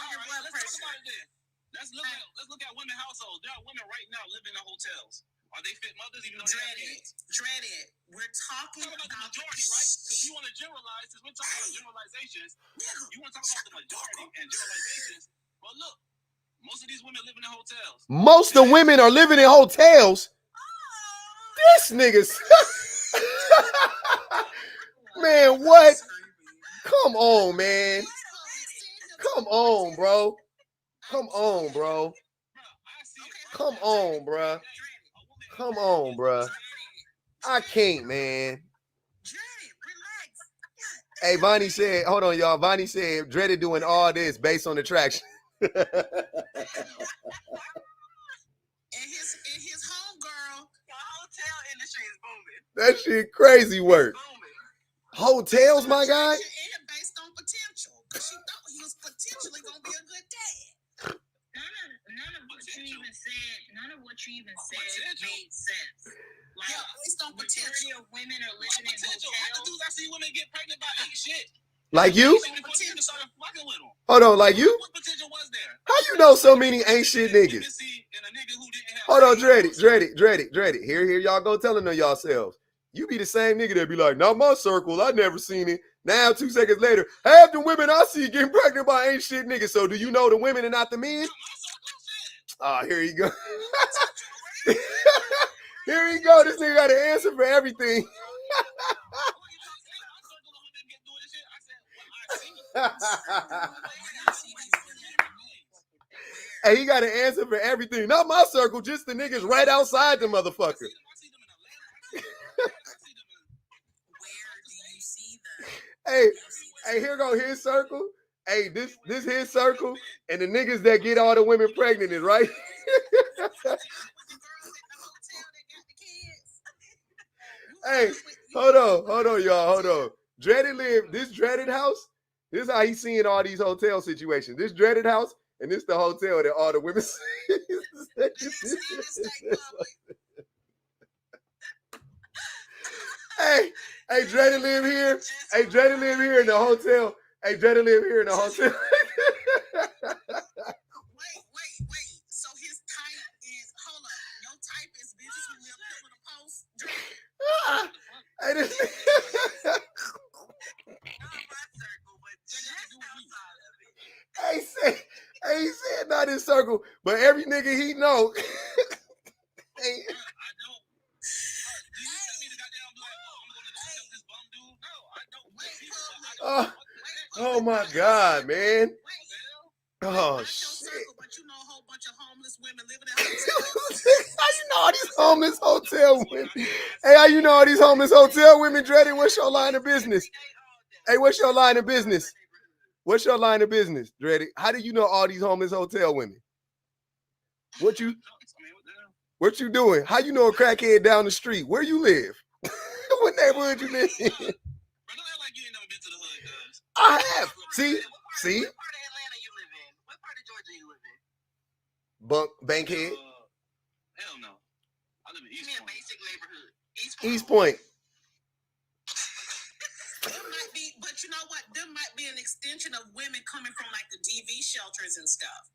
your blood pressure. Let's look at women households. There are women right now living in hotels. Are Are they fit mothers even though Dreaded. We're talking about the majority, right? Because you want to generalize, because we're talking about generalizations. You want to talk about the majority and generalizations. Well, look, most of these women live in hotels. Most of the women are living in hotels. This niggas. Man, what? Come on, man. Come on, bro. Come on, bro. Come on, bro. Come on, bro. I can't, man. Hey, Vonnie said, hold on, y'all. Vonnie said, Dreaded doing all this based on attraction. And his homegirl, The hotel industry is booming. That shit crazy work. Hotels, my guy. and based on potential, because she thought he was potentially gonna be a good dad. None of what you even said made sense. Like, based on majority potential. of women are living in Potential. Half the hotels. dudes I see women get pregnant by ain't shit. Like you? Potential started fucking with them. Hold on, like you? What potential was there? How you know so many ain't shit niggas? Hold on, Dreaded. Here, y'all go telling on yourselves. You be the same nigga that be like, not my circle, I never seen it. Now, 2 seconds later, half the women I see getting pregnant by ain't shit niggas. So do you know the women and not the men? Ah, here you go. Here you go. This nigga got an answer for everything. Hey, he got an answer for everything. Not my circle, just the niggas right outside the motherfucker. Hey, here go his circle. Hey, this his circle, and the niggas that get all the women pregnant is right. Hey, hold on, y'all, hold on. Dreaded live this dreaded house. This is how he's seeing all these hotel situations. This dreaded house, and this the hotel that all the women. Hey, Dreaded live here. Hey, Dreaded live here in the hotel. Hey, Dreaded live here in the hotel. Wait. So his type is, hold up, your type is bitches who live pillar to post. Hey, this. He said not his circle, but every nigga he know. Hey. Oh my God, man. Oh shit. But you know a whole bunch of homeless women living in hotels. How you know all these homeless hotel women? Hey, how you know all these homeless hotel women, Dreaded? What's your line of business? Hey, what's your line of business? What's your line of business, Dreaded? How do you know all these homeless hotel women? What you doing? How you know a crackhead down the street? Where you live? What neighborhood you live in? I have. See? What part of Atlanta you live in? What part of Georgia you live in? Bankhead. Hell no. I live in East Point. Give me a basic neighborhood. East Point. There might be, but you know what? There might be an extension of women coming from like the DV shelters and stuff.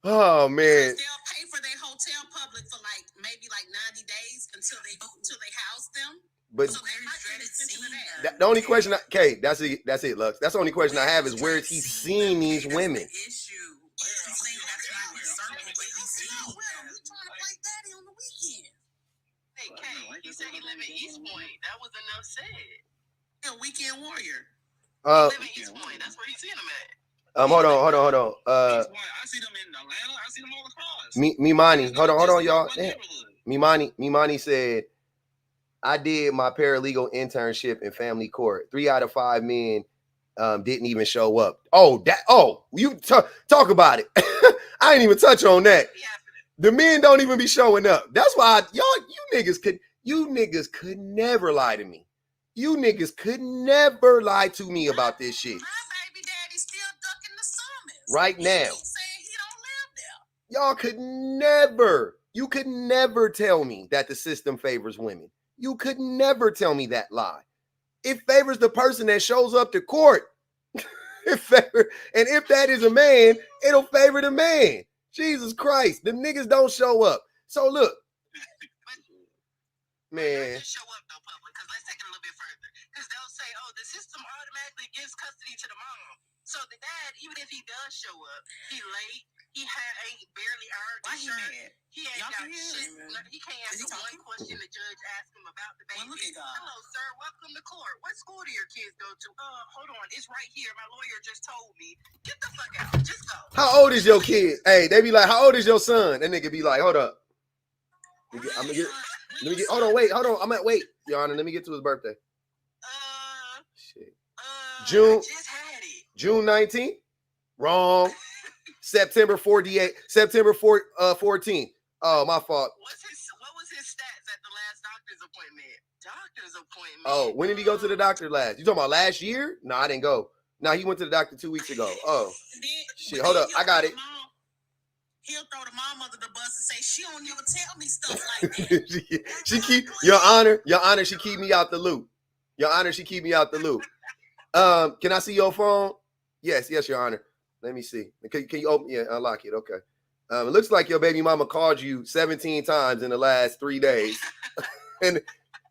Oh man. Because they'll pay for their hotel public for like maybe like 90 days until they house them. But so the only question, Kay, that's it, Lux. That's the only question I have is where is he seeing these women? Hey, Kay, he said he live in East Point. That was enough said. Yeah, weekend warrior. He live in East Point. That's where he's seeing them at. Hold on. I see them in Atlanta. I see them all across. Mimani, hold on, y'all. Mimani said, I did my paralegal internship in family court. 3 out of 5 men didn't even show up. You talk about it. I ain't even touch on that. The men don't even be showing up. That's why you niggas could never lie to me. You niggas could never lie to me about this shit. My baby daddy's still ducking the summons. Right now. He's saying he don't live there. You could never tell me that the system favors women. You could never tell me that lie. It favors the person that shows up to court. And if that is a man, it'll favor the man. Jesus Christ, the niggas don't show up. So look, But man. just show up though, public, because let's take it a little bit further. Because they'll say, oh, the system automatically gives custody to the mom. So the dad, even if he does show up, he late, he ain't barely earned. Why he mad? He ain't got shit. He can't answer one question the judge asked him about the baby. Well, look at God. Hello, sir. Welcome to court. What school do your kids go to? Hold on. It's right here. My lawyer just told me. Get the fuck out. Just go. How old is your kid? Hey, they be like, how old is your son? That nigga be like, hold up. I'm gonna get. Let me get. Hold on. Wait. Wait, Your Honor. Let me get to his birthday. Shit. June. Just had it. June 19th. Wrong. September 48. September 14th. Oh, my fault. What was his stats at the last doctor's appointment? Doctor's appointment. Oh, when did he go to the doctor last? You talking about last year? No, I didn't go. No, he went to the doctor 2 weeks ago. Oh, shit. Hold up. I got it. He'll throw the mom under the bus and say, she don't never tell me stuff like that. she keep, Your Honor, she keep me out the loop. Your Honor, she keep me out the loop. Can I see your phone? Yes, Your Honor. Let me see. Can you open? Yeah, unlock it. Okay. It looks like your baby mama called you 17 times in the last 3 days, and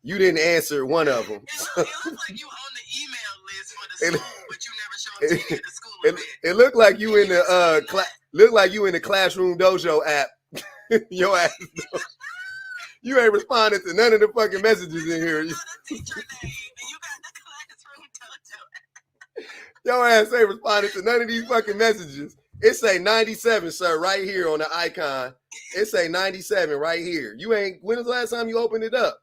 you didn't answer one of them. It looks like you on the email list for the school, but you never showed up to the school event. It looked like you in the look like you in the Classroom Dojo app. Your ass. You ain't responded to none of the fucking messages in here. Your ass ain't responded to none of these fucking messages. It say 97, sir, right here on the icon. It say 97 right here. You ain't. When was the last time you opened it up?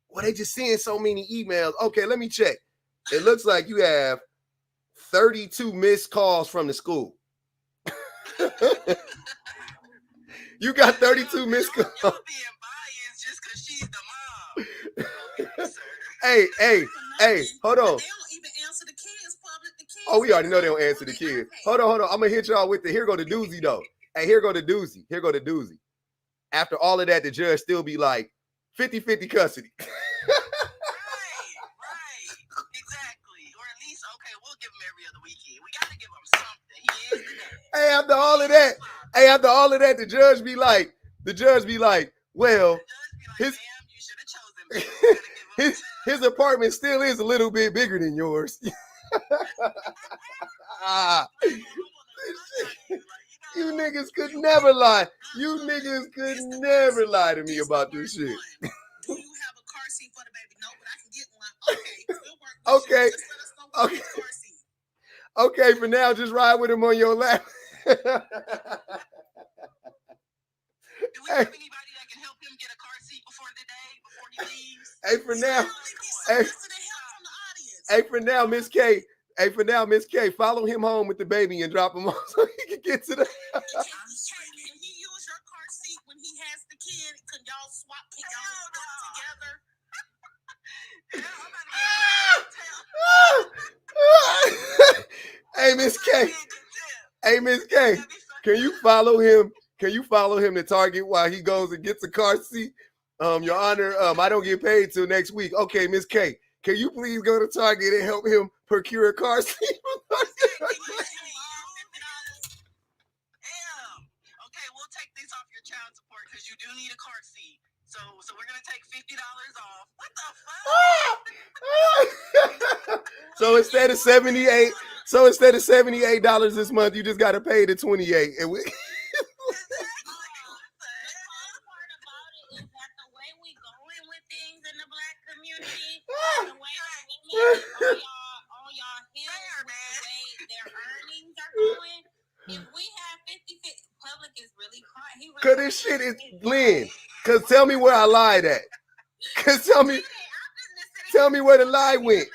Well, they just seeing so many emails. Okay, let me check. It looks like you have 32 missed calls from the school. You got 32 missed calls. You're being biased just because she's the mom. Hey, hold on. They don't even answer the kids. The kids. Oh, we already know they don't answer the kids. Hold on. I'm gonna hit y'all with the here go the doozy though. Hey, here go the doozy. After all of that, the judge still be like 50-50 custody. Right. Exactly. Or at least, okay, we'll give him every other weekend. We gotta give him something. He is the dad. Hey, after all of that, the judge be like, well, You should have chosen me. his apartment still is a little bit bigger than yours. You niggas could never lie. You niggas could never lie to me about this shit. Do you have a car seat for the baby? No, but I can get one. Okay. Just let us know car seat. Okay, for now, just ride with him on your lap. Do we have anybody that can help him get a car seat before the day, before he leaves? For now, Miss K, follow him home with the baby and drop him off so he can get to the. Can he use your car seat when he has the kid? Can y'all swap together? Hey, Miss K. Can you follow him? Can you follow him to Target while he goes and gets a car seat? Your Honor, I don't get paid till next week. Okay, Miss K, can you please go to Target and help him procure a car seat? Okay, we'll take this off your child support because you do need a car seat. So we're gonna take $50 off. What the fuck? So instead of $78 this month, you just gotta pay the $28. And we. all y'all hear the way their earnings are going. If we have 50-50, public is really crying. Cause this shit is Lynn. Cause tell me where I lied at. Cause tell me where the lie went.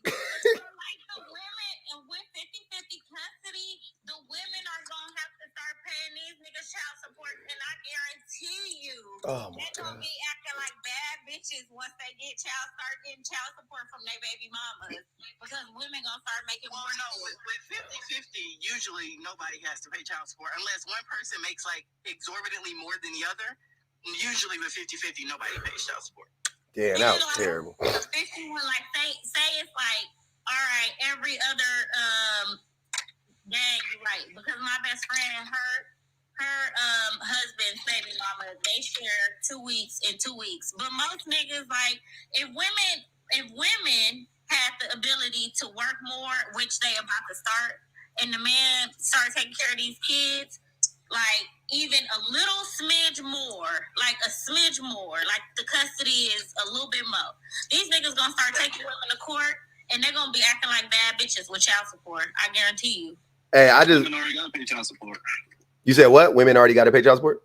Like the women, and with 50-50 custody, the women are gonna have to start paying these niggas child support, and I guarantee you, they're gonna be acting like bad bitches once they start getting child support from their baby mamas, because women gonna start making more. No, with 50-50, usually nobody has to pay child support unless one person makes like exorbitantly more than the other. Usually with 50-50, nobody pays child support. Yeah, that was terrible. Especially when, like, say it's like, all right, every other gang, right? Because my best friend, husband's baby mama, they share 2 weeks and 2 weeks. But most niggas, like, if women had the ability to work more, which they about to start, and the man start taking care of these kids, like even a little smidge more, like the custody is a little bit more. These niggas gonna start taking women to court, and they're gonna be acting like bad bitches with child support. I guarantee you. Hey, Women already got to pay child support. You said what? Women already got to pay child support?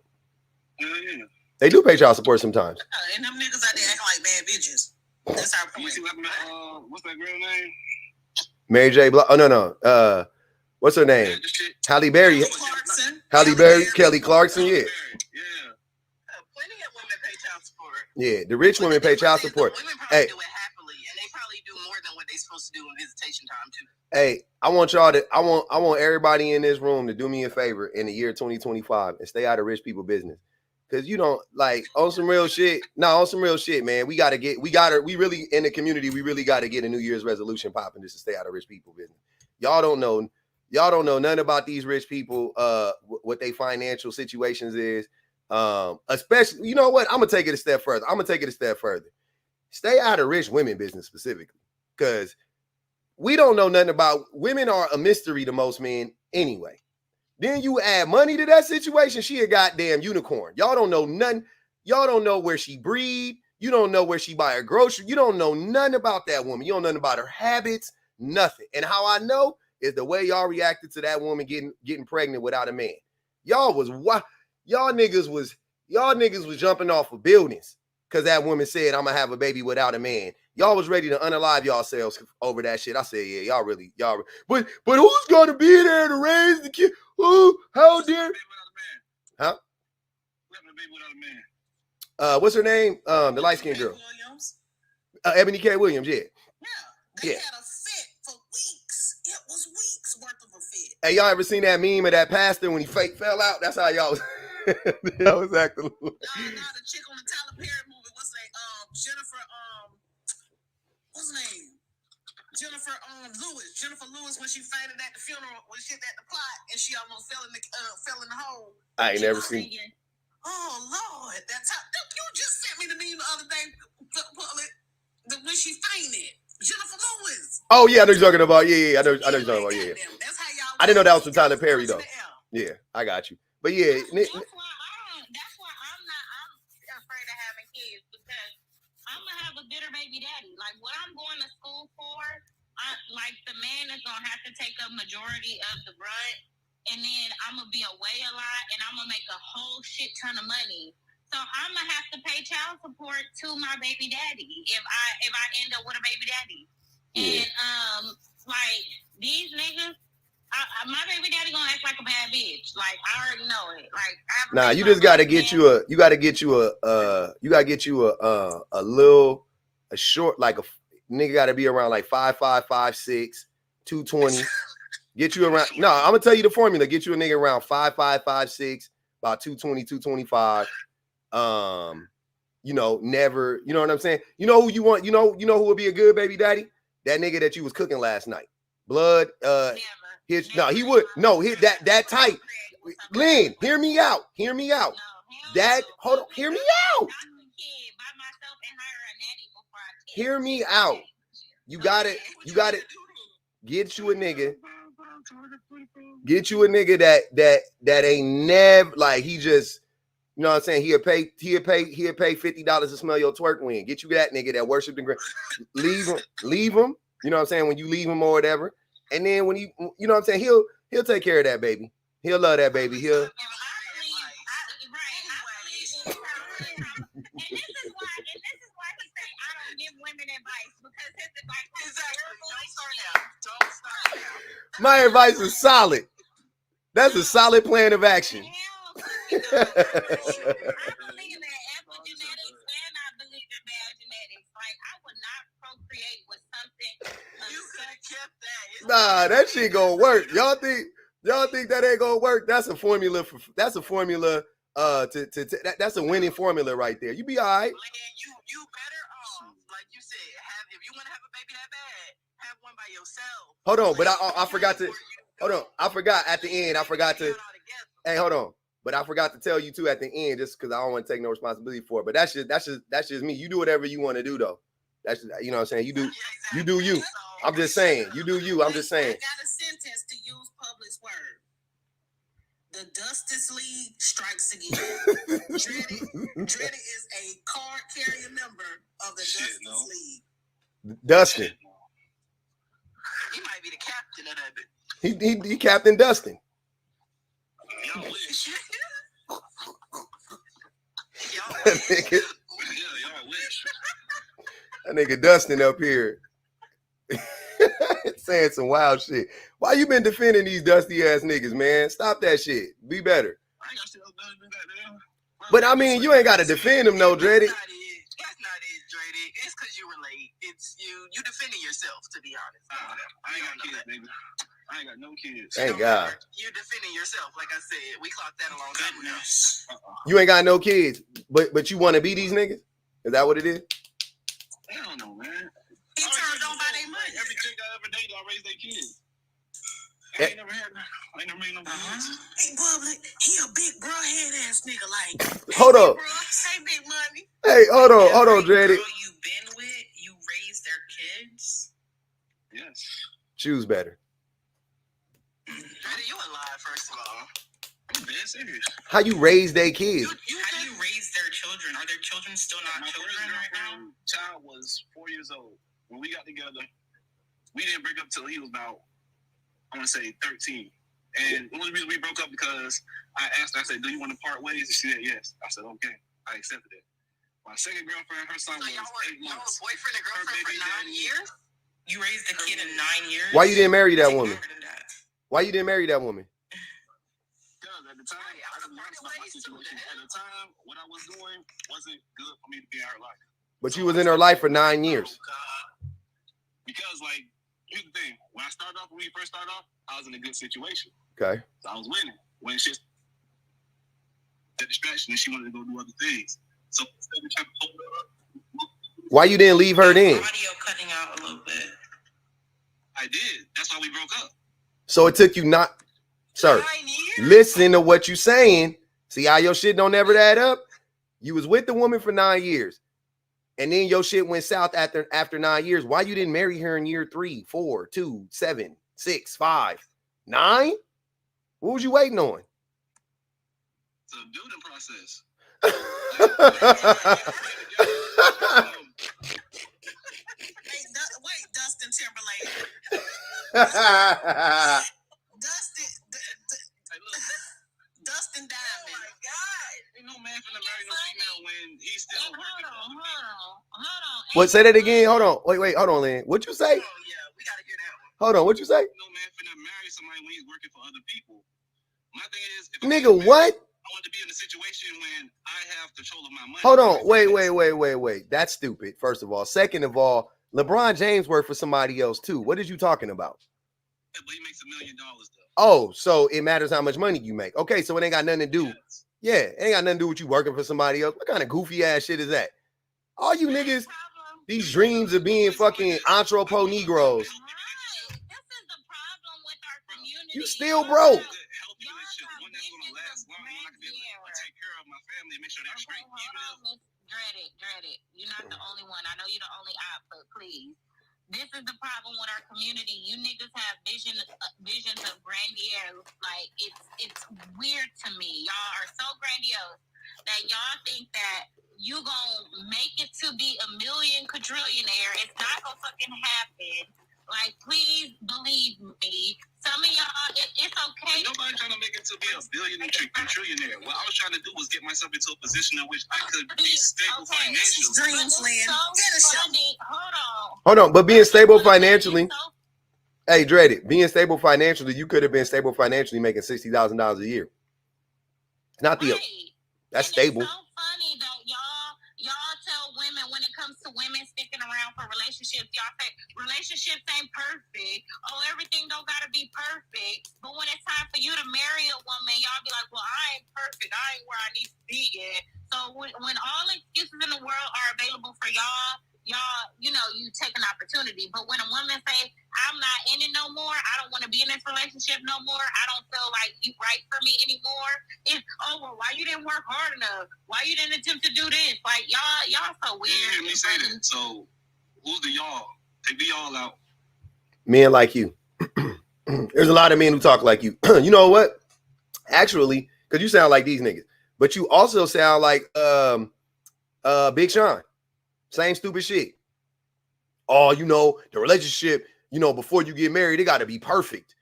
Yeah. They do pay child support sometimes. And them niggas out there acting like bad bitches. That's our You point. see what happened to, what's that girl name? Mary J. Oh, no. What's her name? Halle Berry. Halle Berry. Kelly Clarkson. Yeah. Plenty of women pay child support. Yeah. The rich women pay child support. Women probably do it happily, and they probably do more than what they're supposed to do in visitation time too. Hey, I want everybody in this room to do me a favor in the year 2025 and stay out of rich people business. Cause you don't like on some real shit. No, on some real shit, man. We really in the community, we really got to get a New Year's resolution popping just to stay out of rich people business. Y'all don't know nothing about these rich people, what their financial situations is. Especially, you know what? I'm gonna take it a step further. Stay out of rich women business specifically. Cause we don't know nothing about women are a mystery to most men anyway. Then you add money to that situation, she a goddamn unicorn. Y'all don't know nothing. Y'all don't know where she breed. You don't know where she buy her groceries. You don't know nothing about that woman. You don't know nothing about her habits, nothing. And how I know is the way y'all reacted to that woman getting pregnant without a man. Y'all niggas was jumping off of buildings because that woman said, I'm gonna have a baby without a man. Y'all was ready to unalive yourselves over that shit. I said, yeah, y'all. But who's gonna be there to raise the kid? Who? How dare? Huh? What's her name? The light skinned girl. Ebony K. Williams. Yeah. They had a fit for weeks. It was weeks worth of a fit. Hey, y'all ever seen that meme of that pastor when he fell out? That's how y'all was. That was acting. The chick on the Tyler Perry movie. What's her name? Jennifer. What's her name? Jennifer Lewis, when she fainted at the funeral, when she hit at the plot and she almost fell in the hole. I ain't never seen. Oh Lord, that's how you just sent me the meme the other day. When she fainted, Jennifer Lewis. Oh yeah, I know you're talking about. Yeah, I know you're talking about. Yeah. That's how y'all. I didn't know that was from Tyler Perry though. Yeah, I got you. But yeah, that's why I'm not afraid of having kids, because I'm gonna have a bitter baby daddy. Like what I'm going to school for, like the man is gonna have to take a majority of the brunt, and then I'm gonna be away a lot, and I'm gonna make a whole shit ton of money. So I'm gonna have to pay child support to my baby daddy if I end up with a baby daddy. Yeah. And like these niggas, my baby daddy gonna act like a bad bitch. Like I already know it. Like nah, you just gotta get you a short, like a nigga gotta be around like 5'5", 5'6", 220. Get you around. No, I'm gonna tell you the formula. Get you a nigga around 5'5", 5'6", about 220, 225. Never, you know what I'm saying? You know who you want, you know who would be a good baby daddy? That nigga that you was cooking last night. Blood, that type. Lynn, hear me out. Hear me out. Hear me out. Hear me out. You got it. Get you a nigga that ain't never, like, he just, you know what I'm saying? He'll pay $50 to smell your twerk wing. Get you that nigga that worship the ground. Leave him. You know what I'm saying? When you leave him or whatever. And then when you know what I'm saying? He'll take care of that baby. He'll love that baby. And this is why he say I don't give women advice, because his advice is Don't start now. My advice is solid. That's a solid plan of action. I believe in epigenetics and I believe in bad genetics. Like I would not procreate with something. You could have kept that. Nah, that shit gonna work. Y'all think that ain't gonna work? That's a formula. That's a winning formula right there. You be all right. You better off, like you said, if you want to have a baby that bad, have one by yourself. Hold on, but I forgot to. Hold on, I forgot at the end. I forgot to. Hey, hold on. But I forgot to tell you too at the end, just because I don't want to take no responsibility for it. But that's just me. You do whatever you want to do, though. That's just, you know what I'm saying. You do you. I'm just saying. You do you. I'm just saying. I got a sentence to use Public's word. The Justice League strikes again. Dreddy is a card-carrying member of the Justice League. Dustin. He might be the captain of that. He Captain Dustin. Y'all wish. Y'all That nigga, Y'all wish. that nigga Dustin up here saying some wild shit. Why you been defending these dusty ass niggas, man? Stop that shit. Be better. I ain't got shit else done to do that, damn. But I mean, you ain't got to defend him, no, Dreddy. That's not it, Dreddy. It's because you relate. It's you defending yourself, to be honest. I ain't got kids, baby. I ain't got no kids. Thank God. You defending yourself, like I said. We clocked that a long time ago. You ain't got no kids, but you want to be these niggas? Is that what it is? Hell no, man. He turned on by their money. Every chick I ever dated, I raised their kids. I ain't never made no kids. Hey, Public, he a big bro head ass nigga. Like, Hold up. bro, say big money. Hey, hold on, Dreddy. Girl you been with, you raised their kids. Yes. Choose better. Dreddy, you alive, first of all. I'm dead serious. How you raise their kids? How do you raise their children? Are their children still not My children first right now? girlfriend child was 4 years old. When we got together, we didn't break up till he was about, I want to say 13. And the only reason we broke up because I asked her, I said, do you want to part ways? And she said, yes. I said, okay. I accepted it. My second girlfriend, her son So was 8 y'all months. were boyfriend and girlfriend for 9 years? You raised the kid in 9 years? Why you didn't marry that Take woman? longer than that. Why you didn't marry that woman? Because at the time, I didn't know about my situation. At the time, what I was doing wasn't good for me to be in her life. But you was in her life for 9 years. Because, like, here's the thing. When we first started off, I was in a good situation. Okay. So I was winning. When she the distraction and she wanted to go do other things. So instead of trying to hold her up. Why you didn't leave her then? Audio cutting out a little bit. I did. That's why we broke up. So it took you not, sir. 9 years? Listen to what you saying. See how your shit don't ever add up? You was with the woman for 9 years. And then your shit went south after 9 years. Why you didn't marry her in year 3, 4, 2, 7, 6, 5, 9? What was you waiting on? It's a building process. Hey, wait, Dustin Timberlake. Dustin Diamond. Oh my God. Ain't no man finna marry no female when he's still working for other people. What? Say that again. Hold on. Wait. Hold on, Lynn. What you say? Oh, yeah. We got to hear that one. Hold on. What you say? No man finna marry somebody when he's working for other people. My thing is, if Nigga, what? I want to be in a situation when I have control of my money. Hold on. Wait. That's stupid, first of all. Second of all, LeBron James worked for somebody else too. What is you talking about? Yeah, but he makes $1 million though. Oh, so it matters how much money you make. Okay, so it ain't got nothing to do. Yes. Yeah, it ain't got nothing to do with you working for somebody else. What kind of goofy ass shit is that? All you niggas, these dreams of being fucking anthropo Negroes. Right. This is the problem with our community. You still broke. Healthy relationship, one that's gonna last long, one I can be able to take care of my family and make sure they're straight. Even if Dread it. You're not the only one. I know you're the only op, but please. This is the problem with our community. You niggas have visions of grandiose. Like, it's weird to me. Y'all are so grandiose that y'all think that you gonna make it to be a million quadrillionaire. It's not gonna fucking happen. Like, please believe me. Some of y'all, it's okay. nobody trying to make it to be a billionaire, trillionaire. What I was trying to do was get myself into a position in which I could be stable financially. Dreams, Lynn. Finish him. Hold on, but being stable financially, hey, Dreaded, being stable financially, you could have been stable financially making $60,000 a year. It's not the, that's stable. It's so funny that y'all tell women when it comes to women sticking around for relationships, y'all say relationships ain't perfect. Oh, everything don't gotta be perfect. But when it's time for you to marry a woman, y'all be like, well, I ain't perfect. I ain't where I need to be yet. So when all excuses in the world are available for y'all, you know, you take an opportunity. But when a woman say, I I'm not in it no more. I don't want to be in this relationship no more. I don't feel like you right for me anymore. It's, oh, well, why you didn't work hard enough? Why you didn't attempt to do this? Like, y'all so weird. You hear me say that. So, who's the y'all? Take the y'all out. Men like you. There's a lot of men who talk like you. You know what? Actually, because you sound like these niggas. But you also sound like Big Sean. Same stupid shit. Oh, you know, the relationship, you know, before you get married, it got to be perfect.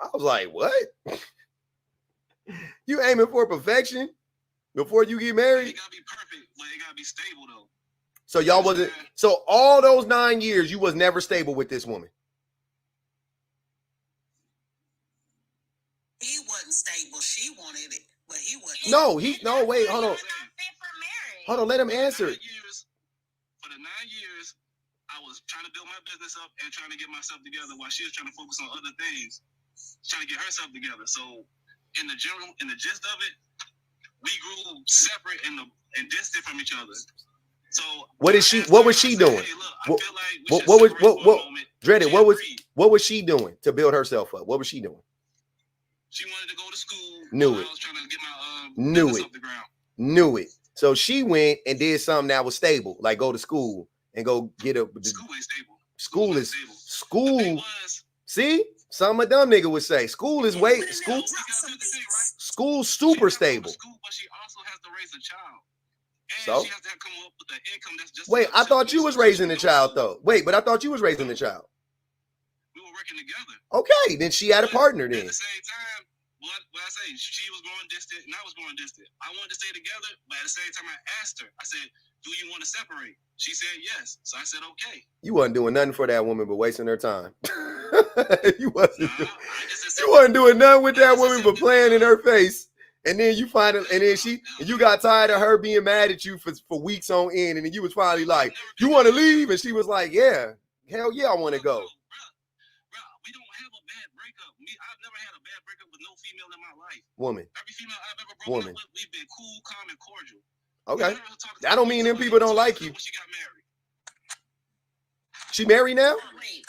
I was like, what? You aiming for perfection before you get married? It got to be perfect, but it got to be stable, though. So y'all wasn't, so all those 9 years, you was never stable with this woman. He wasn't stable. She wanted it, but he wasn't. No, wait, hold on. Hold on, let him answer. For the 9 years, I was trying to build my business up and trying to get myself together while she was trying to focus on other things, trying to get herself together. So in the gist of it, we grew separate and distant from each other. So what was she doing? Hey, look, Dreaded, what was she doing to build herself up? What was she doing? She wanted to go to school. Knew it. I was trying to get my business off the ground. Knew it. So she went and did something that was stable, like go to school and go get a. School ain't stable. School is stable. school. See, something a dumb nigga would say. School's super stable. School, but she also has to raise a child. And So she has to come up with an income that's just. wait, I thought you was raising the child though. But I thought you was raising the child. We were working together. Okay, then she had a partner then. At the same time, what I say, she was growing distant and I was growing distant. I wanted to stay together, but at the same time, I asked her. I said, "Do you want to separate?" She said yes. So I said, "Okay." You wasn't doing nothing for that woman but wasting her time. You wasn't doing nothing with that woman but playing in her face. And then you find it, and then you got tired of her being mad at you for weeks on end, and then you was finally like, "You want to leave?" And she was like, "Yeah, hell yeah, I want to go." Bro, we don't have a bad breakup. I've never had a bad breakup with no female in my life. Woman. Every female I've ever broken up with, we've been cool, calm, and cordial. Okay. That don't mean them people don't like you. When she got married. She married now? Wait,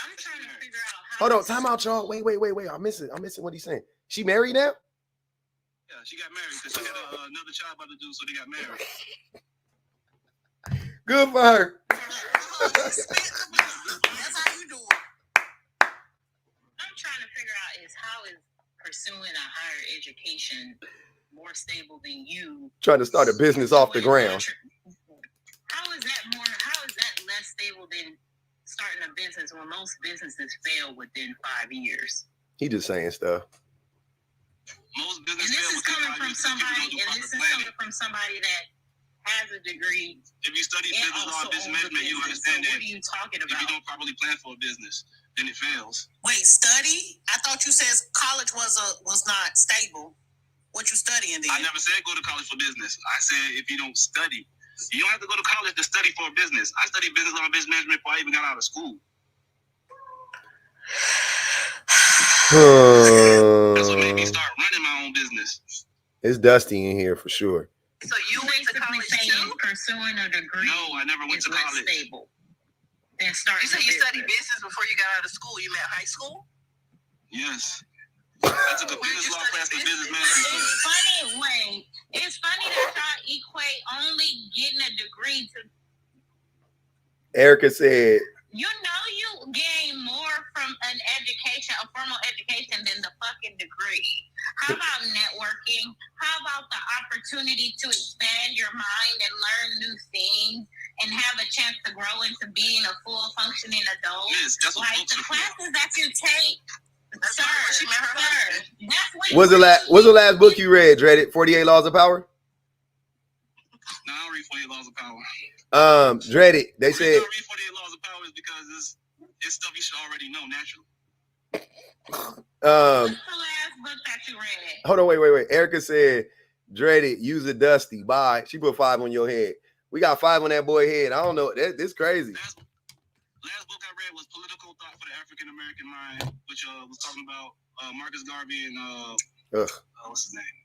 I'm trying to figure out how. Hold on, time out, y'all. Wait. I'm missing what he's saying. She married now? Yeah, she got married because she had another child about to do, so they got married. Good for her. That's how you do it. I'm trying to figure out how is pursuing a higher education more stable than you Trying to start a business off the ground. How is that less stable than starting a business when most businesses fail within 5 years? He just saying stuff. Most And business this is coming from somebody that has a degree. If you study business law and business management, you understand that. What are you talking If about? you don't properly plan for a business, then it fails. Wait, study? I thought you said college was not stable. What you studying then? I never said go to college for business. I said if you don't study, you don't have to go to college to study for a business. I studied business law and business management before I even got out of school. That's what made me start running my own business. It's dusty in here for sure. So you went to college too? Pursuing a degree. No, I never went to college. Stable. Then start. You said you studied business before you got out of school. You meant high school? Yes. I took a business law class and business management class. It's funny that y'all equate only getting a degree to. Erica said, You know you gain more from an education, a formal education, than the fucking degree. How about networking? How about the opportunity to expand your mind and learn new things and have a chance to grow into being a full functioning adult? Yes, that's what like the classes that you take. What's the last book you read, Dreaded? 48 Laws of Power? No, I don't read 48 Laws of Power. Dreaded, they said. I don't read 48 Laws of Power is because it's stuff you should already know naturally. What's the last book that you read? Hold on, wait. Erica said, Dreaded, use a dusty. Bye. She put 5 on your head. We got 5 on that boy head. I don't know. This crazy. Last book I read was Political Thought for the African American Mind, which was talking about Marcus Garvey and what's his name?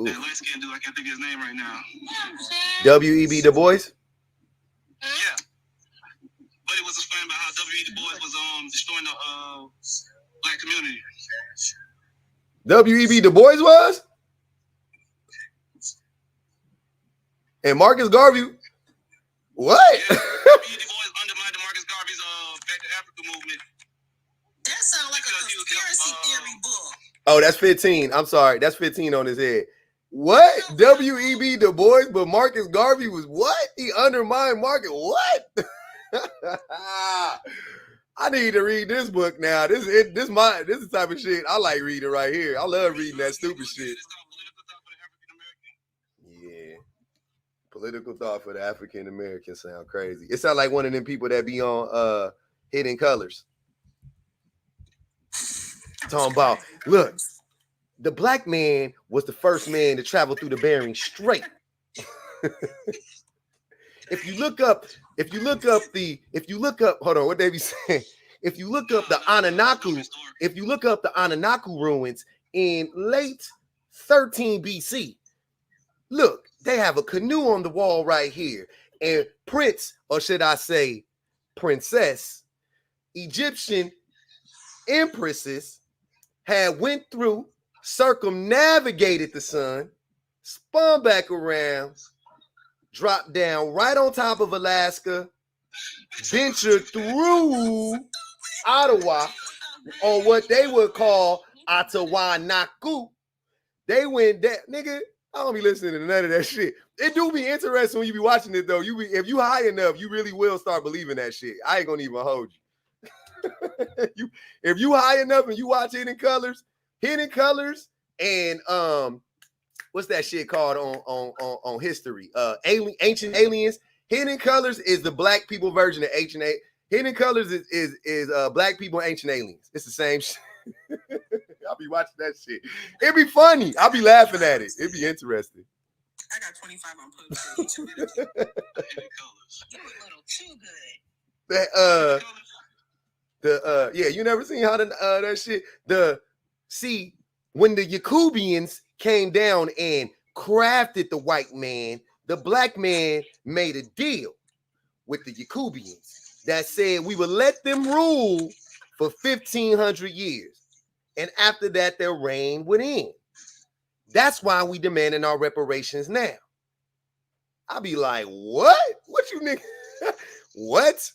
That light skinned dude, I can't think of his name right now. W.E.B. Du Bois? Yeah. But it was explaining about how W.E.B. black community. W.E.B. Du Bois was? And Marcus Garvey, what? Yeah, W.E.B. Du Bois undermined Marcus Garvey's Back to Africa movement. That sounds like a conspiracy theory book. Oh, that's 15. I'm sorry. That's 15 on his head. What? W.E.B. Du Bois, but Marcus Garvey was what? He undermined Marcus. What? I need to read this book now. This is the type of shit I like reading right here. I love reading that stupid shit. Yeah. Political thought for the African American sound crazy. It sounds like one of them people that be on Hidden Colors. Talking about, look, the black man was the first man to travel through the Bering Strait. If you look up, hold on, what they be saying? If you look up the Anunnaki ruins in late 13 BC, look, they have a canoe on the wall right here. And prince, or should I say princess, Egyptian empresses had went through, circumnavigated the sun, spun back around, dropped down right on top of Alaska, ventured through Ottawa on what they would call Atawanaku. They went that nigga. I don't be listening to none of that shit. It do be interesting when you be watching it though. If you high enough, you really will start believing that shit. I ain't gonna even hold you. If you high enough and you watch Hidden Colors, and what's that shit called on history? Ancient Aliens. Hidden Colors is the black people version of Ancient. Hidden Colors is black people Ancient Aliens. It's the same shit. I'll be watching that shit. It'd be funny. I'll be laughing at it. It'd be interesting. I got 25 on Push. You a little too good. Yeah, you never seen how that shit. When the Yakubians came down and crafted the white man, the black man made a deal with the Yakubians that said we would let them rule for 1,500 years. And after that, their reign would end. That's why we demanding our reparations now. I'll be like, what? What you nigga? What?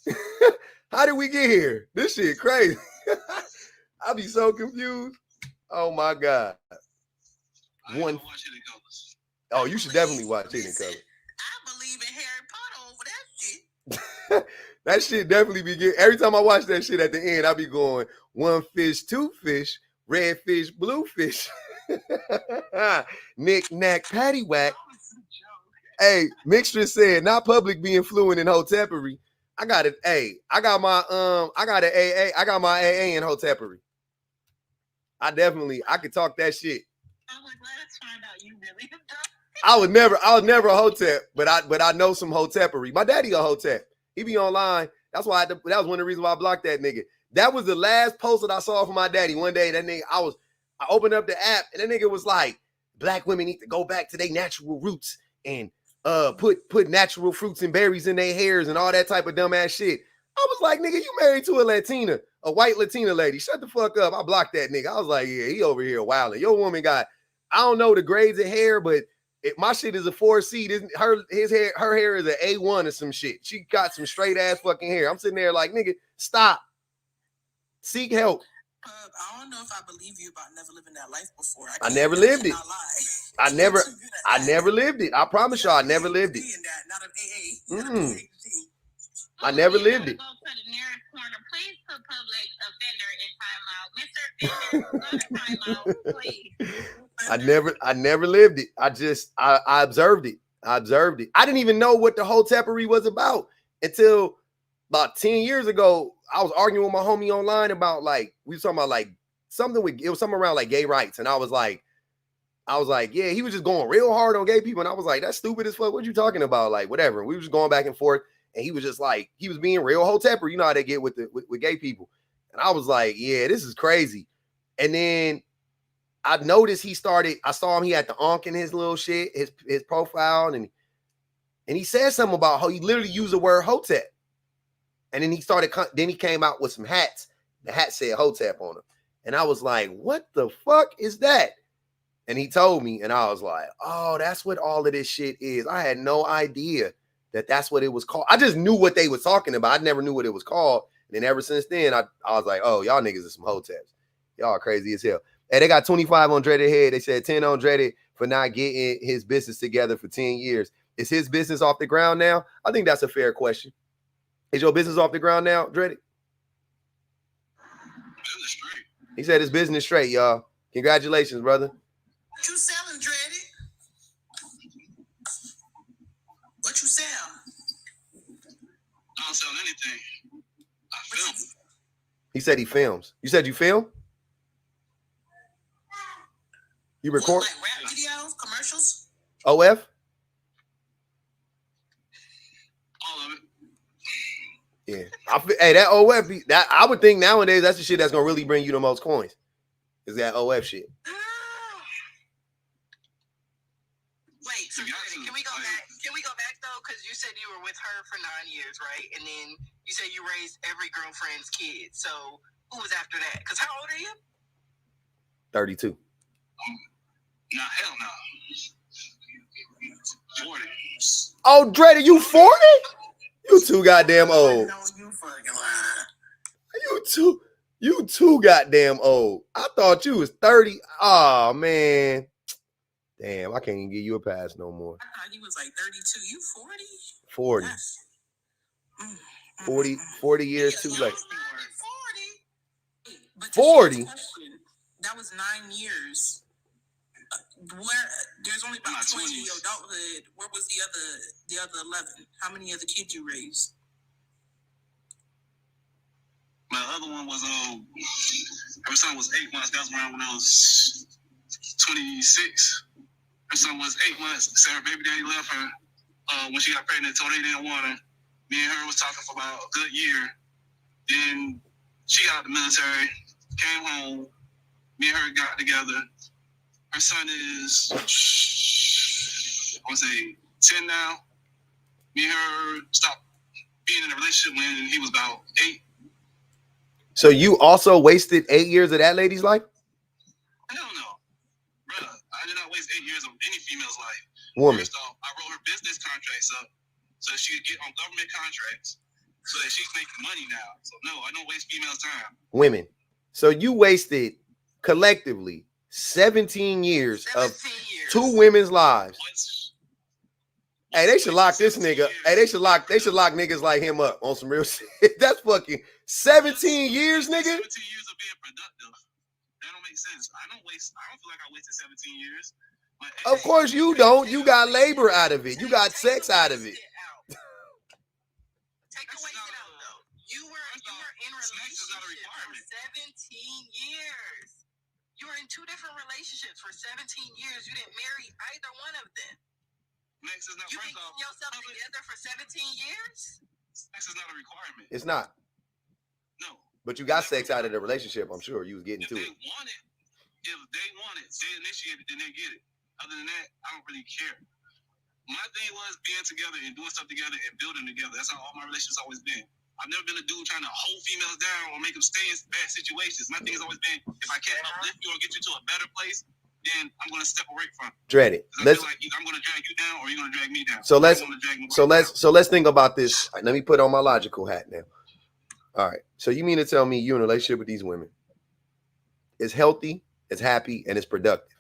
How did we get here? This shit crazy. I'll be so confused. Oh my God. Oh, you should definitely watch Hidden Colors. I believe in Harry Potter over that shit. That shit definitely be good. Every time I watch that shit at the end, I be going, one fish, two fish, red fish, blue fish. Knick knack, paddywhack. Hey, Mixture said, not public being fluent in hotepery. I got it. Hey, I got my AA in hotepery. I could talk that shit. I'm like, let's find out you really have done. I was never a hotep, but I know some hotepery. My daddy a hotep. He be online. That's why that was one of the reasons why I blocked that nigga. That was the last post that I saw from my daddy. One day, that nigga, I opened up the app and that nigga was like, black women need to go back to their natural roots and put natural fruits and berries in their hairs and all that type of dumbass shit. I was like, nigga, you married to a white Latina lady. Shut the fuck up. I blocked that nigga. I was like, yeah, he over here wilding. Your woman got, I don't know the grades of hair, but my shit is a 4C. Her hair is an A1 or some shit. She got some straight ass fucking hair. I'm sitting there like, nigga, stop. Seek help. I don't know if I believe you about never living that life before. I never lived it. I never lived it. I promise y'all, I never lived it. Not an AA. I never lived it. Go to the nearest corner. Please put public offender in timeout. Mr. Offender, go to timeout, please. I never lived it. I observed it. I didn't even know what the whole hotepery was about until about 10 years ago. I was arguing with my homie online about we were talking about something around like gay rights. And I was like, yeah, he was just going real hard on gay people. And I was like, that's stupid as fuck. What you talking about? Like, whatever. And we were just going back and forth. And he was just like, he was being real hotepery. You know how they get with gay people. And I was like, yeah, this is crazy. And then I noticed I saw him, he had the onk in his little shit, his profile. And he said something about how he literally used the word hotep. And then he came out with some hats. The hat said hotep on them. And I was like, what the fuck is that? And he told me, and I was like, oh, that's what all of this shit is. I had no idea that that's what it was called. I just knew what they was talking about. I never knew what it was called. And then ever since then, I was like, oh, y'all niggas are some hoteps. Y'all are crazy as hell. Hey, they got 25 on Dreaded head. They said 10 on Dreaded for not getting his business together for 10 years. Is his business off the ground now? I think that's a fair question. Is your business off the ground now, Dreaded? Business straight. He said his business straight, y'all. Congratulations, brother. What you selling, Dreaded? What you sell? I don't sell anything. I film. He said he films. You said you film? You record? What, like rap videos, commercials? OF? All of it. Yeah. Hey, that OF, that I would think nowadays that's the shit that's gonna really bring you the most coins. Is that OF shit? Wait, so Jordan, can we go back? Can we go back though? Because you said you were with her for 9 years, right? And then you said you raised every girlfriend's kid. So who was after that? Because how old are you? 32. Nah, hell no. 40. Oh, Dreaded, you 40? You too goddamn old. No, you fucking lying. You too goddamn old. I thought you was 30. Oh man. Damn, I can't even give you a pass no more. I thought he was like 32. You 40. 40? 40 years too late. 40. But 40? That was 9 years. Where there's only about 20 adulthood. Where was the other 11? How many other kids you raised? My other one was her son was 8 months. That was around when I was 26. Her son was 8 months. So her baby daddy left her when she got pregnant. Told her he didn't want her. Me and her was talking for about a good year. Then she got out of the military, came home. Me and her got together. Her son is, I want to say, 10 now. Me and her stopped being in a relationship when he was about 8. So you also wasted 8 years of that lady's life? Hell no. Bruh, I did not waste 8 years of any female's life. Woman. First off, I wrote her business contracts up so that she could get on government contracts so that she's making money now. So no, I don't waste females' time. Women. So you wasted collectively 17 years of 2 women's lives. Hey, they should lock this nigga. Hey, they should lock niggas like him up on some real shit. That's fucking 17 years, nigga. 17 years of being productive. That don't make sense. I don't feel like I wasted 17 years. Of course you don't. You got labor out of it. You got sex out of it. Take the waste it out though. You were in relationships for 17 years. You were in 2 different relationships for 17 years. You didn't marry either one of them. Sex is not, you been getting yourself together for 17 years? Sex is not a requirement. It's not. No. But you got sex out of the relationship, I'm sure. You was getting to it. If they want it, they initiate it, then they get it. Other than that, I don't really care. My thing was being together and doing stuff together and building together. That's how all my relationships always been. I've never been a dude trying to hold females down or make them stay in bad situations. My thing has always been, if I can't uplift you or get you to a better place, then I'm going to step away from it. Dread it. Let's like either I'm going to drag you down or you're going to drag me down. So let's think about this. Let me put on my logical hat now. All right. So you mean to tell me you're in a relationship with these women? It's healthy, it's happy, and it's productive.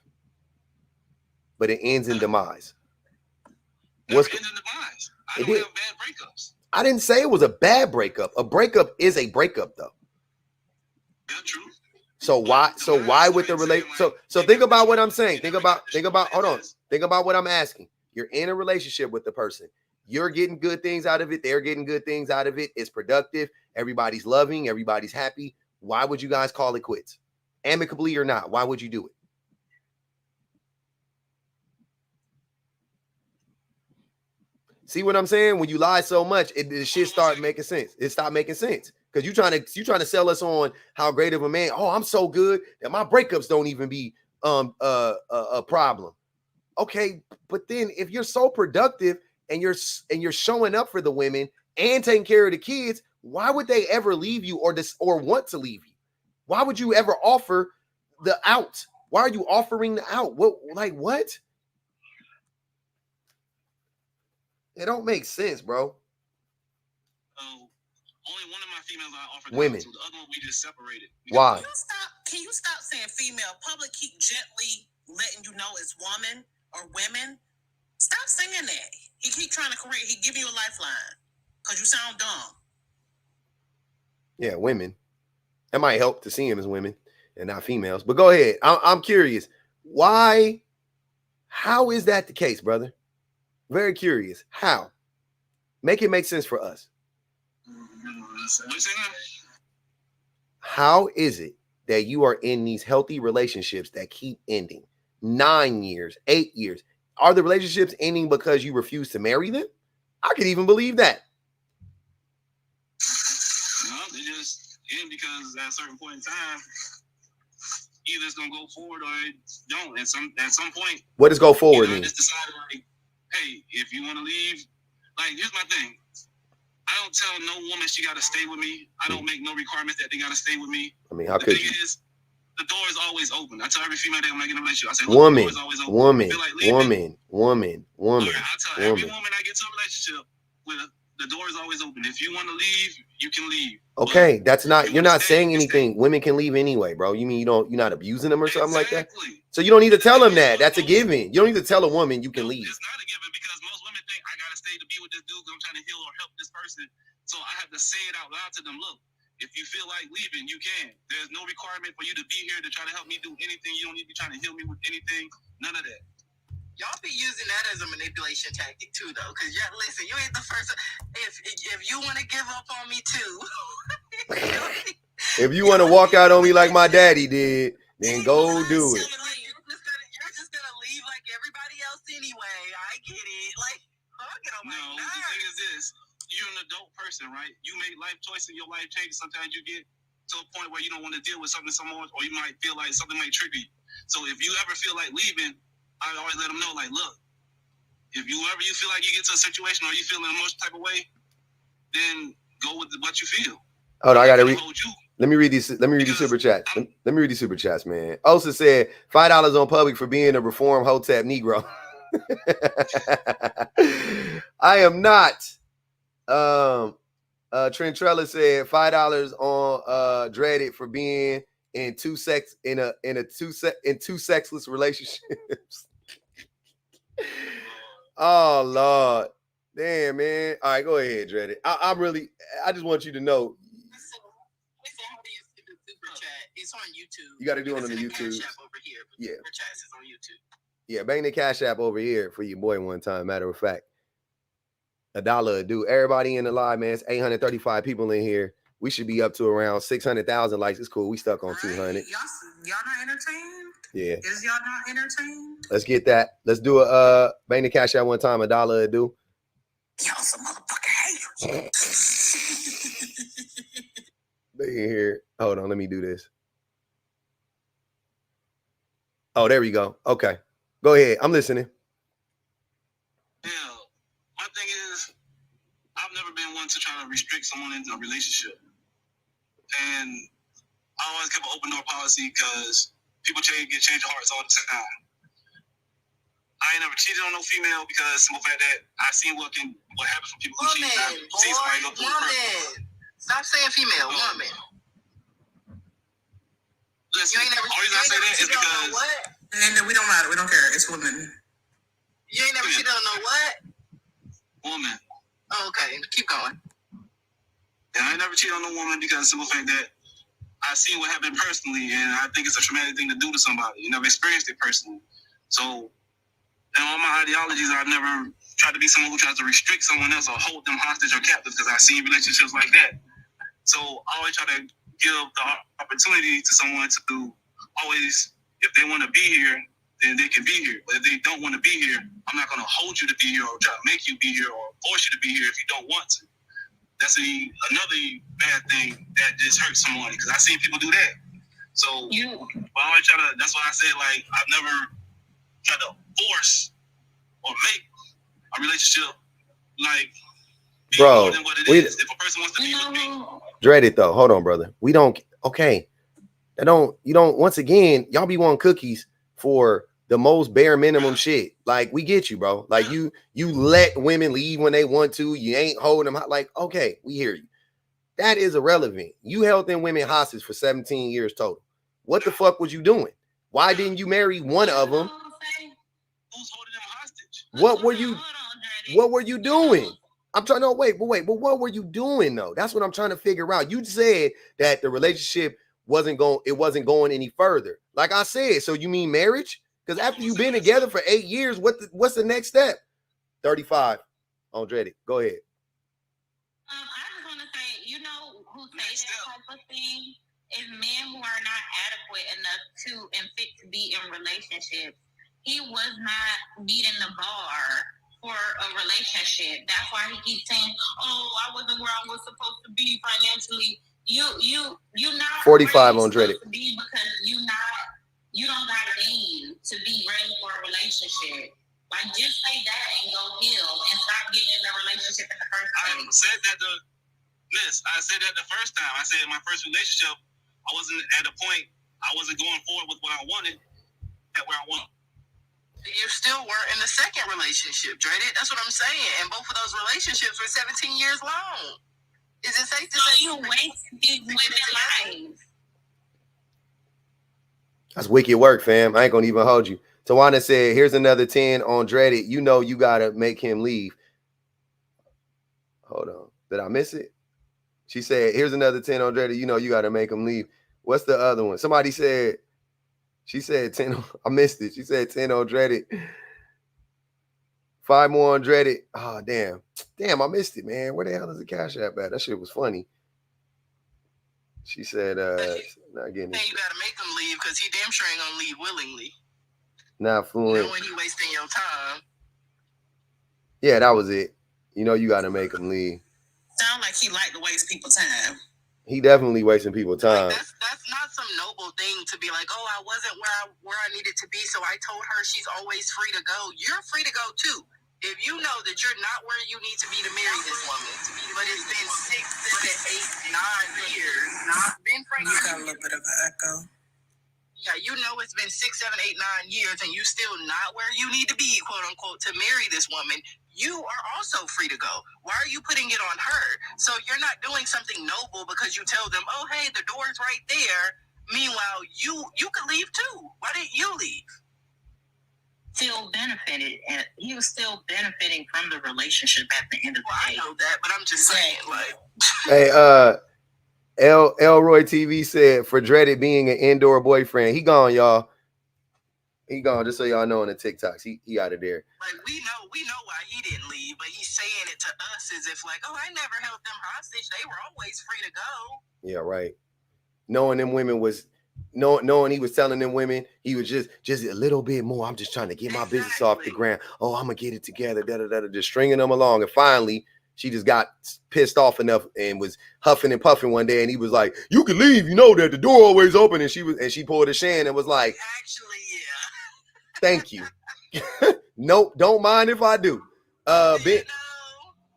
But it ends in demise. Ends in demise. I don't have bad breakups. I didn't say it was a bad breakup. A breakup is a breakup, though. That's true. So why with the relationship? So think about what I'm saying. Think about hold on. Think about what I'm asking. You're in a relationship with the person. You're getting good things out of it. They're getting good things out of it. It's productive. Everybody's loving. Everybody's happy. Why would you guys call it quits? Amicably or not? Why would you do it? See what I'm saying? When you lie so much, the shit start making sense. It stopped making sense. Because you trying to sell us on how great of a man. Oh, I'm so good that my breakups don't even be a problem. Okay, but then if you're so productive and you're showing up for the women and taking care of the kids, why would they ever leave you or want to leave you? Why would you ever offer the out? Why are you offering the out? What? It don't make sense, bro. Only one of my females I offered women. The other one we just separated. Why? Can you stop saying female? Public keep gently letting you know it's woman or women. Stop saying that. He keep trying to correct. He give you a lifeline because you sound dumb. Yeah, women. That might help to see him as women and not females. But go ahead. I'm curious. Why? How is that the case, brother? Very curious. How? Make it make sense for us. How is it that you are in these healthy relationships that keep ending? 9 years, 8 years. Are the relationships ending because you refuse to marry them? I could even believe that. No, they just end because at a certain point in time, either it's gonna go forward or it don't. At some point, what does go forward mean? I just decided, like, hey, if you want to leave, like, here's my thing. I don't tell no woman she got to stay with me. I don't make no requirements that they got to stay with me. I mean, how could you? Is, the door is always open. I tell every female that when I get in a relationship, I say, woman, the door is always open. woman. All right, I tell every woman I get to a relationship with, the door is always open. If you want to leave, you can leave. Okay, that's not. You're not saying anything. Women can leave anyway, bro. You mean you're not abusing them or something like that? So you don't need to tell them that. That's a given. You don't need to tell a woman you can leave. It's not a given because most women think I gotta stay to be with this dude because I'm trying to heal or help this person. So I have to say it out loud to them. Look, if you feel like leaving, you can. There's no requirement for you to be here to try to help me do anything. You don't need to be trying to heal me with anything. None of that. Y'all be using that as a manipulation tactic too, though. Because listen, you ain't the first. If you want to give up on me too, if you want to walk out on me like my daddy did, then go do it. You're just gonna leave like everybody else anyway. I get it. Like, get on my nerves. The thing is this: you're an adult person, right? You make life choices, your life changes. Sometimes you get to a point where you don't want to deal with something so much, or you might feel like something might trigger you. So if you ever feel like leaving, I always let them know, like, look, if you feel like you get to a situation or you feel an emotional type of way, then go with what you feel. Hold on, I gotta read. Let me read these. Let me read these super chats. Let me read these super chats, man. Osa said $5 on public for being a reformed Hotep Negro. I am not. Trentrella said $5 on Dreaded for being in two sexless relationships. Oh Lord, damn man. All right, go ahead, Dreaded. I just want you to know. It's on YouTube. You got to do it on the YouTube. Cash App over here. Yeah. Super chats is on YouTube. Yeah, bang the Cash App over here for your boy one time. Matter of fact, $1 a do. Everybody in the live, man. It's 835 people in here. We should be up to around 600,000 likes. It's cool. We stuck on 200. Y'all not entertained? Yeah. Is y'all not entertained? Let's get that. Let's do a bang the Cash App one time. $1 a do. Y'all some motherfucking haters. They in here. Hold on. Let me do this. Oh, there we go. Okay. Go ahead. I'm listening. Yeah. My thing is, I've never been one to try to restrict someone into a relationship. And I always kept an open door policy because people change hearts all the time. I ain't never cheated on no female because simple fact that I seen what happens when people who cheat. Woman. Stop saying female. Woman. Listen, the reason I say that is because and we don't matter. We don't care. It's women. You ain't never cheated on no what? Woman. Oh, okay. Keep going. And I never cheated on no woman because simple fact that I seen what happened personally, and I think it's a traumatic thing to do to somebody. You never experienced it personally. So, in all my ideologies, I've never tried to be someone who tries to restrict someone else or hold them hostage or captive because I've seen relationships like that. So, I always try to give the opportunity to someone to always, if they want to be here, then they can be here. But if they don't want to be here, I'm not going to hold you to be here or try to make you be here or force you to be here if you don't want to. That's another bad thing that just hurts someone because I seen people do that. So I always try to. That's why I said like I've never tried to force or make a relationship like be more than what it is. If a person wants to be with me, Dreaded though. Hold on, brother. We don't. Okay. You don't, once again, y'all be wanting cookies for the most bare minimum shit. Like, we get you, bro. Like, you let women leave when they want to. You ain't holding them. Like, okay, we hear you. That is irrelevant. You held them women hostage for 17 years total. What the fuck was you doing? Why didn't you marry one of them? Who's holding them hostage? What were you doing? I'm trying to but what were you doing though? That's what I'm trying to figure out. You said that the relationship wasn't going any further. Like I said, so you mean marriage? Because after you've been together for 8 years, what's the next step? 35. Andretti, go ahead. I just want to say, you know who say that type of thing is men who are not adequate enough to and fit to be in relationships. He was not meeting the bar for a relationship. That's why he keeps saying, "Oh, I wasn't where I was supposed to be financially." You not 45 on Dreaded. Be because you don't got a name to be ready for a relationship. Like, just say that and go heal and stop getting in a relationship in the first place. I said that the first time. I said in my first relationship, I wasn't at a point. I wasn't going forward with what I wanted at where I want. You still were in the second relationship, Dreaded. That's what I'm saying. And both of those relationships were 17 years long. Is it safe to say you wasted these women's lives? That's wicked work, fam. I ain't gonna even hold you. Tawana said, here's another 10 on Dreaded. You know you gotta make him leave. Hold on. Did I miss it? She said, here's another 10 on Dreaded. You know you gotta make him leave. What's the other one? Somebody said, she said 10. I missed it. She said 10 on Dreaded. 5 more on Dreaded. Oh, damn. Damn, I missed it, man. Where the hell is the Cash App at? That shit was funny. She said, not getting it. You gotta make him leave because he damn sure ain't gonna leave willingly. Not fluent. Knowing he wasting your time. Yeah, that was it. You know you gotta make him leave. Sound like he like to waste people's time. He definitely wasting people's time. Like, that's not some noble thing to be like, oh, I wasn't where I needed to be, so I told her she's always free to go. You're free to go too. If you know that you're not where you need to be to marry this woman, but it's been 6, 7, 8, 9 years. Ben Frank, you got a little bit of an echo. Yeah, you know it's been 6, 7, 8, 9 years, and you still not where you need to be, quote unquote, to marry this woman. You are also free to go. Why are you putting it on her? So you're not doing something noble because you tell them, oh, hey, the door's right there. Meanwhile, you could leave too. Why didn't you leave? Still benefited, and he was still benefiting from the relationship at the end of the day. I know that, but I'm just saying, like. Hey, Elroy TV said for Dreaded being an indoor boyfriend, he gone, y'all. He gone. Just so y'all know on the TikToks, he out of there. Like we know why he didn't leave, but he's saying it to us as if like, oh, I never held them hostage. They were always free to go. Yeah, right. Knowing them women was. Knowing he was telling them women, he was just a little bit more. I'm just trying to get my business off the ground. Oh, I'm gonna get it together. Just stringing them along. And finally, she just got pissed off enough and was huffing and puffing one day. And he was like, "You can leave. You know that the door always open." And she pulled a Shan and was like, "Actually, yeah. Thank you. Nope, don't mind if I do."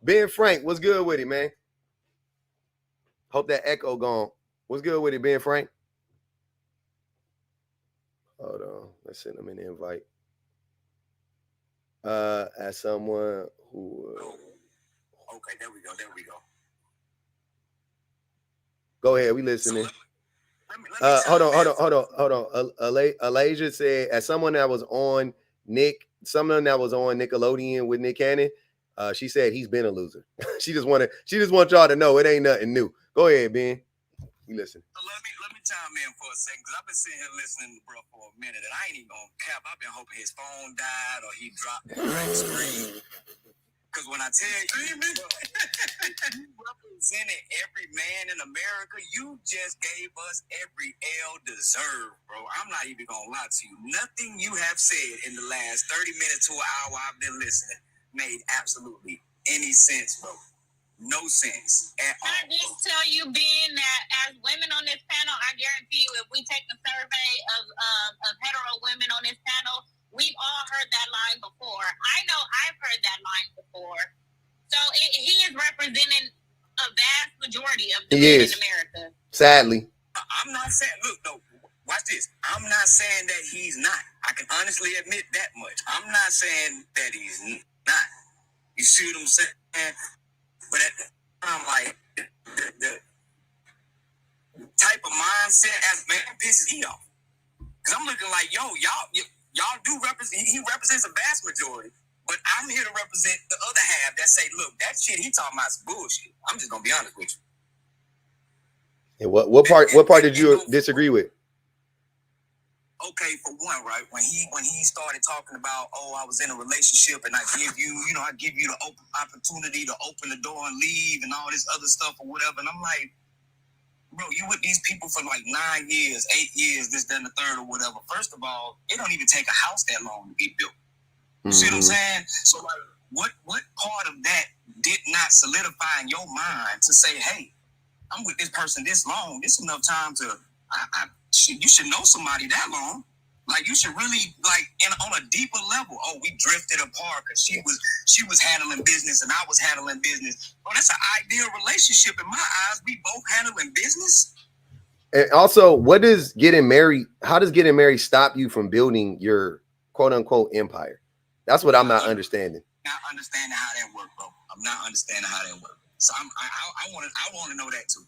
Ben Frank, what's good with it, man? Hope that echo gone. What's good with it, Ben Frank? Hold on, let's send him an invite. As someone who. Okay, there we go. Go ahead, we listening. Hold on. Alasia said, as someone that was on Nickelodeon with Nick Cannon, she said he's been a loser. she just want y'all to know it ain't nothing new. Go ahead, Ben. You listen. Let me chime in for a second, because I've been sitting here listening to bro for a minute, and I ain't even gonna cap. I've been hoping his phone died or he dropped the screen. Because when I tell you, you represented every man in America, you just gave us every L deserved, bro. I'm not even gonna lie to you. Nothing you have said in the last 30 minutes to an hour I've been listening made absolutely any sense, bro. No sense at all. Can I just tell you, Ben, that as women on this panel, I guarantee you, if we take a survey of hetero women on this panel, we've all heard that line before. I know I've heard that line before. So he is representing a vast majority of the men in America. Sadly. I'm not saying, look, though, watch this. I'm not saying that he's not. I can honestly admit that much. I'm not saying that he's not. You see what I'm saying? But at the time, like, the type of mindset as man pisses me off. Because I'm looking like, yo, y'all do represent, he represents a vast majority. But I'm here to represent the other half that say, look, that shit he talking about is bullshit. I'm just going to be honest with you. And what part did you disagree with? Okay, for one, right, when he started talking about, oh, I was in a relationship and I give you the opportunity to open the door and leave and all this other stuff or whatever, and I'm like, bro, you with these people for like 9 years, 8 years, this, that, and the third or whatever. First of all, it don't even take a house that long to be built. You see what I'm saying? So like, what part of that did not solidify in your mind to say, hey, I'm with this person this long, this enough time to you should know somebody that long. Like, you should really, like, on a deeper level. Oh, we drifted apart because she was handling business and I was handling business. Oh, that's an ideal relationship in my eyes. We both handling business. And also, how does getting married stop you from building your quote unquote empire? That's what I'm not understanding. Not understanding how that works, bro. I'm not understanding how that works. So I want to know that too.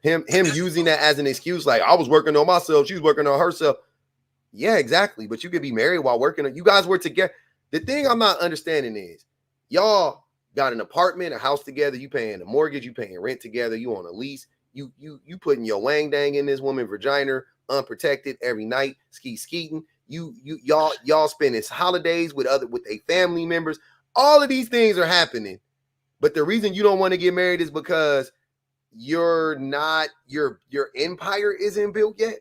Him using that as an excuse, like, I was working on myself, she was working on herself. Yeah, exactly. But you could be married while working on, you guys were together. The thing I'm not understanding is y'all got an apartment, a house together, you paying a mortgage, you paying rent together, you on a lease, you putting your wang dang in this woman's vagina unprotected every night, skeeting. Y'all spending holidays with a family members. All of these things are happening. But the reason you don't want to get married is because your empire isn't built yet.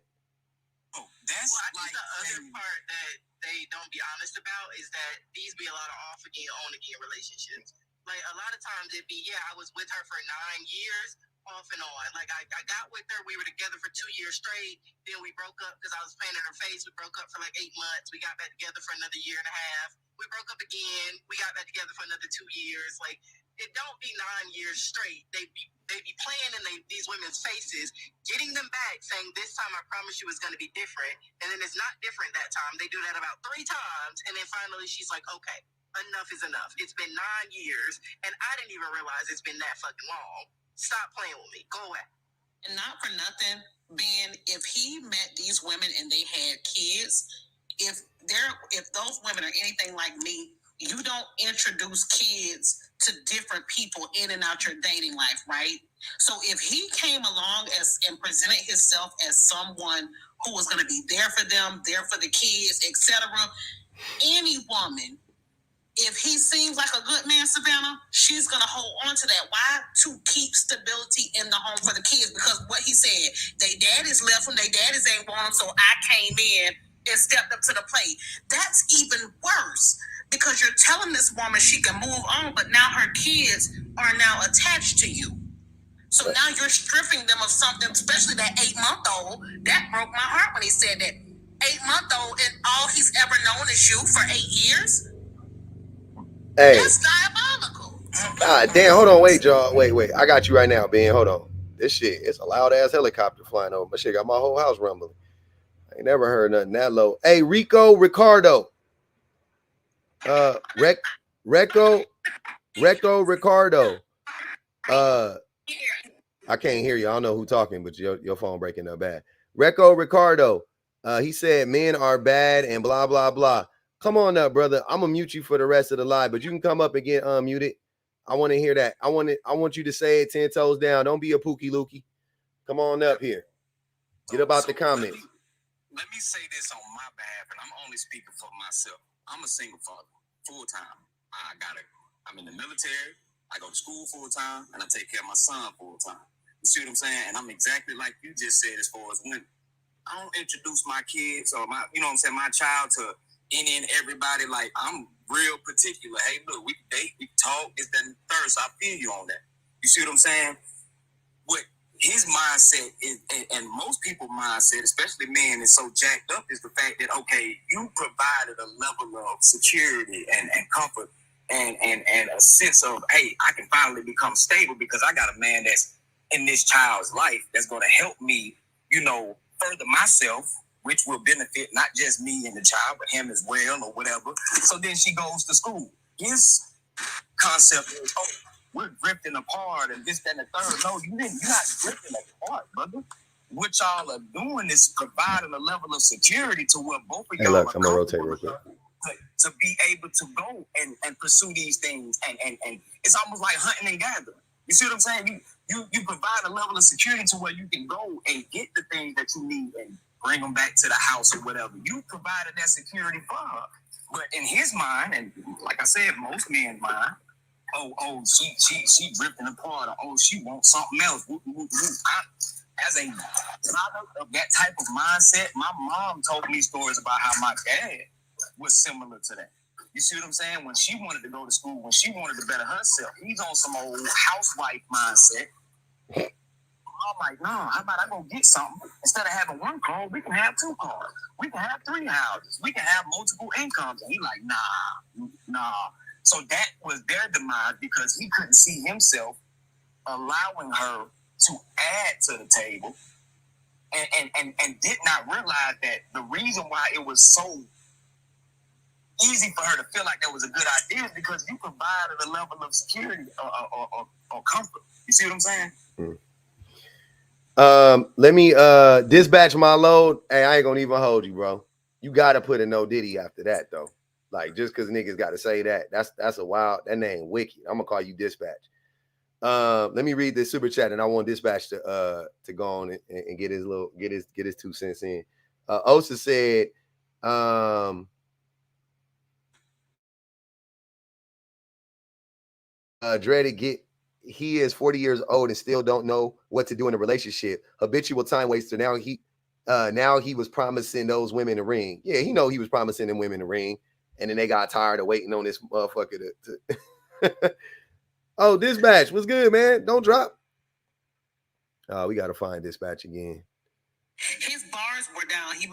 That's I think like the other part that they don't be honest about is that these be a lot of off again, on again relationships. Like, a lot of times it'd be, I was with her for 9 years, off and on. Like, I got with her, we were together for 2 years straight, then we broke up because I was playing in her face. We broke up for like 8 months. We got back together for another 1.5 years. We broke up again. We got back together for another 2 years. Like, it don't be 9 years straight. They be playing in these women's faces, getting them back, saying, this time I promise you it's going to be different. And then it's not different that time. They do that about 3 times. And then finally she's like, okay, enough is enough. It's been 9 years. And I didn't even realize it's been that fucking long. Stop playing with me. Go away. And not for nothing, Ben, if he met these women and they had kids, if those women are anything like me, you don't introduce kids to different people in and out your dating life, right? So if he came along and presented himself as someone who was going to be there for them, there for the kids, etc., any woman, if he seems like a good man, Savannah, she's going to hold on to that. Why? To keep stability in the home for the kids. Because what he said, they daddies left when they daddies ain't want them, so I came in and stepped up to the plate. That's even worse. Because you're telling this woman she can move on, but now her kids are now attached to you. So now you're stripping them of something, especially that 8-month-old. That broke my heart when he said that. 8-month-old, and all he's ever known is you for 8 years? Hey. That's diabolical. Damn, hold on, wait, y'all. Wait. I got you right now, Ben. Hold on. This shit, it's a loud-ass helicopter flying over. My shit got my whole house rumbling. I ain't never heard nothing that low. Hey, Ricardo. Ricardo. I can't hear you. I don't know who talking, but your phone breaking up bad. Ricardo. He said men are bad and blah blah blah. Come on up, brother. I'm gonna mute you for the rest of the live, but you can come up and get unmuted. I want to hear that. I want you to say it 10 toes down. Don't be a pookie lookie. Come on up here. Get about the comments. Let me say this on my behalf, and I'm only speaking for myself. I'm a single father, full time. I'm in the military. I go to school full time, and I take care of my son full time. You see what I'm saying? And I'm exactly like you just said as far as women. I don't introduce my kids or my child to any and everybody. Like, I'm real particular. Hey, look, we date, we talk, it's that third. So I feel you on that. You see what I'm saying? What his mindset is, and most people's mindset, especially men, is so jacked up, is the fact that, okay, you provided a level of security and comfort and a sense of, hey, I can finally become stable because I got a man that's in this child's life that's going to help me, further myself, which will benefit not just me and the child, but him as well or whatever. So then she goes to school. His concept is, oh, we're drifting apart and this, that, and the third. No, you're not drifting apart, brother. What y'all are doing is providing a level of security to where both of y'all I'm gonna rotate real quick. To be able to go and pursue these things. And it's almost like hunting and gathering. You see what I'm saying? You provide a level of security to where you can go and get the things that you need and bring them back to the house or whatever. You provided that security for her. But in his mind, and like I said, most men's mind, oh, she drifting apart, or oh, she wants something else. As a product of that type of mindset, my mom told me stories about how my dad was similar to that. You see what I'm saying? When she wanted to go to school, when she wanted to better herself, he's on some old housewife mindset. I'm like, no, how about I go get something? Instead of having one car, we can have 2 cars. We can have 3 houses. We can have multiple incomes. And he's like, nah. So that was their demise because he couldn't see himself allowing her to add to the table and did not realize that the reason why it was so easy for her to feel like that was a good idea is because you provided a level of security or comfort. You see what I'm saying? Let me dispatch my load. Hey, I ain't gonna even hold you, bro. You gotta put a no Diddy after that, though. Like, just because niggas gotta say that, that's a wild, that name wicked. I'm gonna call you dispatch. Let me read this super chat, and I want dispatch to go on and get his 2 cents in. Osa said, Dreaded he is 40 years old and still don't know what to do in a relationship. Habitual time waster. Now he was promising those women a ring. Yeah, he know he was promising them women a ring, and then they got tired of waiting on this motherfucker to Oh, dispatch, what's good, man? Don't drop. We gotta find dispatch again. His bars were down. He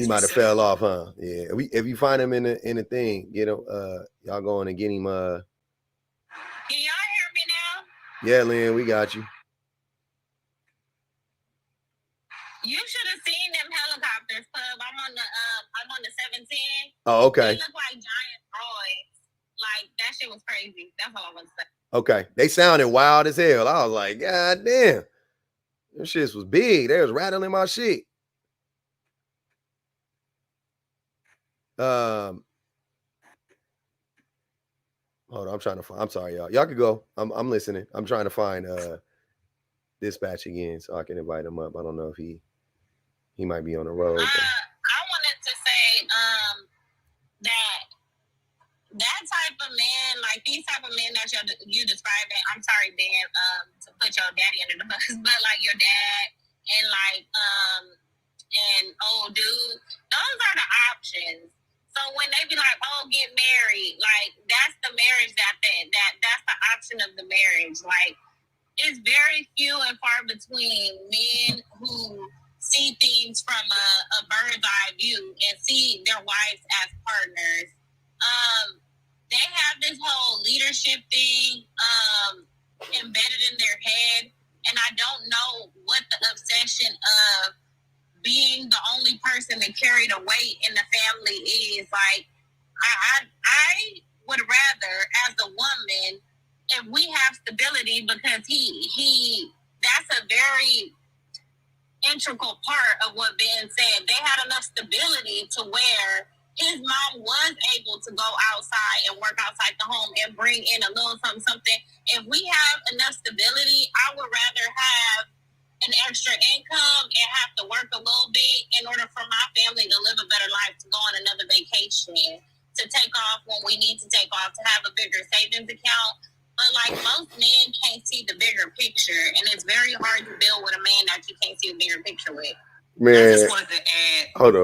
might have fell off, huh? Yeah. If you find him in a thing, y'all go on and get him. Can y'all hear me now? Yeah, Lynn, we got you. You should have seen them helicopters, Pub. I'm on the 710. Oh, okay. They look like giant droids. Like, that shit was crazy. That's all I want to say. Okay. They sounded wild as hell. I was like, God damn. Them shits was big. They was rattling my shit. Hold on, I'm trying to find. I'm sorry, y'all. Y'all could go. I'm listening. I'm trying to find dispatch again so I can invite him up. I don't know if he might be on the road. I wanted to say that type of man, like these type of men that you described, I'm sorry, Dan, to put your daddy under the bus, but like your dad and old dude, those are the options. So when they be like, oh, get married, like that's the marriage that's the option of the marriage. Like it's very few and far between men who see things from a bird's eye view and see their wives as partners. They have this whole leadership thing embedded in their head, and I don't know what the obsession of being the only person to carry the weight in the family is. Like, I would rather, as a woman, if we have stability, because he that's a very integral part of what Ben said. They had enough stability to where his mom was able to go outside and work outside the home and bring in a little something. If we have enough stability, I would rather have an extra income and have to work a little bit in order for my family to live a better life, to go on another vacation, to take off when we need to take off, to have a bigger savings account. But like most men can't see the bigger picture, and it's very hard to build with a man that you can't see the bigger picture with. Man, I just wanted to add. Hold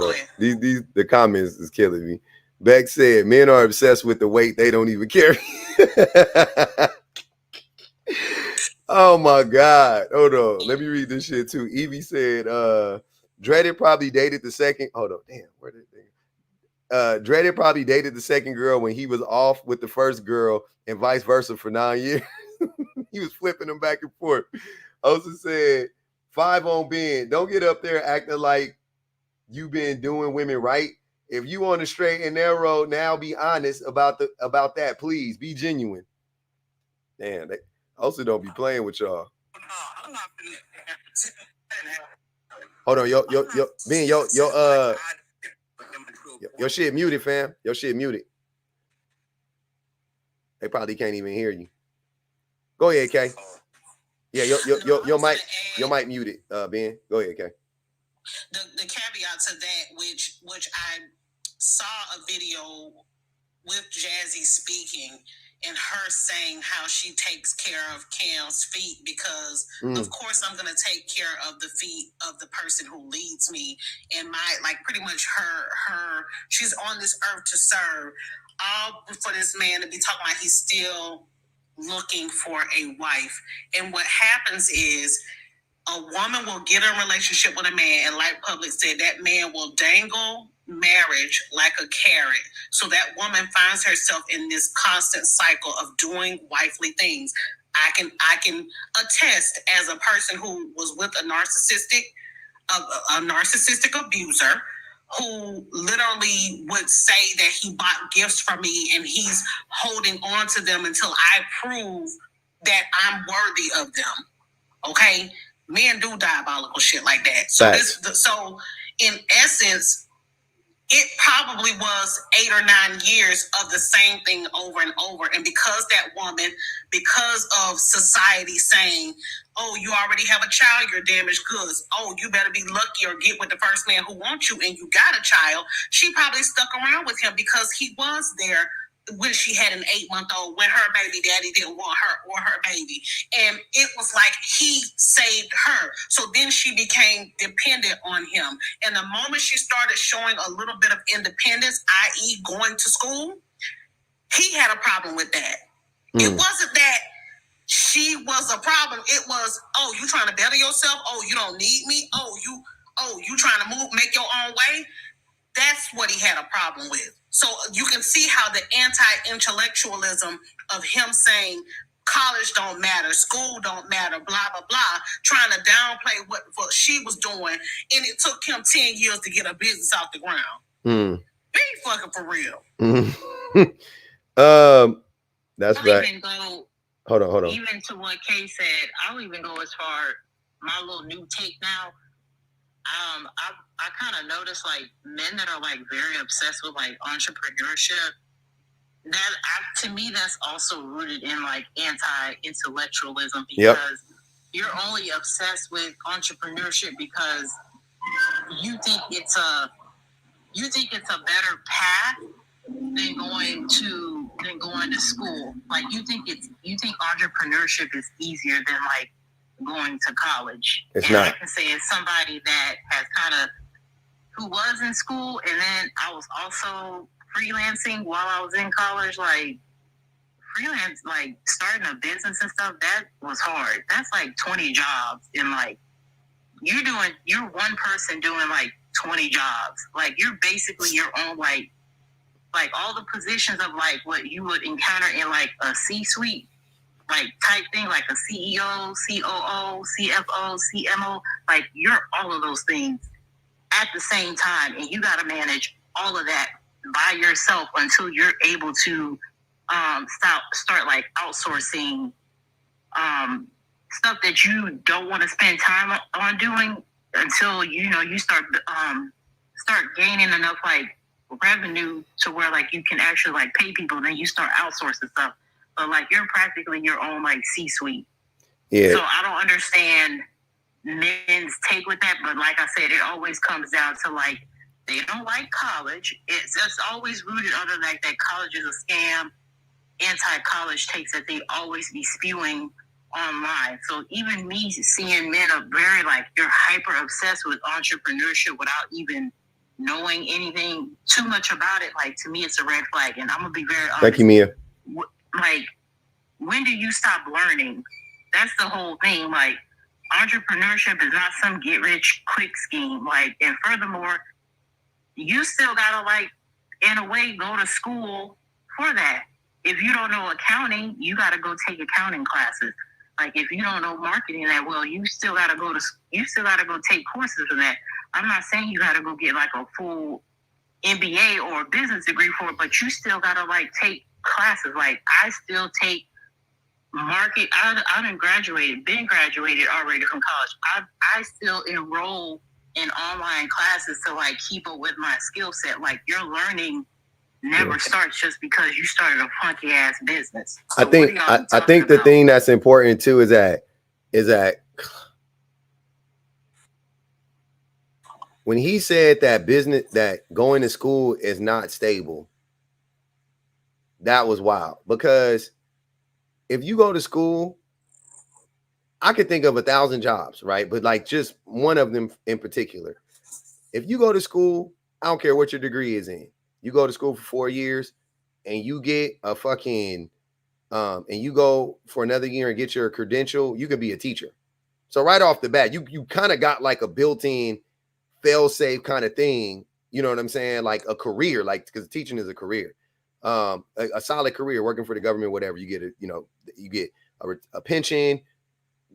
on. These the comments is killing me. Beck said men are obsessed with the weight they don't even carry. Oh my God. Hold on. Let me read this shit too. Evie said, Dreaded probably dated the second. Hold on. Damn, where did they? Dreaded probably dated the second girl when he was off with the first girl and vice versa for 9 years. He was flipping them back and forth. Osa said, 5 on Ben. Don't get up there acting like you've been doing women right. If you on the straight and narrow, now be honest about that. Please be genuine. Damn, they also don't be playing with y'all. I'm not finna. Hold on, Ben, your shit muted, fam. Your shit muted. They probably can't even hear you. Go ahead, Kay. Yeah, your mic muted, Ben. Go ahead, Kay. The caveat to that, which I saw a video with Jazzy speaking and her saying how she takes care of Cam's feet because of course I'm going to take care of the feet of the person who leads me, and my, like, pretty much her she's on this earth to serve, all for this man to be talking about he's still looking for a wife. And what happens is a woman will get in a relationship with a man, and like Public said, that man will dangle marriage like a carrot. So that woman finds herself in this constant cycle of doing wifely things. I can attest, as a person who was with a narcissistic abuser who literally would say that he bought gifts from me and he's holding on to them until I prove that I'm worthy of them. Okay? Men do diabolical shit like that. So in essence, it probably was 8 or 9 years of the same thing over and over. And because that woman, because of society saying, oh, you already have a child, you're damaged goods. Oh, you better be lucky or get with the first man who wants you and you got a child. She probably stuck around with him because he was there when she had an 8-month-old, when her baby daddy didn't want her or her baby. And it was like he saved her. So then she became dependent on him. And the moment she started showing a little bit of independence, i.e. going to school, he had a problem with that. It wasn't that she was a problem. It was, oh, you trying to better yourself? Oh, you don't need me? Oh, you trying to make your own way? That's what he had a problem with. So you can see how the anti-intellectualism of him saying college don't matter, school don't matter, blah, blah, blah, trying to downplay what she was doing. And it took him 10 years to get a business off the ground. Be fucking for real. That's right. Hold on. Even to what Kay said, I'll even go as far, my little new take now. I kind of noticed, like, men that are, like, very obsessed with, like, entrepreneurship, to me, that's also rooted in, like, anti-intellectualism, because you're only obsessed with entrepreneurship because you think it's a better path than going to school. Like, you think entrepreneurship is easier than, like, going to college. It's not. I can say as somebody that has who was in school, and then I was also freelancing while I was in college, like, freelance, like, starting a business and stuff, that was hard. That's like 20 jobs, and, like, you're one person doing, like, 20 jobs. Like, you're basically your own, like all the positions of, like, what you would encounter in, like, a C-suite, like, type thing, like a CEO, COO, CFO, CMO, like, you're all of those things at the same time, and you got to manage all of that by yourself until you're able to start like outsourcing stuff that you don't want to spend time on doing until you start gaining enough, like, revenue to where, like, you can actually, like, pay people. Then you start outsourcing stuff. But, like, you're practically your own, like, C-suite. Yeah. So I don't understand men's take with that, but like I said, it always comes down to, like, they don't like college. It's just always rooted under, like, that college is a scam, anti-college takes that they always be spewing online. So even me seeing men are very, like, you're hyper obsessed with entrepreneurship without even knowing anything too much about it, like, to me it's a red flag. And I'm gonna be very honest. Thank you, Mia. Like, when do you stop learning? That's the whole thing. Like, entrepreneurship is not some get rich quick scheme. Like, and furthermore, you still gotta, like, in a way, go to school for that. If you don't know accounting, you gotta go take accounting classes. Like, if you don't know marketing that well, you still gotta go take courses for that. I'm not saying you gotta go get like a full MBA or a business degree for it, but you still gotta like take classes. Like, I still take market. I done been graduated already from college. I still enroll in online classes to like keep up with my skill set. Like, your learning never starts just because you started a funky ass business. So I think the thing that's important too is that when he said that going to school is not stable, that was wild. Because if you go to school, I could think of 1,000 jobs, right? But like just one of them in particular. If you go to school, I don't care what your degree is in. You go to school for 4 years and you get a fucking and you go for another year and get your credential, you could be a teacher. So right off the bat, you kind of got like a built-in fail-safe kind of thing. You know what I'm saying? Like a career, like, because teaching is a career, a solid career, working for the government, whatever. You get you get a pension.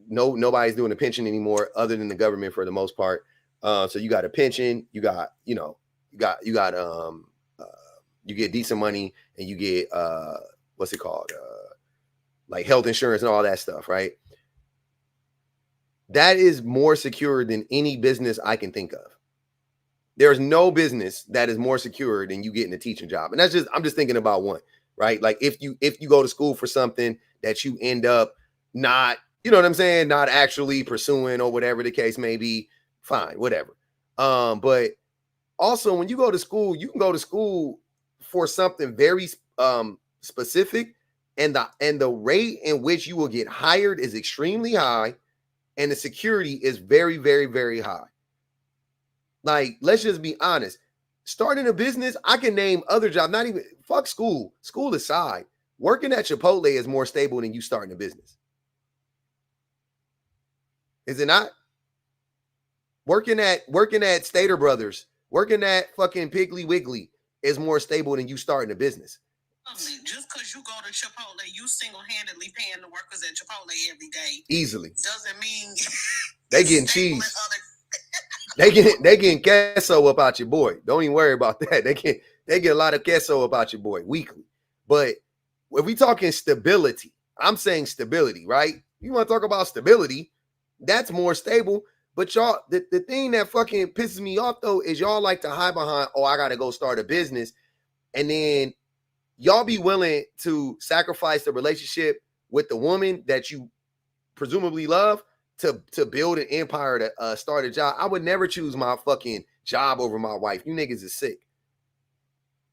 Nobody's doing a pension anymore other than the government for the most part. So you got a pension, you get decent money, and you get what's it called? Like health insurance and all that stuff, right? That is more secure than any business I can think of. There's no business that is more secure than you getting a teaching job. And I'm just thinking about one, right? Like if you go to school for something that you end up not, you know what I'm saying, not actually pursuing or whatever the case may be, fine, whatever. But also when you go to school, you can go to school for something very specific, and the rate in which you will get hired is extremely high, and the security is very, very, very high. Like, let's just be honest. Starting a business, I can name other jobs, not even, fuck school. School aside, working at Chipotle is more stable than you starting a business. Is it not? Working at Stater Brothers, working at fucking Piggly Wiggly is more stable than you starting a business. Just because you go to Chipotle, you single-handedly paying the workers at Chipotle every day. Easily. Doesn't mean they getting cheese. They getting queso up out your boy. Don't even worry about that. They get a lot of queso up out your boy weekly. But if we talking stability, I'm saying stability, right? You want to talk about stability, that's more stable. But y'all, the thing that fucking pisses me off though is y'all like to hide behind, oh, I gotta go start a business, and then y'all be willing to sacrifice the relationship with the woman that you presumably love to build an empire, to start a job. I would never choose my fucking job over my wife. You niggas is sick.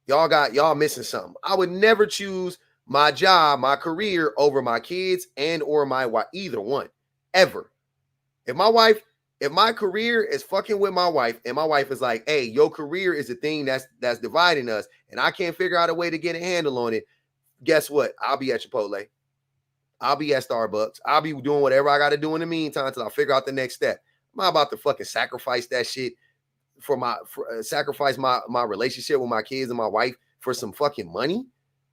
Y'all missing something. I would never choose my job, my career over my kids and or my wife, either one, ever. If my career is fucking with my wife and my wife is like, hey, your career is the thing that's dividing us and I can't figure out a way to get a handle on it, guess what? I'll be at Chipotle. I'll be at Starbucks. I'll be doing whatever I got to do in the meantime until I figure out the next step. I'm not about to fucking sacrifice that shit sacrifice my relationship with my kids and my wife for some fucking money.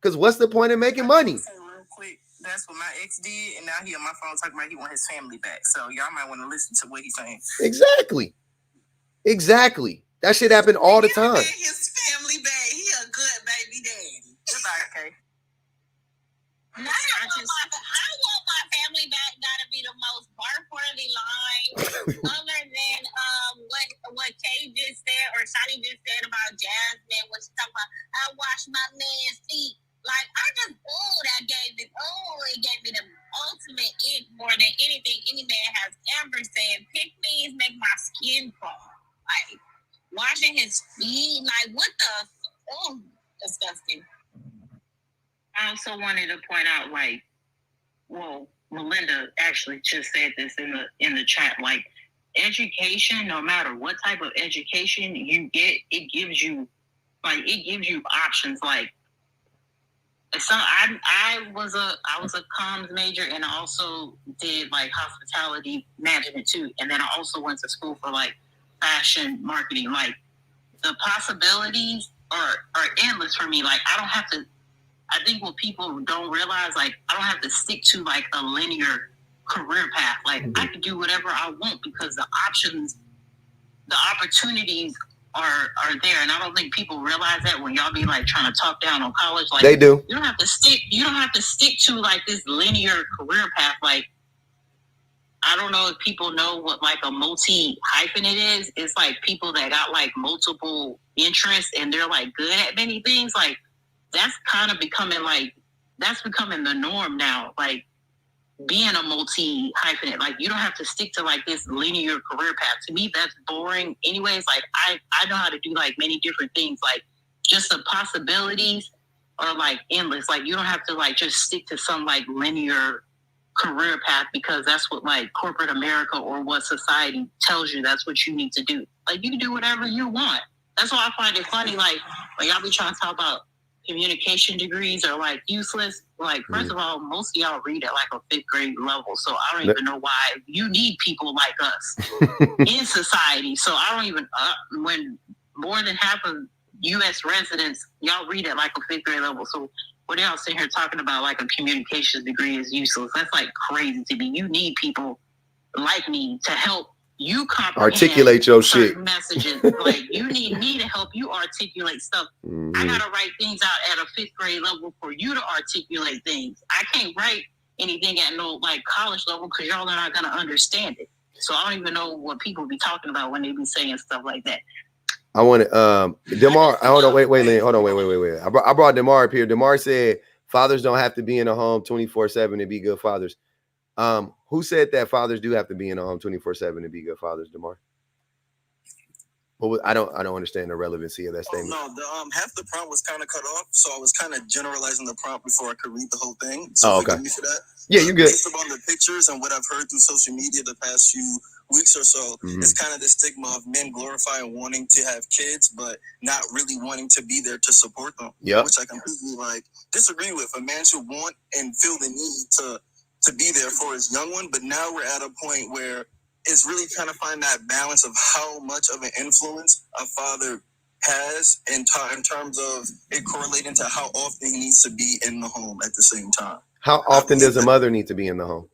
Because what's the point of making money? Real quick, that's what my ex did, and now he on my phone talking about he want his family back. So y'all might want to listen to what he's saying. Exactly. That shit happen all the time. His family back. He a good baby daddy. Goodbye, okay. I want my family back. Gotta be the most bark-worthy line, other than what Kay just said or Shani just said about Jasmine. When she talking about, I wash my man's feet. Like, that gave me the ultimate ick more than anything any man has ever said. Pick me, make my skin crawl. Like, washing his feet, like, what the? Disgusting. I also wanted to point out, like, well, Melinda actually just said this in the chat, like, education, no matter what type of education you get, it gives you options. Like, so I was a comms major, and I also did like hospitality management too, and then I also went to school for like fashion marketing. Like, the possibilities are endless for me. Like, I think what people don't realize, like, I don't have to stick to like a linear career path. Like I could do whatever I want because the opportunities are there, and I don't think people realize that when y'all be like trying to talk down on college. Like they do. You don't have to stick to like this linear career path. Like I don't know if people know what like a multi-hyphenate is. It's like people that got like multiple interests and they're like good at many things. Like that's kind of becoming the norm now. Like being a multi-hyphenate, like you don't have to stick to like this linear career path. To me, that's boring. Anyways, like I know how to do like many different things. Like just the possibilities are like endless. Like you don't have to like just stick to some like linear career path because that's what like corporate America or what society tells you that's what you need to do. Like you can do whatever you want. That's why I find it funny. Like when y'all be trying to talk about communication degrees are like useless. Like first of all, most of y'all read at like a 5th grade level, so I don't even know why you need people like us in society. So I don't even when more than half of U.S. residents y'all read at like a 5th grade level. So what y'all sitting here talking about like a communications degree is useless? That's like crazy to me. You need people like me to help you comprehend articulate your shit messages. Like you need me to help you articulate stuff. I gotta write things out at a 5th grade level for you to articulate things. I can't write anything at no like college level because y'all are not gonna understand it. So I don't even know what people be talking about when they be saying stuff like that. I want to DeMar. Hold on, wait. I brought DeMar up here. DeMar said fathers don't have to be in a home 24/7 to be good fathers. Who said that fathers do have to be in a home 24/7 to be good fathers, DeMar? Well, I don't understand the relevancy of that statement. Oh, no, half the prompt was kind of cut off, so I was kind of generalizing the prompt before I could read the whole thing. So forgive me for that. Yeah, you're good. Based upon the pictures and what I've heard through social media the past few weeks or so, it's kind of the stigma of men glorifying wanting to have kids, but not really wanting to be there to support them. Yeah, which I completely disagree with. A man should want and feel the need to be there for his young one, but now we're at a point where it's really trying to find that balance of how much of an influence a father has in terms of it correlating to how often he needs to be in the home at the same time. How often does a mother need to be in the home?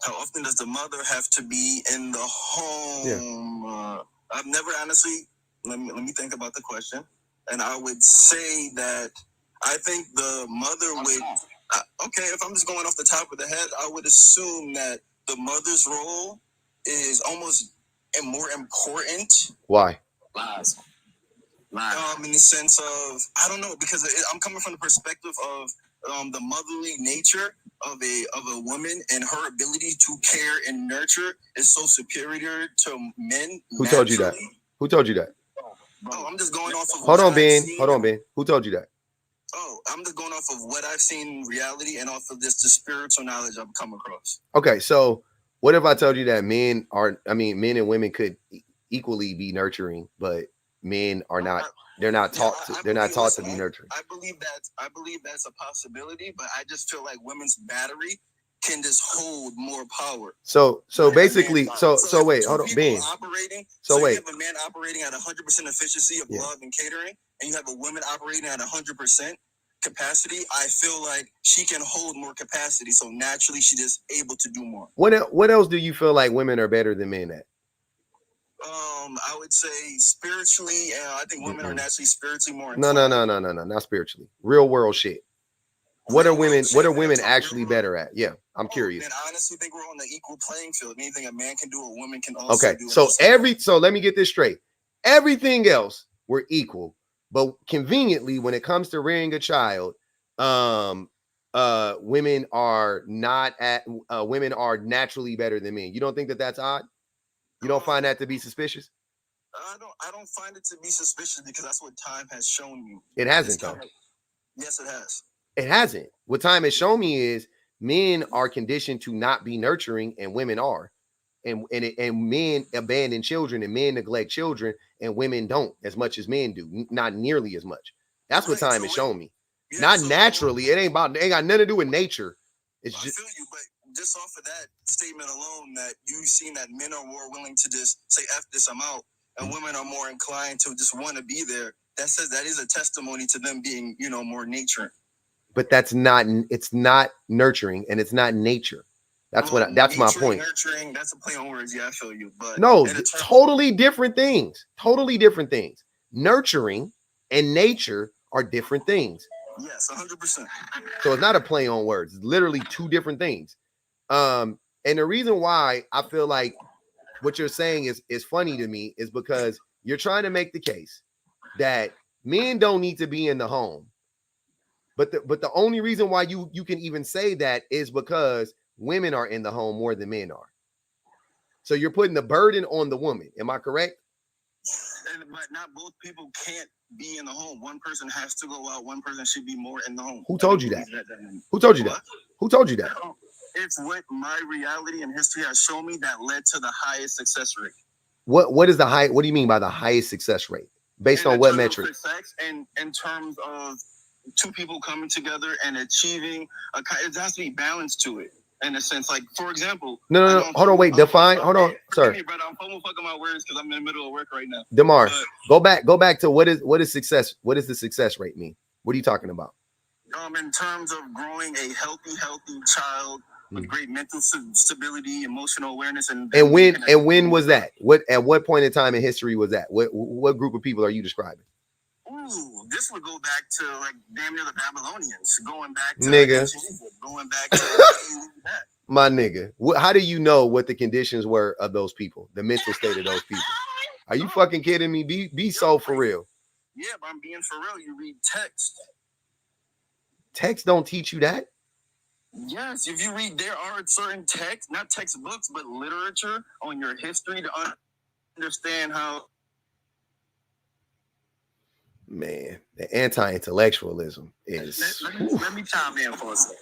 How often does the mother have to be in the home? Yeah. I've never honestly, let me think about the question. And I would say that I think the mother would, okay, if I'm just going off the top of the head, I would assume that the mother's role is almost more important. Why? Lies. In the sense of, I don't know, because I'm coming from the perspective of the motherly nature of a woman, and her ability to care and nurture is so superior to men. Who told you that? Who told you that? Oh, I'm just going off of. Hold on, Ben. Who told you that? Oh, I'm just going off of what I've seen in reality and off of the spiritual knowledge I've come across. Okay, so what if I told you that men and women could equally be nurturing, but men are not? They're not taught to be nurturing. I believe that's a possibility, but I just feel like women's battery can just hold more power. So basically, so wait, hold on, Ben. So wait, you have a man operating at 100% efficiency of love and catering, and you have a woman operating at 100% capacity. I feel like she can hold more capacity, so naturally she is able to do more. What else do you feel like women are better than men at? I would say spiritually, I think women are naturally spiritually more. No, not spiritually. Real world shit. What are women actually better at? Yeah, I'm curious. Man, I honestly think we're on the equal playing field. Anything a man can do, a woman can also do. Okay, so let me get this straight. Everything else we're equal, but conveniently, when it comes to rearing a child, women are naturally better than men. You don't think that that's odd? You don't find that to be suspicious? I don't find it to be suspicious because that's what time has shown me. It hasn't though. Yes, it has. It hasn't. What time has shown me is men are conditioned to not be nurturing, and women are, and men abandon children, and men neglect children, and women don't as much as men do, not nearly as much. That's what time has shown me. Yeah, not naturally. It ain't got nothing to do with nature. It's just. I feel you, but just off of that statement alone, that you've seen that men are more willing to just say "F this, I'm out," and women are more inclined to just want to be there. That says that is a testimony to them being, more nurturing. But it's not nurturing, and it's not nature. That's that's my point. Nurturing, that's a play on words. Yeah, I feel you. But no, totally different things. Totally different things. Nurturing and nature are different things. Yes, 100%. So it's not a play on words. It's literally two different things. And the reason why I feel like what you're saying is funny to me is because you're trying to make the case that men don't need to be in the home. But the only reason why you can even say that is because women are in the home more than men are. So you're putting the burden on the woman. Am I correct? But not both people can't be in the home. One person has to go out. One person should be more in the home. Who told you that? Who told you that? Who told you that? It's what my reality and history has shown me that led to the highest success rate. What is the high? What do you mean by the highest success rate? Based on what metric? Success and in terms of two people coming together and achieving it has to be balanced to it. In a sense, like for example, no. Hold on, wait. Define. Hold on, sir. Me, brother, I'm fucking my words because I'm in the middle of work right now. DeMar, go back to what is success? What does the success rate mean? What are you talking about? In terms of growing a healthy child with great mental stability, emotional awareness, and when was that? At what point in time in history was that? What group of people are you describing? Ooh, this would go back to like damn near the Babylonians, going back to going back to that. My nigga, how do you know what the conditions were of those people, the mental state of those people? Are you fucking kidding me? Be so for real. Yeah, but I'm being for real. You read text. Text don't teach you that. Yes, if you read, there are certain texts, not textbooks, but literature on your history to understand how. Man, the anti-intellectualism is. Let me chime in for a second.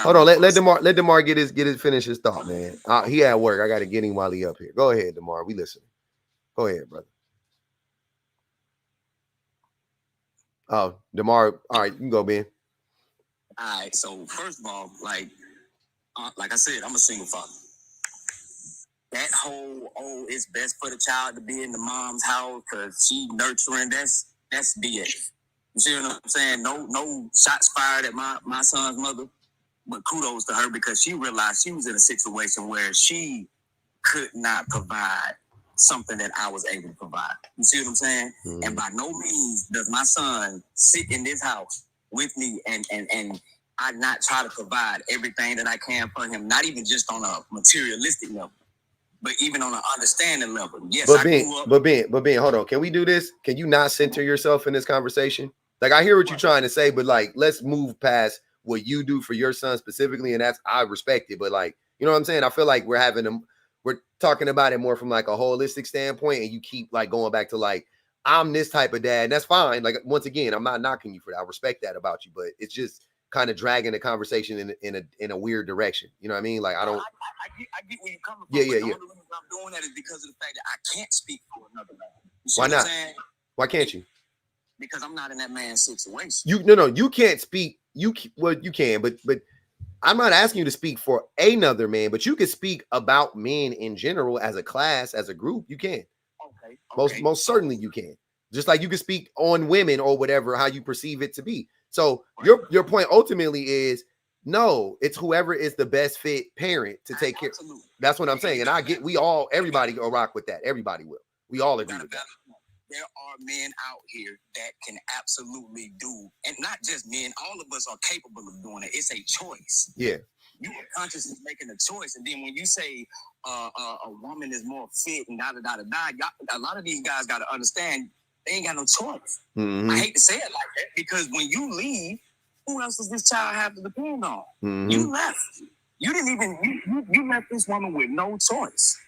Hold on, let DeMar finish his thought, man. He at work. I got to get him while he up here. Go ahead, DeMar. We listen. Go ahead, brother. Oh, DeMar. All right, you can go, Ben. All right. So first of all, like I said, I'm a single father. That whole it's best for the child to be in the mom's house because she nurturing. That's BS. You see what I'm saying? No shots fired at my son's mother, but kudos to her because she realized she was in a situation where she could not provide something that I was able to provide. You see what I'm saying? Mm-hmm. And by no means does my son sit in this house with me and I not try to provide everything that I can for him, not even just on a materialistic level, but even on an understanding level. Yes, but Ben, hold on. Can we do this? Can you not center yourself in this conversation? Like, I hear what you're trying to say, but like, let's move past what you do for your son specifically. And I respect it. But like, you know what I'm saying? I feel like we're talking about it more from like a holistic standpoint. And you keep like going back to like, I'm this type of dad. And that's fine. Like, once again, I'm not knocking you for that. I respect that about you, but it's just kind of dragging the conversation in a weird direction. You know what I mean? Like, I don't. I get where you're coming from. Yeah. The only reason I'm doing that is because of the fact that I can't speak for another man. Why not? Why can't you? Because I'm not in that man's situation. You can't speak. You can, but I'm not asking you to speak for another man, but you can speak about men in general as a class, as a group. You can. Okay. Most certainly you can. Just like you can speak on women or whatever, how you perceive it to be. So your point ultimately is no, it's whoever is the best fit parent to take care. That's what I'm saying. And everybody will rock with that. Everybody will. We all agree with that. There are men out here that can absolutely do, and not just men, all of us are capable of doing it. It's a choice. Yeah. You are consciously making a choice. And then when you say a woman is more fit and a lot of these guys got to understand they ain't got no choice. Mm-hmm. I hate to say it like that because when you leave, who else does this child have to depend on? Mm-hmm. You left. You didn't even, you left this woman with no choice.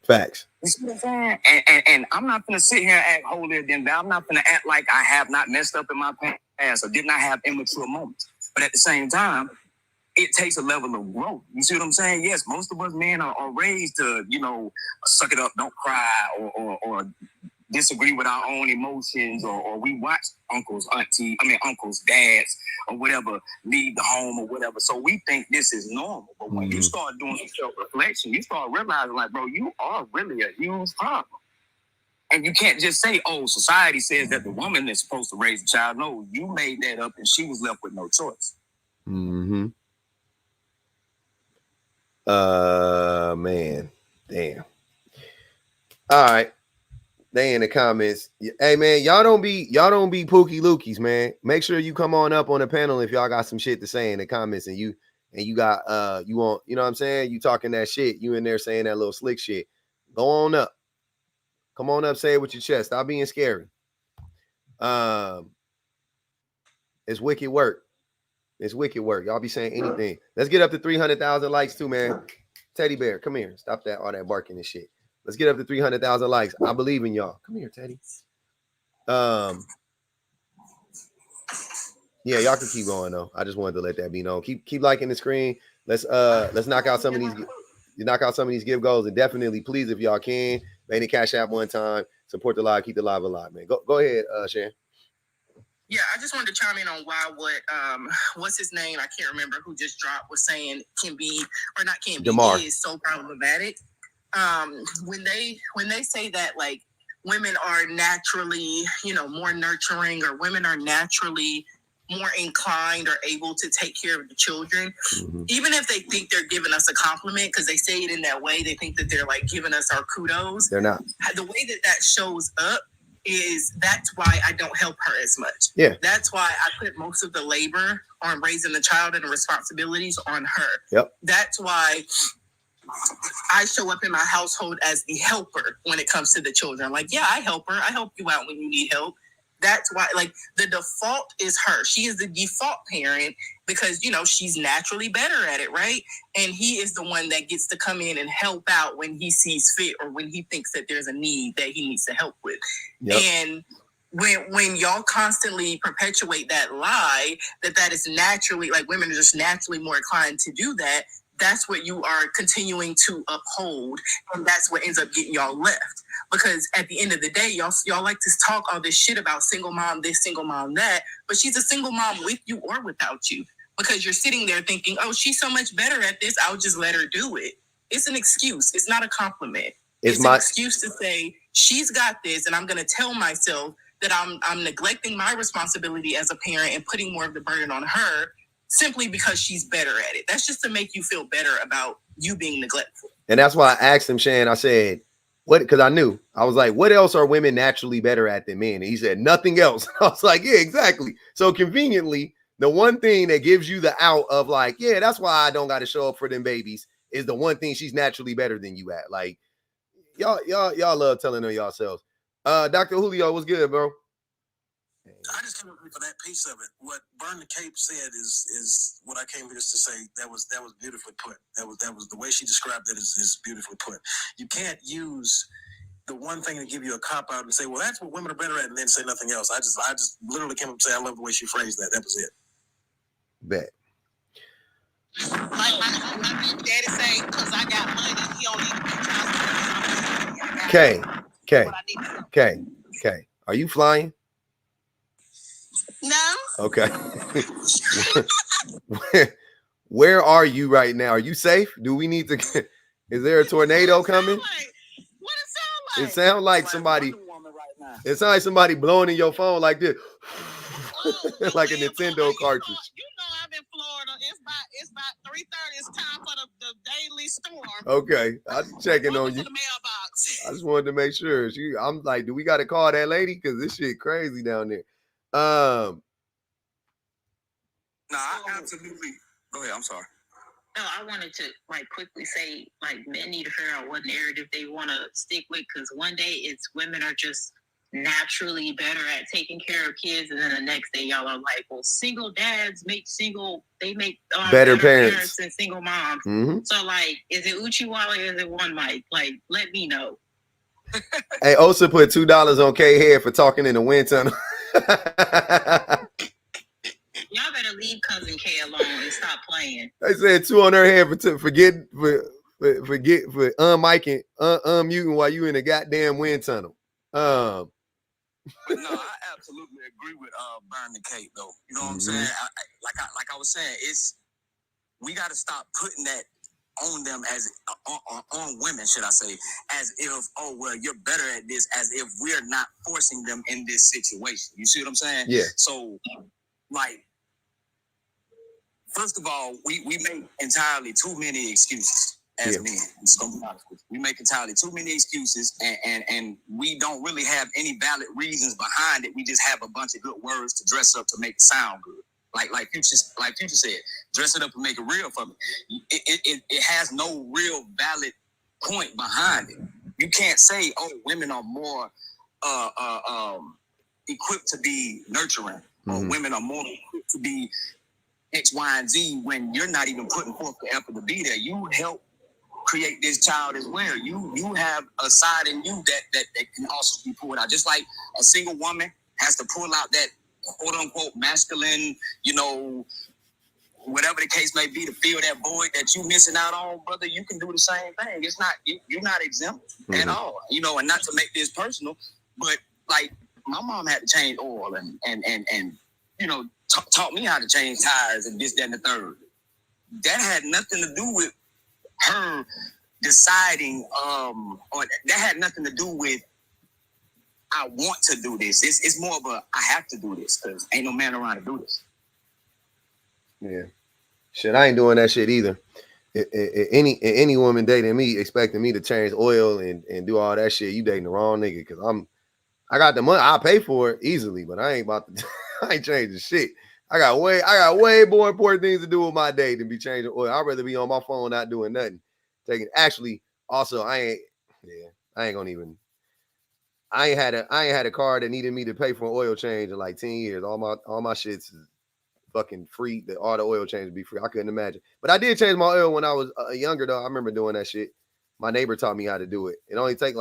Facts. You see what I'm saying? And I'm not going to sit here and act holier than thou. I'm not going to act like I have not messed up in my past or did not have immature moments. But at the same time, it takes a level of growth. You see what I'm saying? Yes, most of us men are raised to, suck it up, don't cry, or disagree with our own emotions, or we watch uncles, dads, or whatever, leave the home or whatever. So we think this is normal. But when you start doing some self-reflection, you start realizing, like, bro, you are really a huge problem. And you can't just say, oh, society says that the woman is supposed to raise a child. No, you made that up and she was left with no choice. Mm-hmm. Man, damn. All right. They in the comments. Hey man, y'all don't be pookie lookies, man. Make sure you come on up on the panel if y'all got some shit to say in the comments, and you got you want, you know what I'm saying? You talking that shit, you in there saying that little slick shit. Go on up. Come on up, say it with your chest. Stop being scary. It's wicked work. It's wicked work. Y'all be saying anything. Let's get up to 300,000 likes too, man. Teddy Bear, come here. Stop that, all that barking and shit. Let's get up to 300,000 likes. I believe in y'all. Come here, Teddy. Yeah, y'all can keep going though. I just wanted to let that be known. Keep liking the screen. Let's knock out some of these give goals, and definitely, please, if y'all can, make the Cash App one time. Support the live, keep the live alive, man. Go ahead, Sharon. Yeah, I just wanted to chime in on why what's his name? I can't remember who just dropped was saying DeMar is so problematic. When they say that like women are naturally, more nurturing, or women are naturally more inclined or able to take care of the children, even if they think they're giving us a compliment, because they say it in that way, they think that they're like giving us our kudos. They're not. The way that shows up is that's why I don't help her as much. Yeah. That's why I put most of the labor on raising the child and the responsibilities on her. Yep. That's why I show up in my household as the helper when it comes to the children. Like, yeah, I help her. I help you out when you need help. That's why, like, the default is her. She is the default parent because, she's naturally better at it, right? And he is the one that gets to come in and help out when he sees fit or when he thinks that there's a need that he needs to help with. Yep. And when y'all constantly perpetuate that lie that is naturally, like, women are just naturally more inclined to do that, that's what you are continuing to uphold, and that's what ends up getting y'all left. Because at the end of the day, y'all like to talk all this shit about single mom this, single mom that, but she's a single mom with you or without you. Because you're sitting there thinking, oh, she's so much better at this, I'll just let her do it. It's an excuse. It's not a compliment. It's an excuse to say, she's got this, and I'm going to tell myself that I'm neglecting my responsibility as a parent and putting more of the burden on her simply because she's better at it. That's just to make you feel better about you being neglectful. And that's why I asked him, Shan, I said, what? Because I was like, what else are women naturally better at than men? And he said, nothing else. I was like, yeah, exactly. So conveniently, the one thing that gives you the out of like, yeah, that's why I don't got to show up for them babies is the one thing she's naturally better than you at. Like, y'all love telling on yourselves. Dr. Julio, what's good, bro? I just came up for that piece of it. What Burn the Cape said is what I came here just to say. That was beautifully put. That was the way she described it is beautifully put. You can't use the one thing to give you a cop out and say, well, that's what women are better at, and then say nothing else. I just literally came up and say, I love the way she phrased that. That was it. Bet. Like my daddy say, because I got money, he only Okay. Are you flying? No. Okay. Where are you right now? Are you safe? Do we need to is there a tornado coming? What it sound like? It sounds like somebody it sounds like somebody blowing in your phone like this. Like a Nintendo cartridge. You know I'm in Florida. It's about 3:30. It's time for the daily storm. Okay. I'm checking on you. To the mailbox. I just wanted to make sure. I'm like, do we got to call that lady? Because this shit crazy down there. No, I absolutely. Go ahead. I'm sorry. No, I wanted to quickly say men need to figure out what narrative they want to stick with, because one day it's women are just naturally better at taking care of kids, and then the next day y'all are like, well, single dads make better parents than single moms. Mm-hmm. So is it Uchiwali or is it one mic? Let me know. Hey, Osa put $2 on K head for talking in the wind tunnel. Y'all better leave Cousin K alone and stop playing. I said 2 on her head for unmiking, unmuting while you in the goddamn wind tunnel. But no, I absolutely agree with Burn the Cape though. You know what I'm saying? Like I was saying, we got to stop putting that on them as on women, should I say, as if, oh well, you're better at this, as if we're not forcing them in this situation. You see what I'm saying? Yeah. So First of all, we make entirely too many excuses as men. I'm just gonna be honest with you. We make entirely too many excuses, and we don't really have any valid reasons behind it. We just have a bunch of good words to dress up to make it sound good. Like Future said, dress it up and make it real for me. It has no real valid point behind it. You can't say, oh, women are more equipped to be nurturing, or women are more equipped to be X, Y, and Z when you're not even putting forth the effort to be there. You help create this child as well. You have a side in you that can also be pulled out. Just like a single woman has to pull out that quote unquote masculine, whatever the case may be, to fill that void that you missing out on, brother. You can do the same thing. It's not you're not exempt at all. And not to make this personal, but like my mom had to change oil and taught me how to change tires and this, that, and the third. That had nothing to do with her deciding, or that had nothing to do with I want to do this. It's more of a I have to do this because ain't no man around to do this. Yeah. Shit, I ain't doing that shit either. Any woman dating me expecting me to change oil and do all that shit, you dating the wrong nigga, because I got the money. I'll pay for it easily, but I ain't about to I ain't changing shit. I got way more important things to do with my day than be changing oil. I'd rather be on my phone not doing nothing. Also, I ain't had a car that needed me to pay for an oil change in like 10 years. All my shit's fucking free. All the oil change would be free. I couldn't imagine. But I did change my oil when I was younger though. I remember doing that shit. My neighbor taught me how to do it. It only took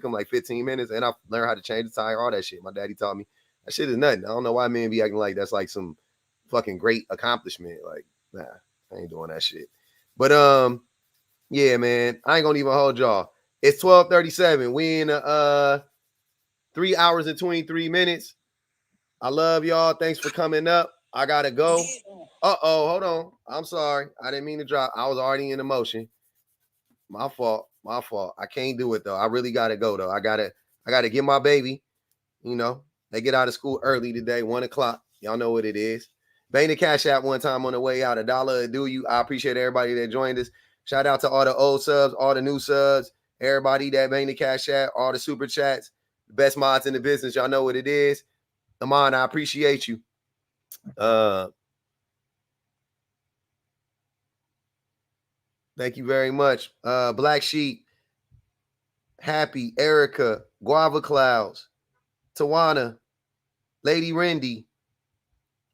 him like 15 minutes, and I learned how to change the tire, all that shit. My daddy taught me. That shit is nothing. I don't know why men be acting like that's like some fucking great accomplishment. Like, nah, I ain't doing that shit. But yeah, man, I ain't gonna even hold y'all. It's 12:37. We in 3 hours and 23 minutes. I love y'all. Thanks for coming up. I gotta go. Hold on. I'm sorry. I didn't mean to drop. I was already in emotion. My fault. I can't do it though. I really gotta go though. I gotta get my baby. They get out of school early today, 1:00. Y'all know what it is. Bang the Cash App one time on the way out. $1 do you. I appreciate everybody that joined us. Shout out to all the old subs, all the new subs, everybody that bang the Cash App, all the super chats, the best mods in the business. Y'all know what it is. Amon, I appreciate you. Thank you very much. Black Sheep, Happy, Erica, Guava Clouds, Tawana, Lady Rindy,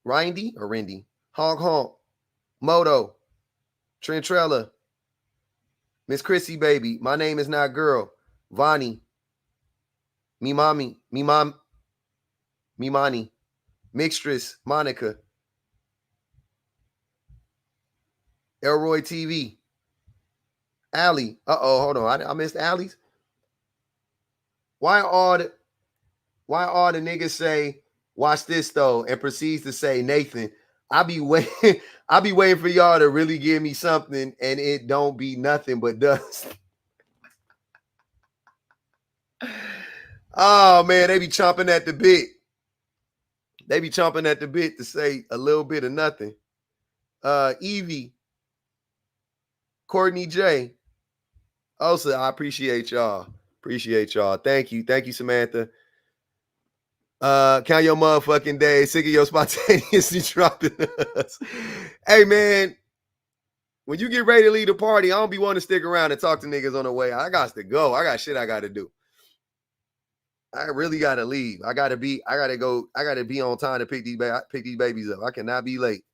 Honk Honk, Moto, Trentrella, Miss Chrissy Baby, My Name Is Not Girl, Vani, Mimani, Mixtress, Monica, Elroy TV, Allie. Hold on. I missed Allie's. Why all the niggas say, watch this though, and proceeds to say, Nathan, I be waiting for y'all to really give me something, and it don't be nothing but dust. Oh man, they be chomping at the bit. They be chomping at the bit to say a little bit of nothing. Evie, Courtney J. Also, I appreciate y'all. Thank you, Samantha. Count your motherfucking days. Sick of your spontaneously dropping us. Hey man, when you get ready to leave the party, I don't be wanting to stick around and talk to niggas on the way. I got to go. I got shit I got to do. I really got to leave. I got to be on time to pick these babies up. I cannot be late.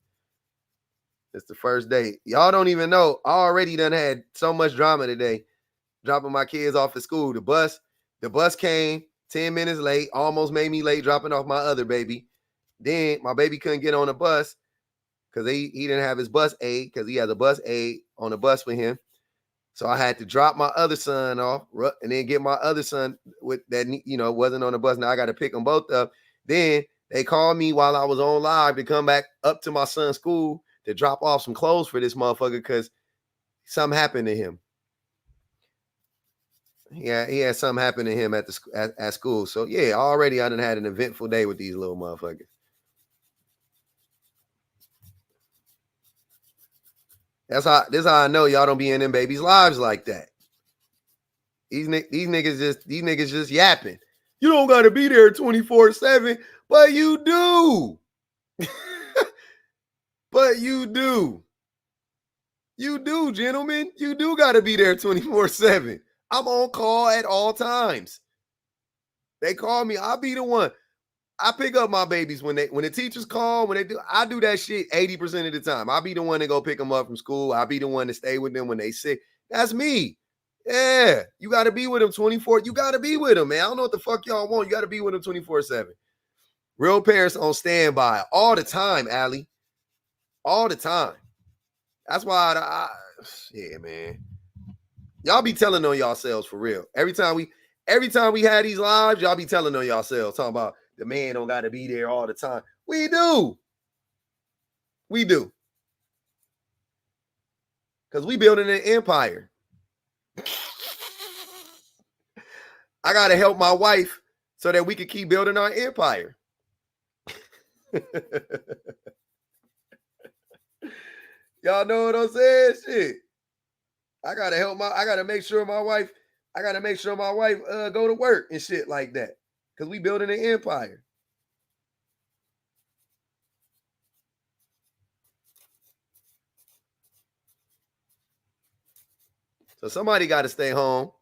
It's the first day. Y'all don't even know. I already done had so much drama today. Dropping my kids off at school. The bus came 10 minutes late, almost made me late dropping off my other baby. Then my baby couldn't get on the bus because he didn't have his bus aid, because he has a bus aid on the bus with him. So I had to drop my other son off and then get my other son with that, wasn't on the bus. Now I got to pick them both up. Then they called me while I was on live to come back up to my son's school to drop off some clothes for this motherfucker because something happened to him. Yeah, he had something happen to him at school. So yeah, already I done had an eventful day with these little motherfuckers. This how I know y'all don't be in them babies' lives like that. These niggas just yapping. You don't gotta be there 24/7, but you do. But you do. You do, gentlemen. You do gotta be there 24/7. I'm on call at all times. They call me, I'll be the one. I pick up my babies when the teachers call, I do that shit 80% of the time. I'll be the one to go pick them up from school. I'll be the one to stay with them when they sick. That's me. Yeah. You got to be with them 24. You got to be with them, man. I don't know what the fuck y'all want. You got to be with them 24/7. Real parents on standby all the time, Allie. All the time. That's why yeah, man. Y'all be telling on yourselves for real. Every time we had these lives, y'all be telling on yourselves, talking about the man don't got to be there all the time. We do. We do. Because we building an empire. I got to help my wife so that we can keep building our empire. Y'all know what I'm saying? Shit. I got to make sure my wife go to work and shit like that. Because we building an empire. So somebody got to stay home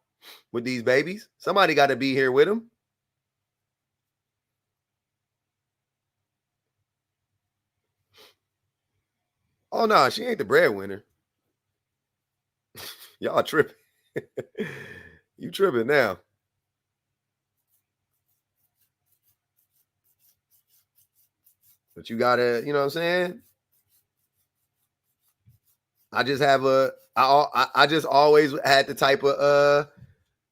with these babies. Somebody got to be here with them. Oh, no, she ain't the breadwinner. Y'all tripping. You tripping now. But you got to, you know what I'm saying? I just always had the type of,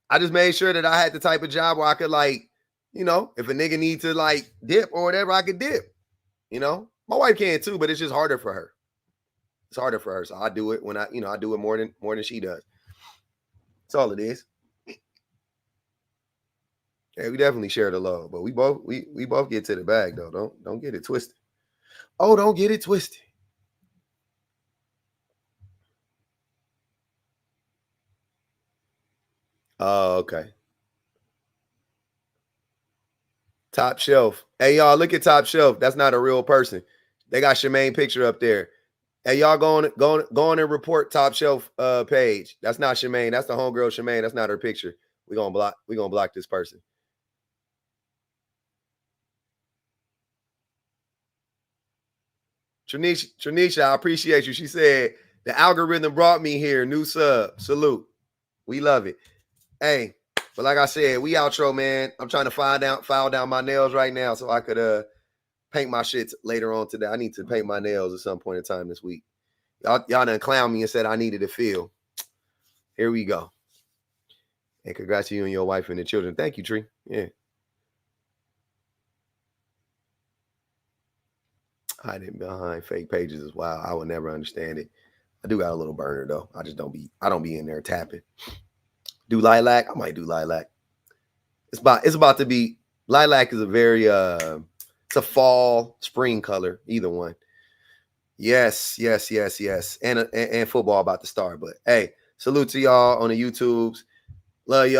I just made sure that I had the type of job where I could, like, you know, if a nigga need to, like, dip or whatever, I could dip, you know? My wife can too, but it's just harder for her. It's harder for her, so I do it when I do it more than she does. That's all it is. Yeah, we definitely share the love, but we both get to the bag though. Don't get it twisted. Oh, don't get it twisted. Oh, okay. Top Shelf. Hey, y'all, look at Top Shelf. That's not a real person. They got Shemaine picture up there. Hey, y'all go on and report Top Shelf page. That's not Shemaine. That's the homegirl Shemaine. That's not her picture. We're gonna block this person. Tranisha, I appreciate you. She said the algorithm brought me here. New sub. Salute. We love it. Hey, but like I said, we outro, man. I'm trying to file down my nails right now so I could paint my shit later on today. I need to paint my nails at some point in time this week. Y'all done clown me and said I needed to feel. Here we go. And congrats to you and your wife and the children. Thank you, Tree. Yeah. Hiding behind fake pages is wild. I would never understand it. I do got a little burner though. I don't be in there tapping. Do lilac? I might do lilac. It's about to be lilac is a very it's a fall, spring color, either one. Yes. And football about to start. But hey, salute to y'all on the YouTubes. Love y'all.